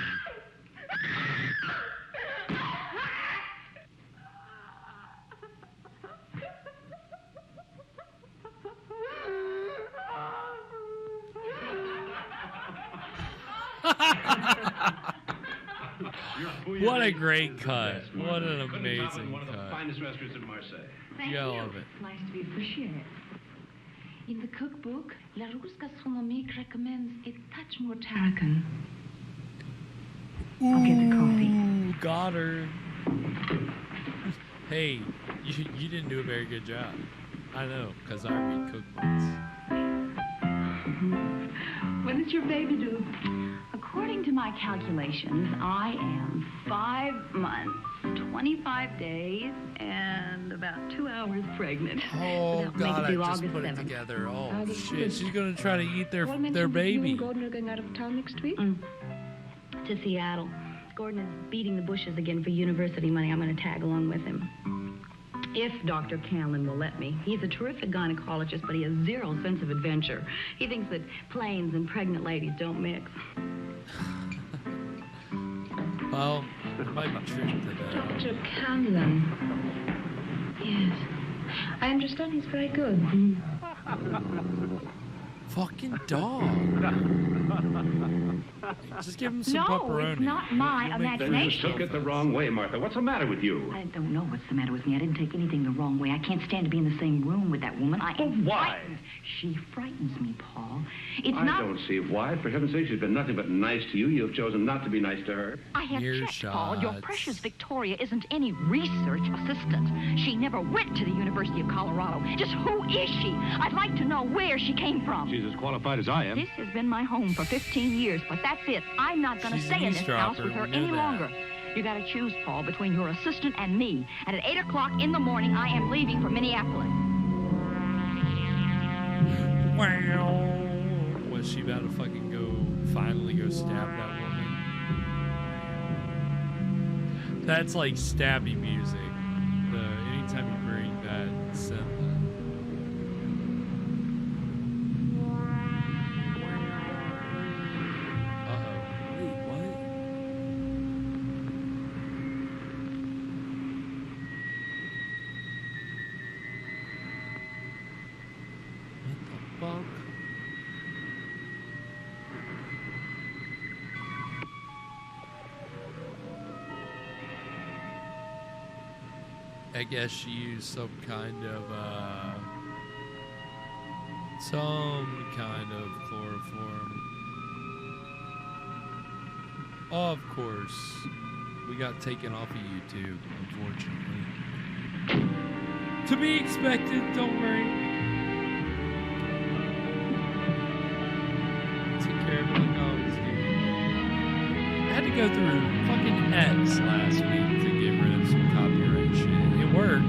Speaker 8: What a great cut. What an amazing
Speaker 9: one of the
Speaker 8: cut.
Speaker 9: finest restaurants in Marseille.
Speaker 10: Thank
Speaker 8: Yeah, I
Speaker 10: you.
Speaker 8: love it.
Speaker 10: Nice to be appreciated. In the cookbook, La Rousse Gastronomique recommends a touch more tarragon. I'll get the coffee.
Speaker 8: Ooh, got her. Hey, you didn't do a very good job. I know, because I read cookbooks.
Speaker 10: When is your baby due? According to my calculations, I am 5 months, 25 days, and about 2 hours pregnant.
Speaker 8: Oh,
Speaker 10: So that
Speaker 8: God,
Speaker 10: makes
Speaker 8: I
Speaker 10: it
Speaker 8: just
Speaker 10: August
Speaker 8: put it
Speaker 10: 7th.
Speaker 8: together. Oh,
Speaker 19: August
Speaker 8: shit.
Speaker 19: 5th.
Speaker 8: She's going to try to eat their
Speaker 19: You
Speaker 8: baby.
Speaker 19: and Gordon are going out of town next week?
Speaker 7: To Seattle. Gordon is beating the bushes again for university money. I'm going to tag along with him. If Dr. Canlin will let me. He's a terrific gynecologist, but he has zero sense of adventure. He thinks that planes and pregnant ladies don't mix.
Speaker 8: Well, there might be truth to that.
Speaker 19: Dr. Canlin. Yes. I understand he's very good.
Speaker 8: Fucking dog. Just give him some
Speaker 10: No,
Speaker 8: pepperoni.
Speaker 10: it's not my
Speaker 8: He'll make
Speaker 9: Then
Speaker 10: imagination.
Speaker 9: you took it the wrong way, Martha. What's the matter with you?
Speaker 10: I don't know what's the matter with me. I didn't take anything the wrong way. I can't stand to be in the same room with that woman. I am
Speaker 9: why?
Speaker 10: frightened. She frightens me, Paul. It's
Speaker 9: I
Speaker 10: not...
Speaker 9: don't see why. For heaven's sake, she's been nothing but nice to you. You've chosen not to be nice to her.
Speaker 10: I have
Speaker 8: Ear
Speaker 10: checked, Paul. Your
Speaker 8: shots.
Speaker 10: precious Victoria isn't any research assistant. She never went to the University of Colorado. Just who is she? I'd like to know where she came from.
Speaker 9: She's as qualified as I am.
Speaker 10: This has been my home for 15 years, but that's it. I'm not going to
Speaker 8: She's
Speaker 10: stay
Speaker 8: an
Speaker 10: in this house
Speaker 8: eavesdropper,
Speaker 10: with her
Speaker 8: we know
Speaker 10: any
Speaker 8: that.
Speaker 10: longer. You got to choose, Paul, between your assistant and me. And at 8 o'clock in the morning, I am leaving for Minneapolis.
Speaker 8: Wow. Was she about to fucking finally go stab that woman? That's like stabby music. Anytime you bring that synth. I guess she used some kind of chloroform. Of course, we got taken off of YouTube, unfortunately. To be expected, don't worry. Took care of everything I was doing. I had to go through fucking X last week to get rid of some copyright shit.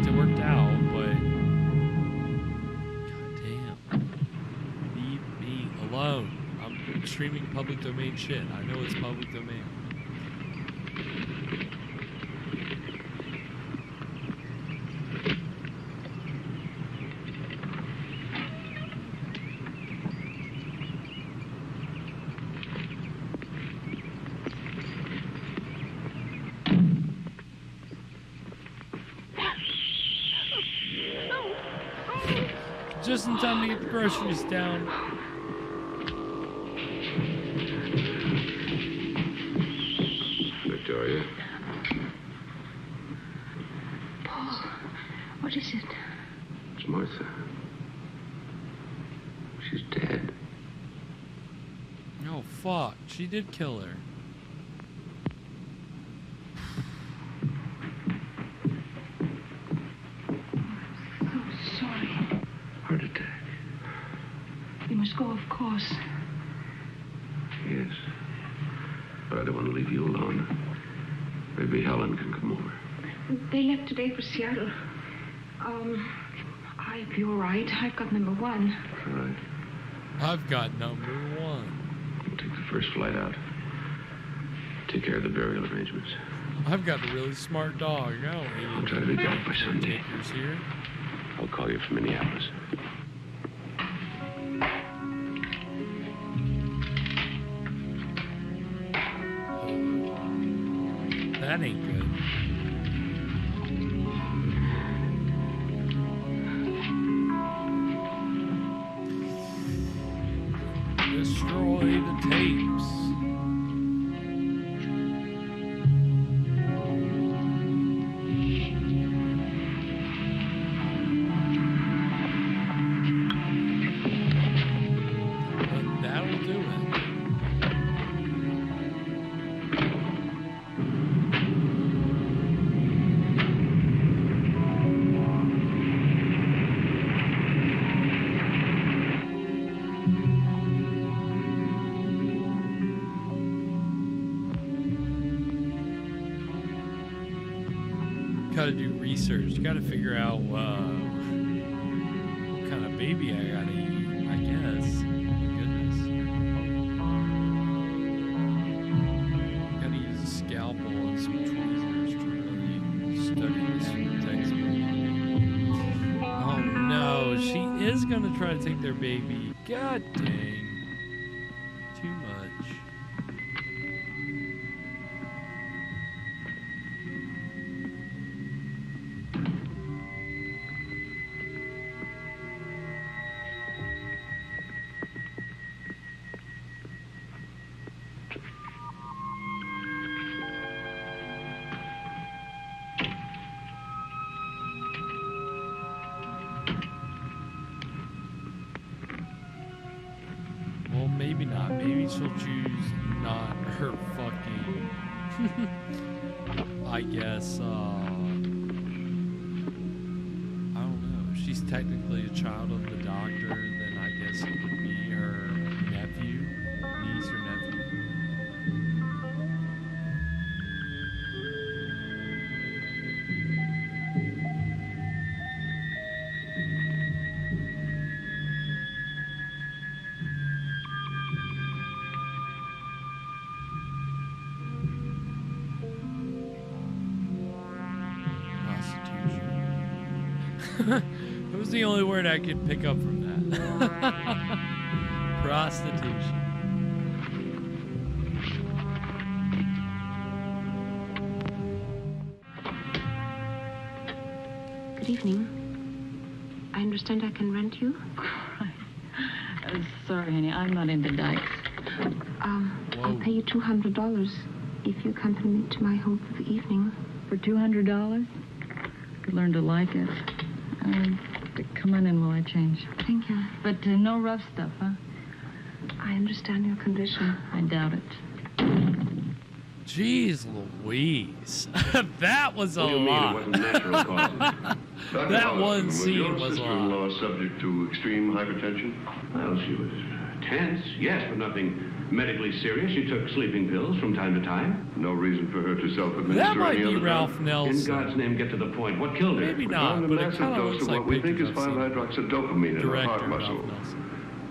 Speaker 8: It worked out, but goddamn, leave me alone. I'm streaming public domain shit. I know it's public domain. Just in time to get the groceries down.
Speaker 15: Victoria?
Speaker 19: Paul, what is it?
Speaker 15: It's Martha. She's dead.
Speaker 8: Oh, fuck. She did kill her.
Speaker 19: Go, of course.
Speaker 15: Yes. But I don't want to leave you alone. Maybe Helen can come over.
Speaker 19: They left today for Seattle. If you're right, I've got number one.
Speaker 15: All right.
Speaker 8: I've got number one.
Speaker 15: We'll take the first flight out. Take care of the burial arrangements.
Speaker 8: I've got a really smart dog.
Speaker 15: I'll try to be back by Sunday.
Speaker 8: Here.
Speaker 15: I'll call you from Minneapolis.
Speaker 8: That ain't good. Destroy the tapes. And that'll do it. Gotta do research. Gotta figure out what kind of baby I gotta eat, I guess. Goodness. Gotta use a scalpel and some tweezers to really study this textbook. Oh no, she is gonna try to take their baby. God dang. Too much. Well, maybe not. Maybe she'll choose not her fucking... I guess, I don't know. If she's technically a child of the doctor, then I guess it would be her nephew, niece or nephew. It was the only word I could pick up from that. Prostitution.
Speaker 19: Good evening. I understand I can rent you?
Speaker 10: Sorry, honey, I'm not into dykes.
Speaker 19: I'll pay you $200 if you accompany me to my home for the evening.
Speaker 10: For $200? Could learn to like it. Come on in while I change.
Speaker 19: Thank you.
Speaker 10: But no rough stuff, huh?
Speaker 19: I understand your condition.
Speaker 10: I doubt it.
Speaker 8: Jeez Louise. That was a
Speaker 15: What do you mean
Speaker 8: lot.
Speaker 15: it wasn't natural causes?
Speaker 8: That one scene was a lot.
Speaker 15: Your sister-in-law subject to extreme hypertension? Well, she was tense, yes, but nothing medically serious. She took sleeping pills from time to time. No reason for her to self-administer
Speaker 8: That might
Speaker 15: any
Speaker 8: be
Speaker 15: other
Speaker 8: Ralph
Speaker 15: drug.
Speaker 8: Nelson.
Speaker 15: In God's name, get to the point. What killed her?
Speaker 8: Maybe
Speaker 15: We
Speaker 8: not,
Speaker 15: found a
Speaker 8: but it
Speaker 15: massive
Speaker 8: kinda
Speaker 15: dose
Speaker 8: looks
Speaker 15: of
Speaker 8: like
Speaker 15: what we think is
Speaker 8: pictures I've seen.
Speaker 15: 5-hydroxydopamine in her heart
Speaker 8: Director
Speaker 15: muscle.
Speaker 8: Ralph Nelson.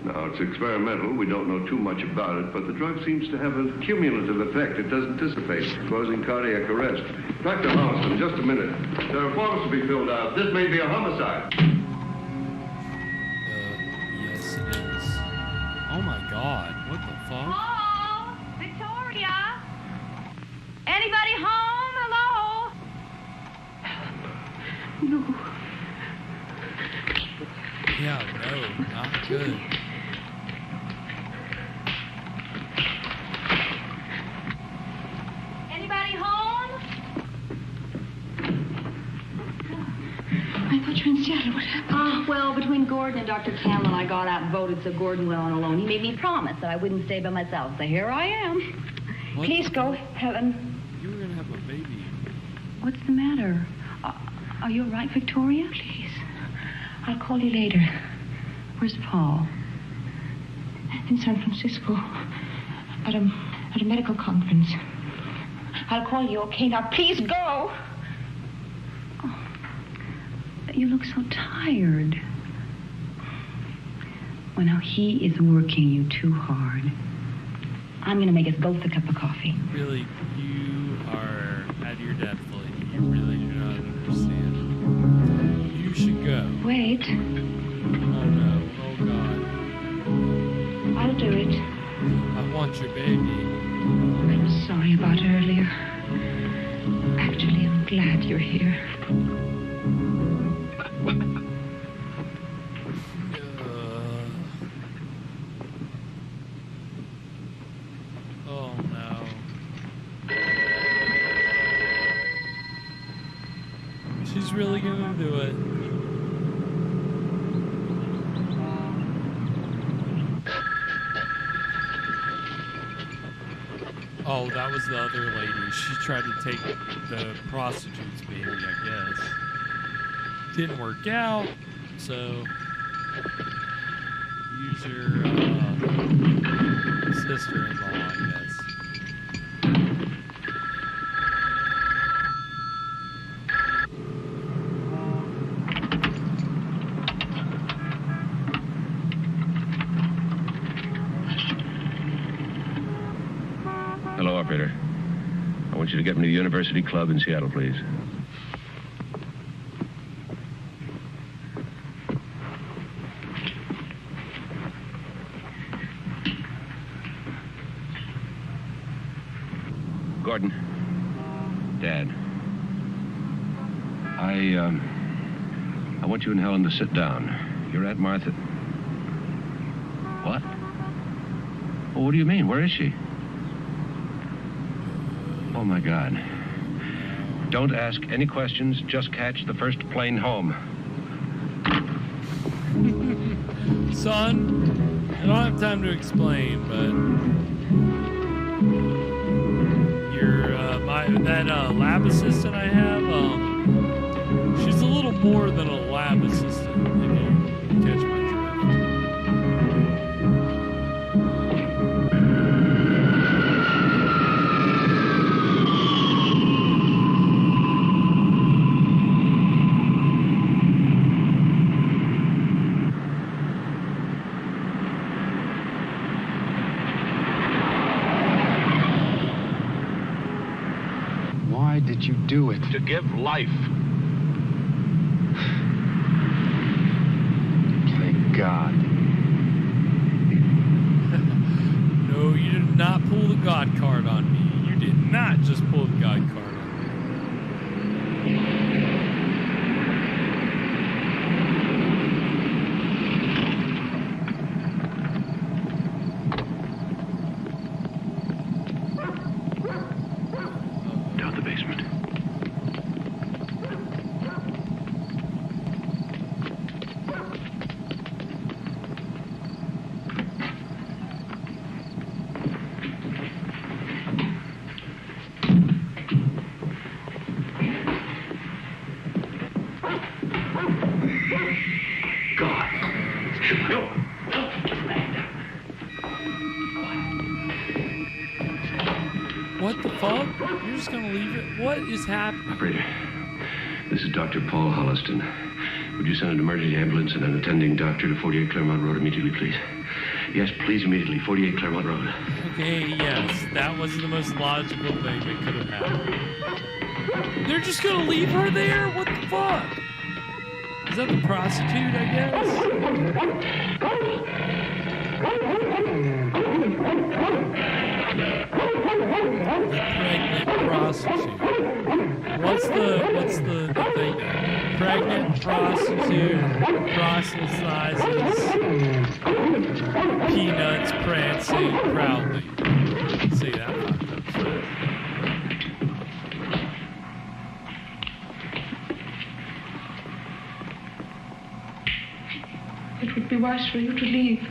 Speaker 15: Now, it's experimental. We don't know too much about it, but the drug seems to have a cumulative effect. It doesn't dissipate, causing cardiac arrest. Dr. Hudson, just a minute. There are forms to be filled out. This may be a homicide.
Speaker 8: Yes, it is. Oh my God, what the fuck?
Speaker 10: Hello? Victoria? Anybody home? Hello?
Speaker 19: No.
Speaker 8: Yeah, no, not good.
Speaker 10: Anybody home?
Speaker 19: I thought you were in Seattle. What happened?
Speaker 7: Well, between Gordon and Dr. Cameron, I got out and voted, so Gordon went on alone. He made me promise that I wouldn't stay by myself, so here I am.
Speaker 8: What?
Speaker 7: Please go, Helen.
Speaker 8: You were gonna have a baby.
Speaker 7: What's the matter? Are you all right, Victoria?
Speaker 19: Please. I'll call you later.
Speaker 7: Where's Paul?
Speaker 19: In San Francisco. At a medical conference. I'll call you, okay? Now, please go!
Speaker 7: Oh, you look so tired. Well, now, he is working you too hard. I'm going to make us both a cup of coffee.
Speaker 8: Really, you are at your depth, lady. You really do not understand. You should go.
Speaker 19: Wait.
Speaker 8: Oh no. Oh God.
Speaker 19: I'll do it.
Speaker 8: I want your baby.
Speaker 19: I'm sorry about earlier. Actually, I'm glad you're here.
Speaker 8: Oh no. She's really gonna do it. Oh, that was the other lady. She tried to take the prostitute's baby, I guess. Didn't work out, so use your sister-in-law, I guess.
Speaker 15: Hello, operator. I want you to get me to the University Club in Seattle, please. Gordon. Dad. I want you and Helen to sit down. You're at Martha. What? Well, what do you mean? Where is she? Oh, my God. Don't ask any questions. Just catch the first plane home.
Speaker 8: Son, I don't have time to explain, but that lab assistant I have, she's a little more than a lab assistant, if you catch my
Speaker 21: Why did you do it?
Speaker 4: To give life.
Speaker 21: God.
Speaker 8: No, you did not pull the God card on me. You did not just pull the God card on me.
Speaker 15: Down the basement.
Speaker 8: What the fuck? You're just gonna leave it? What is happening?
Speaker 15: Operator, this is Dr. Paul Holliston. Would you send an emergency ambulance and an attending doctor to 48 Claremont Road immediately, please? Yes, please, immediately. 48 Claremont Road.
Speaker 8: Okay, yes. That was the most logical thing that could have happened. They're just gonna leave her there? What the fuck? Is that the prostitute, I guess? Pregnant prostitute. What's the thing? Pregnant prostitute proselytizes peanuts prancing proudly. See that?
Speaker 19: It would be wise for you to leave.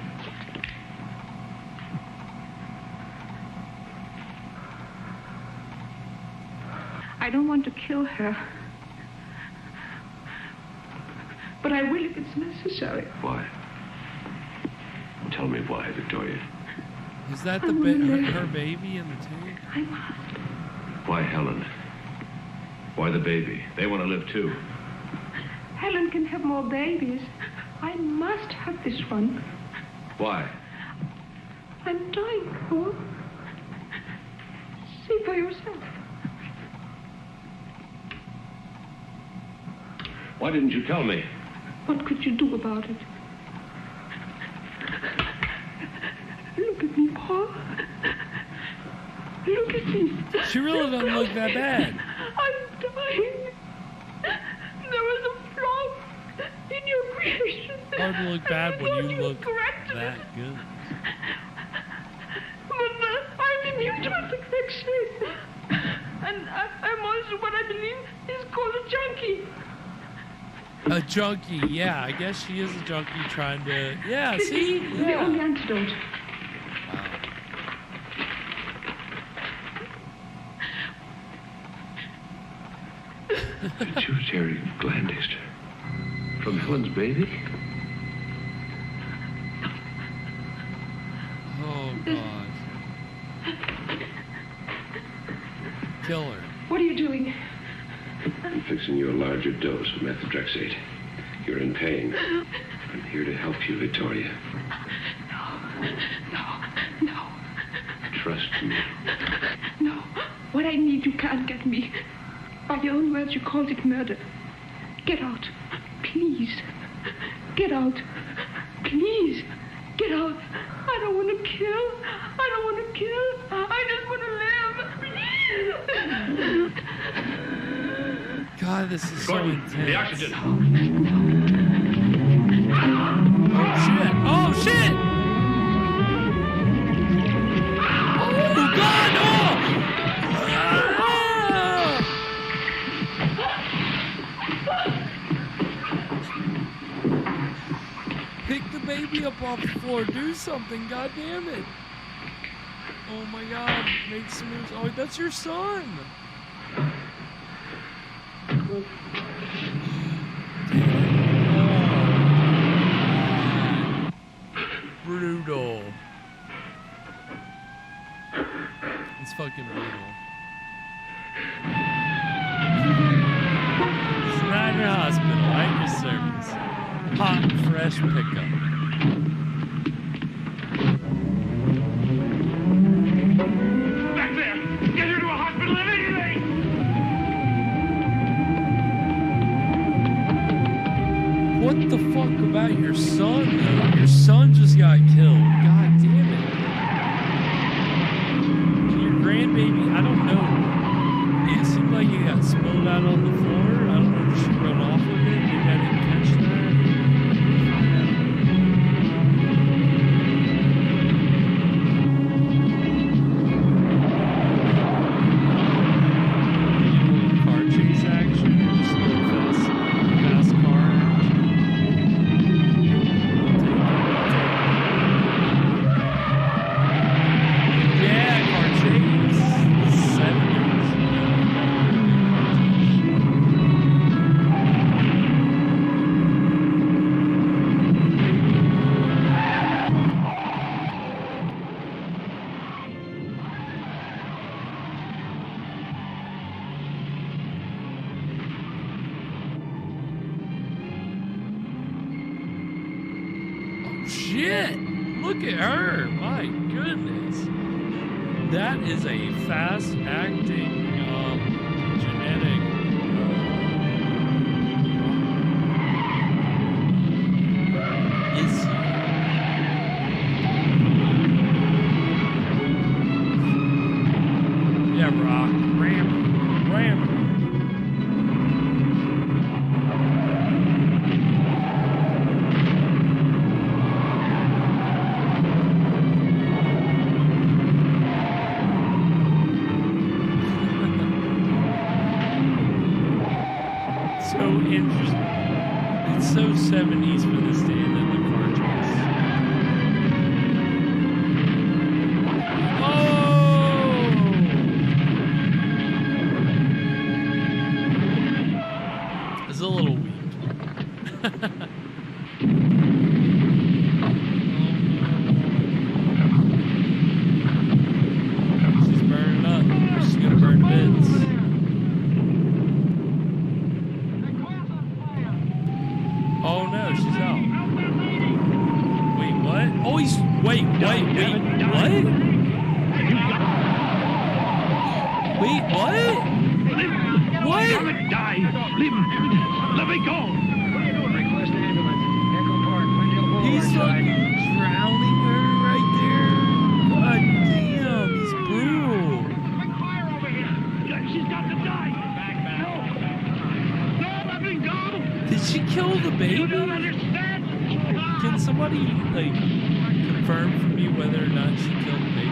Speaker 19: I don't want to kill her. But I will if it's necessary.
Speaker 15: Why? Tell me why, Victoria.
Speaker 8: Is that the her baby in the tank?
Speaker 19: I must.
Speaker 15: Why Helen? Why the baby? They want to live too.
Speaker 19: Helen can have more babies. I must have this one.
Speaker 15: Why?
Speaker 19: I'm dying, Paul. See for yourself.
Speaker 15: Why didn't you tell me?
Speaker 19: What could you do about it? Look at me, Paul. Look at me.
Speaker 8: She really doesn't look that bad.
Speaker 19: I'm dying. There was a flaw in your creation.
Speaker 8: Hard to look bad when you look
Speaker 19: corrected
Speaker 8: that good.
Speaker 19: But I'm immune to infection. And I'm also what I believe is called a junkie.
Speaker 8: A junkie, yeah. I guess she is a junkie trying to... Yeah, see?
Speaker 19: The only antidote.
Speaker 15: Pituitary gland extract. From Helen's baby?
Speaker 8: Oh, God. Kill her.
Speaker 19: What are you doing?
Speaker 15: I'm fixing you a larger dose of methotrexate. You're in pain. I'm here to help you, Victoria.
Speaker 19: No.
Speaker 15: Trust me.
Speaker 19: No. What I need, you can't get me. By your own words, you called it murder. Get out. Please. Get out. Please. Get out. I don't want to kill. I don't want to kill. I just want to live. Please.
Speaker 8: God, this is so intense.
Speaker 15: The oxygen.
Speaker 8: Oh, shit. Oh, shit! Oh, God, oh! Pick the baby up off the floor. Do something, God damn it. Oh, my God. Make some moves. Oh, that's your son. Brutal. It's fucking brutal. It's not your hospital, at your service. Hot and fresh pickup.
Speaker 3: Back there! Get her to a hospital immediately!
Speaker 8: What the fuck about your son, though? look at her. My goodness. That is a fast acting genetic. Rock. Ram. So interesting. It's so 70s for this day and then the car chase. It's a little weak. She's burning up. She's gonna burn bits. Oh no, she's out. Wait, what? Oh, he's wait, what? Wait, what? What?
Speaker 3: Die! Leave him! Let me go! What are you doing? Request ambulance. Echo Park, Glendale Boulevard.
Speaker 8: He's like drowning her right there. God damn, he's brutal.
Speaker 3: Quick fire over here! She's got to die! No, let me go!
Speaker 8: Did she kill the baby?
Speaker 3: You don't understand!
Speaker 8: Can somebody like confirm for me whether or not she killed the baby?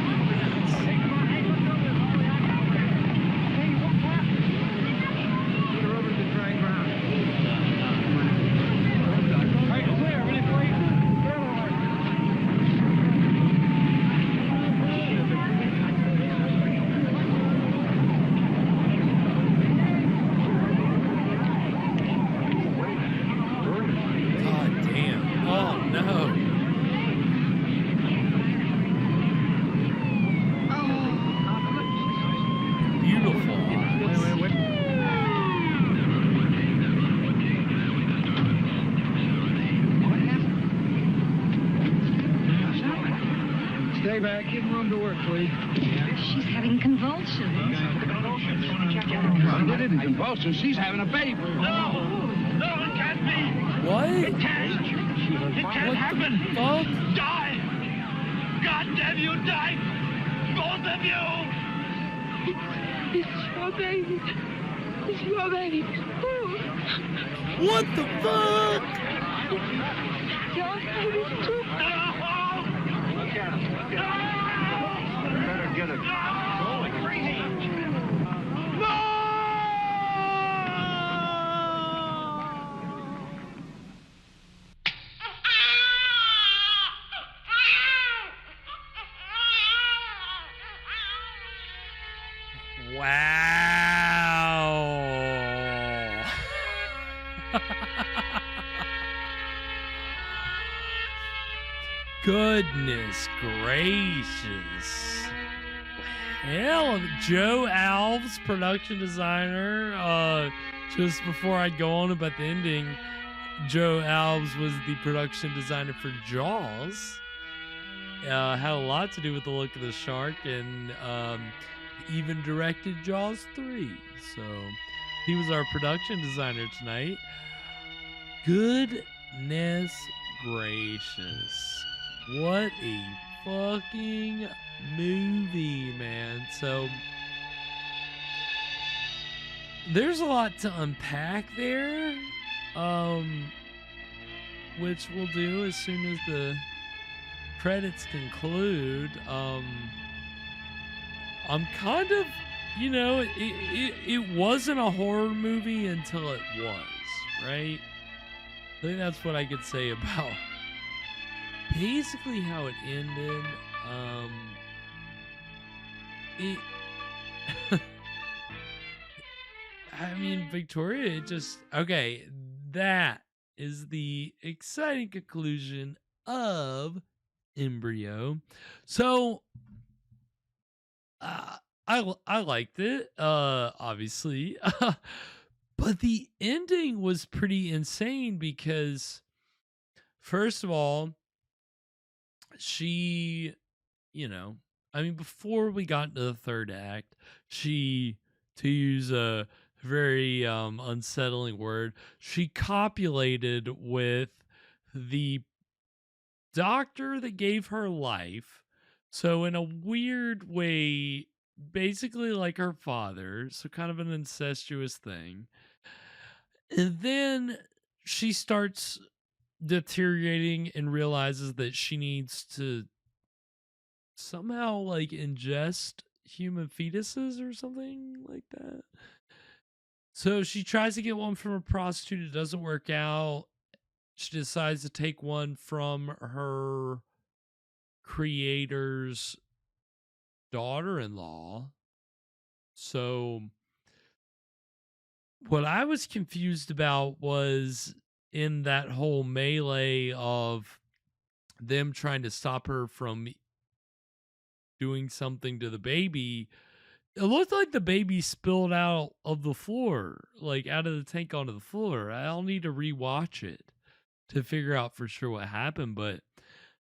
Speaker 3: Stay back. Give room to work, please.
Speaker 10: She's having convulsions.
Speaker 3: Well, it isn't convulsions. She's having a baby. No! No, it can't be!
Speaker 8: What?
Speaker 3: It can't! It can't happen!
Speaker 8: Fuck?
Speaker 3: Die! God damn you, die! Both of you!
Speaker 19: It's your baby. It's your baby.
Speaker 8: What the fuck?
Speaker 19: Your baby too.
Speaker 3: Look at him. Look at him. Better get it. Going crazy.
Speaker 8: Wow. Goodness gracious. Hell, Joe Alves, production designer. Just before I go on about the ending, Joe Alves was the production designer for Jaws. Had a lot to do with the look of the shark, and even directed Jaws 3. So he was our production designer tonight. Goodness gracious. What a fucking movie, man. So there's a lot to unpack there, which we'll do as soon as the credits conclude. I'm kind of, it wasn't a horror movie until it was, right? I think that's what I could say about basically how it ended. I mean, Victoria, it just, okay, that is the exciting conclusion of Embryo. So, I liked it, obviously, but the ending was pretty insane because, first of all, she, I mean, before we got into the third act, she, to use a very unsettling word, she copulated with the doctor that gave her life. So in a weird way, basically like her father, so kind of an incestuous thing. And then she starts deteriorating and realizes that she needs to somehow like ingest human fetuses or something like that. So she tries to get one from a prostitute. It doesn't work out. She decides to take one from her creator's daughter-in-law. So what I was confused about was in that whole melee of them trying to stop her from doing something to the baby, it looked like the baby spilled out of the floor, like out of the tank onto the floor. I'll need to rewatch it to figure out for sure what happened, but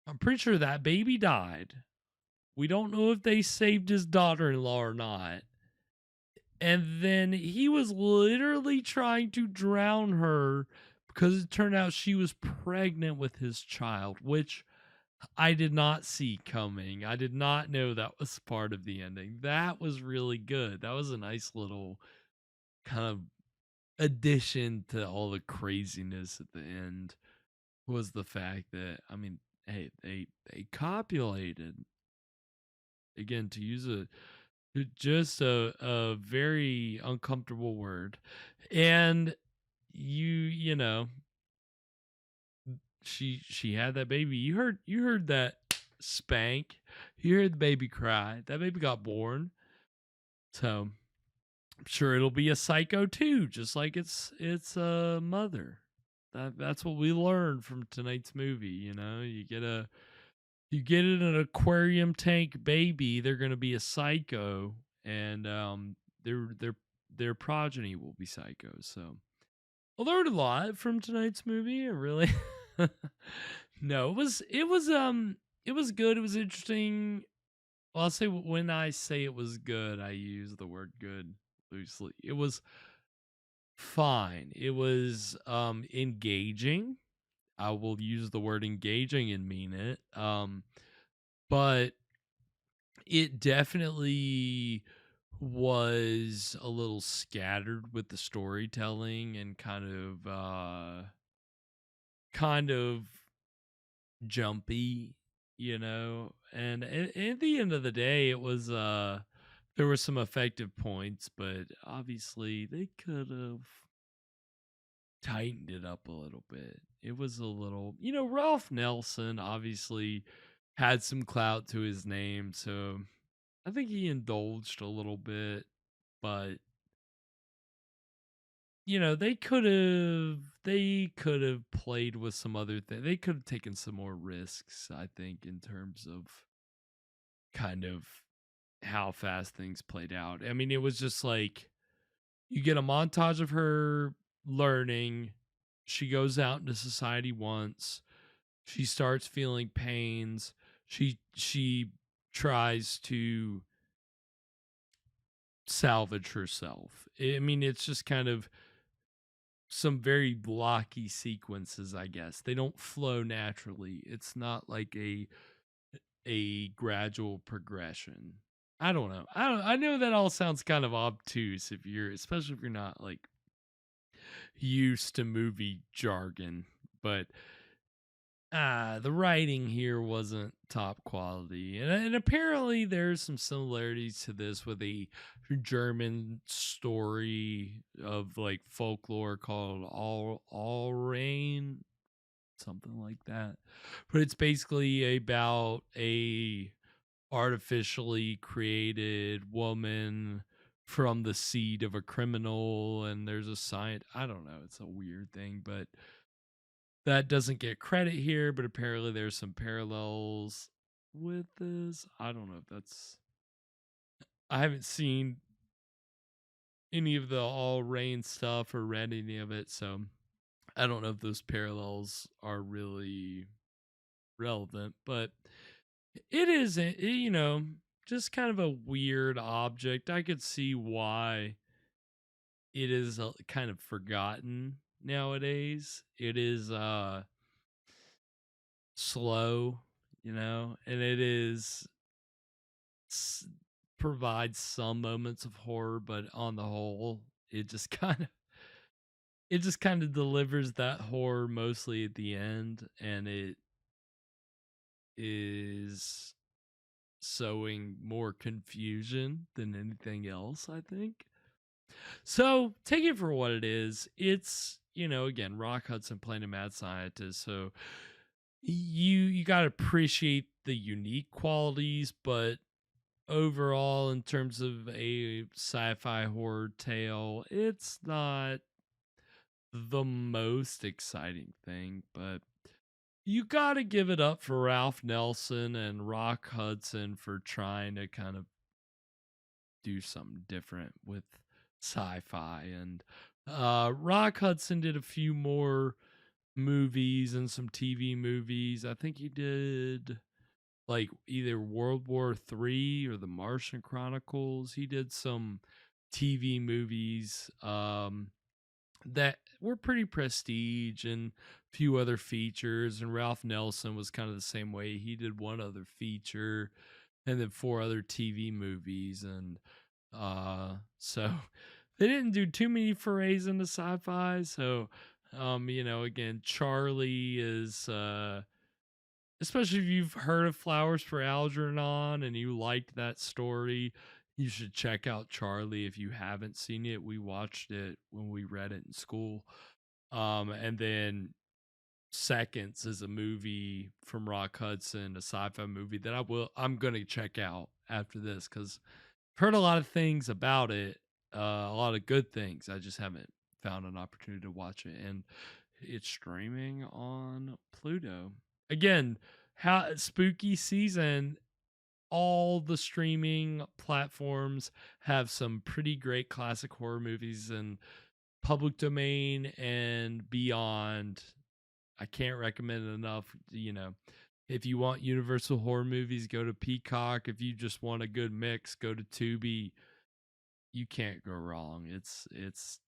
Speaker 8: I'm pretty sure that baby died. We don't know if they saved his daughter-in-law or not. And then he was literally trying to drown her because it turned out she was pregnant with his child, which I did not see coming. I did not know that was part of the ending. That was really good. That was a nice little kind of addition to all the craziness at the end, was the fact that, I mean, hey, they copulated. Again, to use just a very uncomfortable word. And you know, she had that baby. You heard that spank. You heard the baby cry. That baby got born. So I'm sure it'll be a Psycho too, just like it's a mother. That's what we learned from tonight's movie. You get in an aquarium tank baby, they're gonna be a psycho, and their progeny will be psychos. So I learned a lot from tonight's movie. I really no, it was good. It was interesting. Well, I'll say when I say it was good, I use the word good loosely. It was fine. It was engaging. I will use the word engaging and mean it. But it definitely was a little scattered with the storytelling and kind of jumpy, and at the end of the day, it was there were some effective points, but obviously they could have tightened it up a little bit. It was a little, Ralph Nelson obviously had some clout to his name, so I think he indulged a little bit, but they could have played with some other things. They could have taken some more risks, I think, in terms of kind of how fast things played out. I mean, it was just like you get a montage of her learning. She goes out into society once. She starts feeling pains. She tries to salvage herself. I mean, it's just kind of some very blocky sequences, I guess. They don't flow naturally. It's not like a gradual progression. I don't know. I know that all sounds kind of obtuse especially if you're not like used to movie jargon, but the writing here wasn't top quality, and apparently there's some similarities to this with a German story of like folklore called All Rain, something like that. But it's basically about a artificially created woman from the seed of a criminal, and there's a science. I don't know. It's a weird thing, but that doesn't get credit here, but apparently there's some parallels with this. I don't know if that's... I haven't seen any of the All Rain stuff or read any of it, so I don't know if those parallels are really relevant, but it is, just kind of a weird object. I could see why it is kind of forgotten nowadays. It is slow, and it is provides some moments of horror, but on the whole, it just kind of delivers that horror mostly at the end, and it is sowing more confusion than anything else, I think. So take it for what it is. It's, again, Rock Hudson playing a mad scientist. So you got to appreciate the unique qualities, but overall, in terms of a sci-fi horror tale, it's not the most exciting thing, but you got to give it up for Ralph Nelson and Rock Hudson for trying to kind of do something different with sci-fi. And Rock Hudson did a few more movies and some TV movies. I think he did like either World War III or The Martian Chronicles. He did some TV movies that were pretty prestige and a few other features. And Ralph Nelson was kind of the same way. He did one other feature and then 4 other TV movies. And so they didn't do too many forays into sci-fi. So, again, Charlie is, especially if you've heard of Flowers for Algernon and you liked that story, you should check out Charlie if you haven't seen it. We watched it when we read it in school. And then Seconds is a movie from Rock Hudson, a sci-fi movie that I'm going to check out after this because I've heard a lot of things about it, a lot of good things. I just haven't found an opportunity to watch it, and it's streaming on Pluto. Again, spooky season. All the streaming platforms have some pretty great classic horror movies and public domain and beyond. I can't recommend it enough. If you want Universal horror movies, go to Peacock. If you just want a good mix, go to Tubi. You can't go wrong.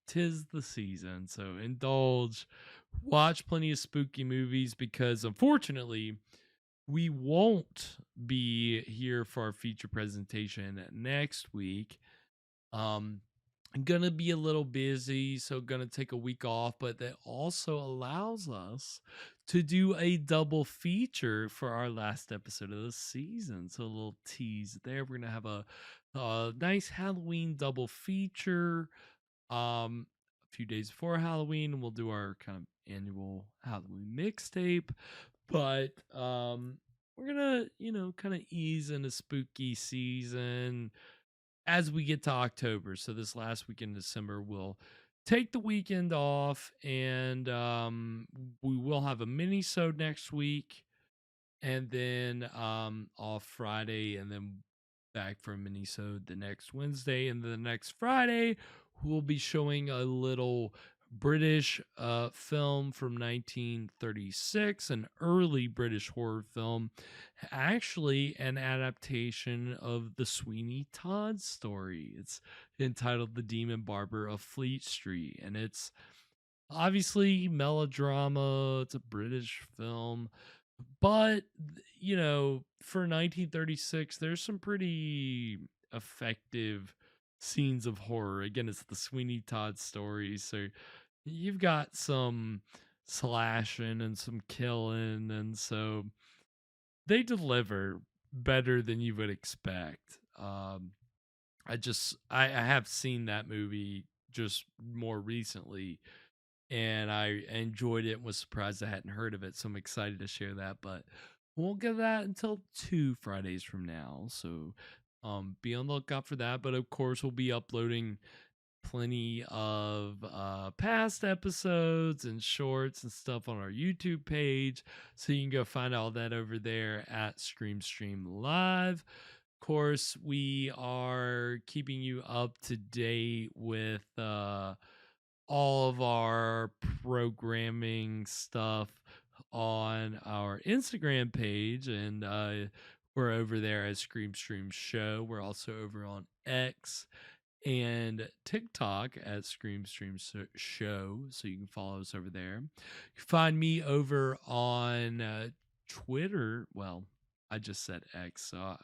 Speaker 8: Tis the season. So indulge, watch plenty of spooky movies because unfortunately, we won't be here for our feature presentation next week. I'm gonna be a little busy, so gonna take a week off, but that also allows us to do a double feature for our last episode of the season. So a little tease there. We're gonna have a nice Halloween double feature. A few days before Halloween, and we'll do our kind of annual Halloween mixtape. But we're gonna, kind of ease into spooky season as we get to October. So this last weekend in December, we'll take the weekend off, and we will have a mini-sode next week, and then off Friday, and then back for a mini-sode the next Wednesday, and then the next Friday we'll be showing a little British film from 1936, an early British horror film, actually an adaptation of the Sweeney Todd story. It's entitled The Demon Barber of Fleet Street, and it's obviously melodrama. It's a British film, but for 1936, there's some pretty effective scenes of horror. Again, it's the Sweeney Todd story, so you've got some slashing and some killing, and so they deliver better than you would expect. I have seen that movie just more recently, and I enjoyed it and was surprised I hadn't heard of it, so I'm excited to share that, but won't get that until 2 Fridays from now, so be on the lookout for that. But of course, we'll be uploading plenty of past episodes and shorts and stuff on our YouTube page, so you can go find all that over there at Stream Live. Of course, we are keeping you up to date with all of our programming stuff on our Instagram page, and we're over there as Scream Stream Show. We're also over on X and TikTok at Scream Stream Show, so you can follow us over there. You can find me over on Twitter. Well, I just said X, so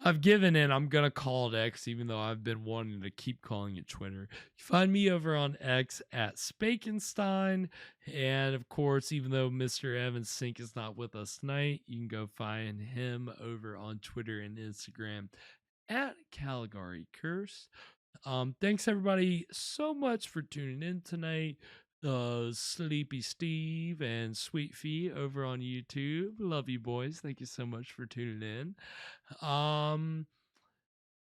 Speaker 8: I've given in. I'm going to call it X, even though I've been wanting to keep calling it Twitter. You find me over on X at Spakenstein. And of course, even though Mr. Evan Sink is not with us tonight, you can go find him over on Twitter and Instagram at Caligari Curse. Thanks everybody so much for tuning in tonight. Sleepy Steve and Sweet Fee over on YouTube. Love you boys. Thank you so much for tuning in.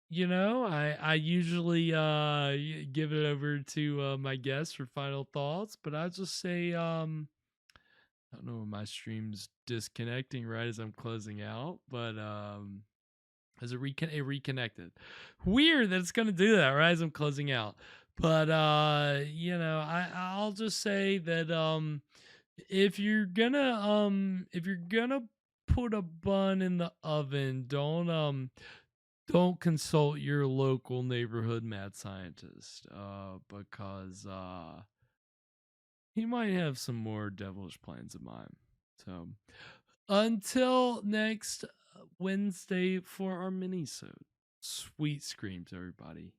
Speaker 8: You know, I usually give it over to my guests for final thoughts, but I'll just say I don't know when my stream's disconnecting right as I'm closing out, but as it reconnected. Weird that it's gonna do that right as I'm closing out. But you know, I'll just say that if you're gonna put a bun in the oven, don't consult your local neighborhood mad scientist, because he might have some more devilish plans in mind. So until next Wednesday for our mini-sode. Sweet screams, everybody.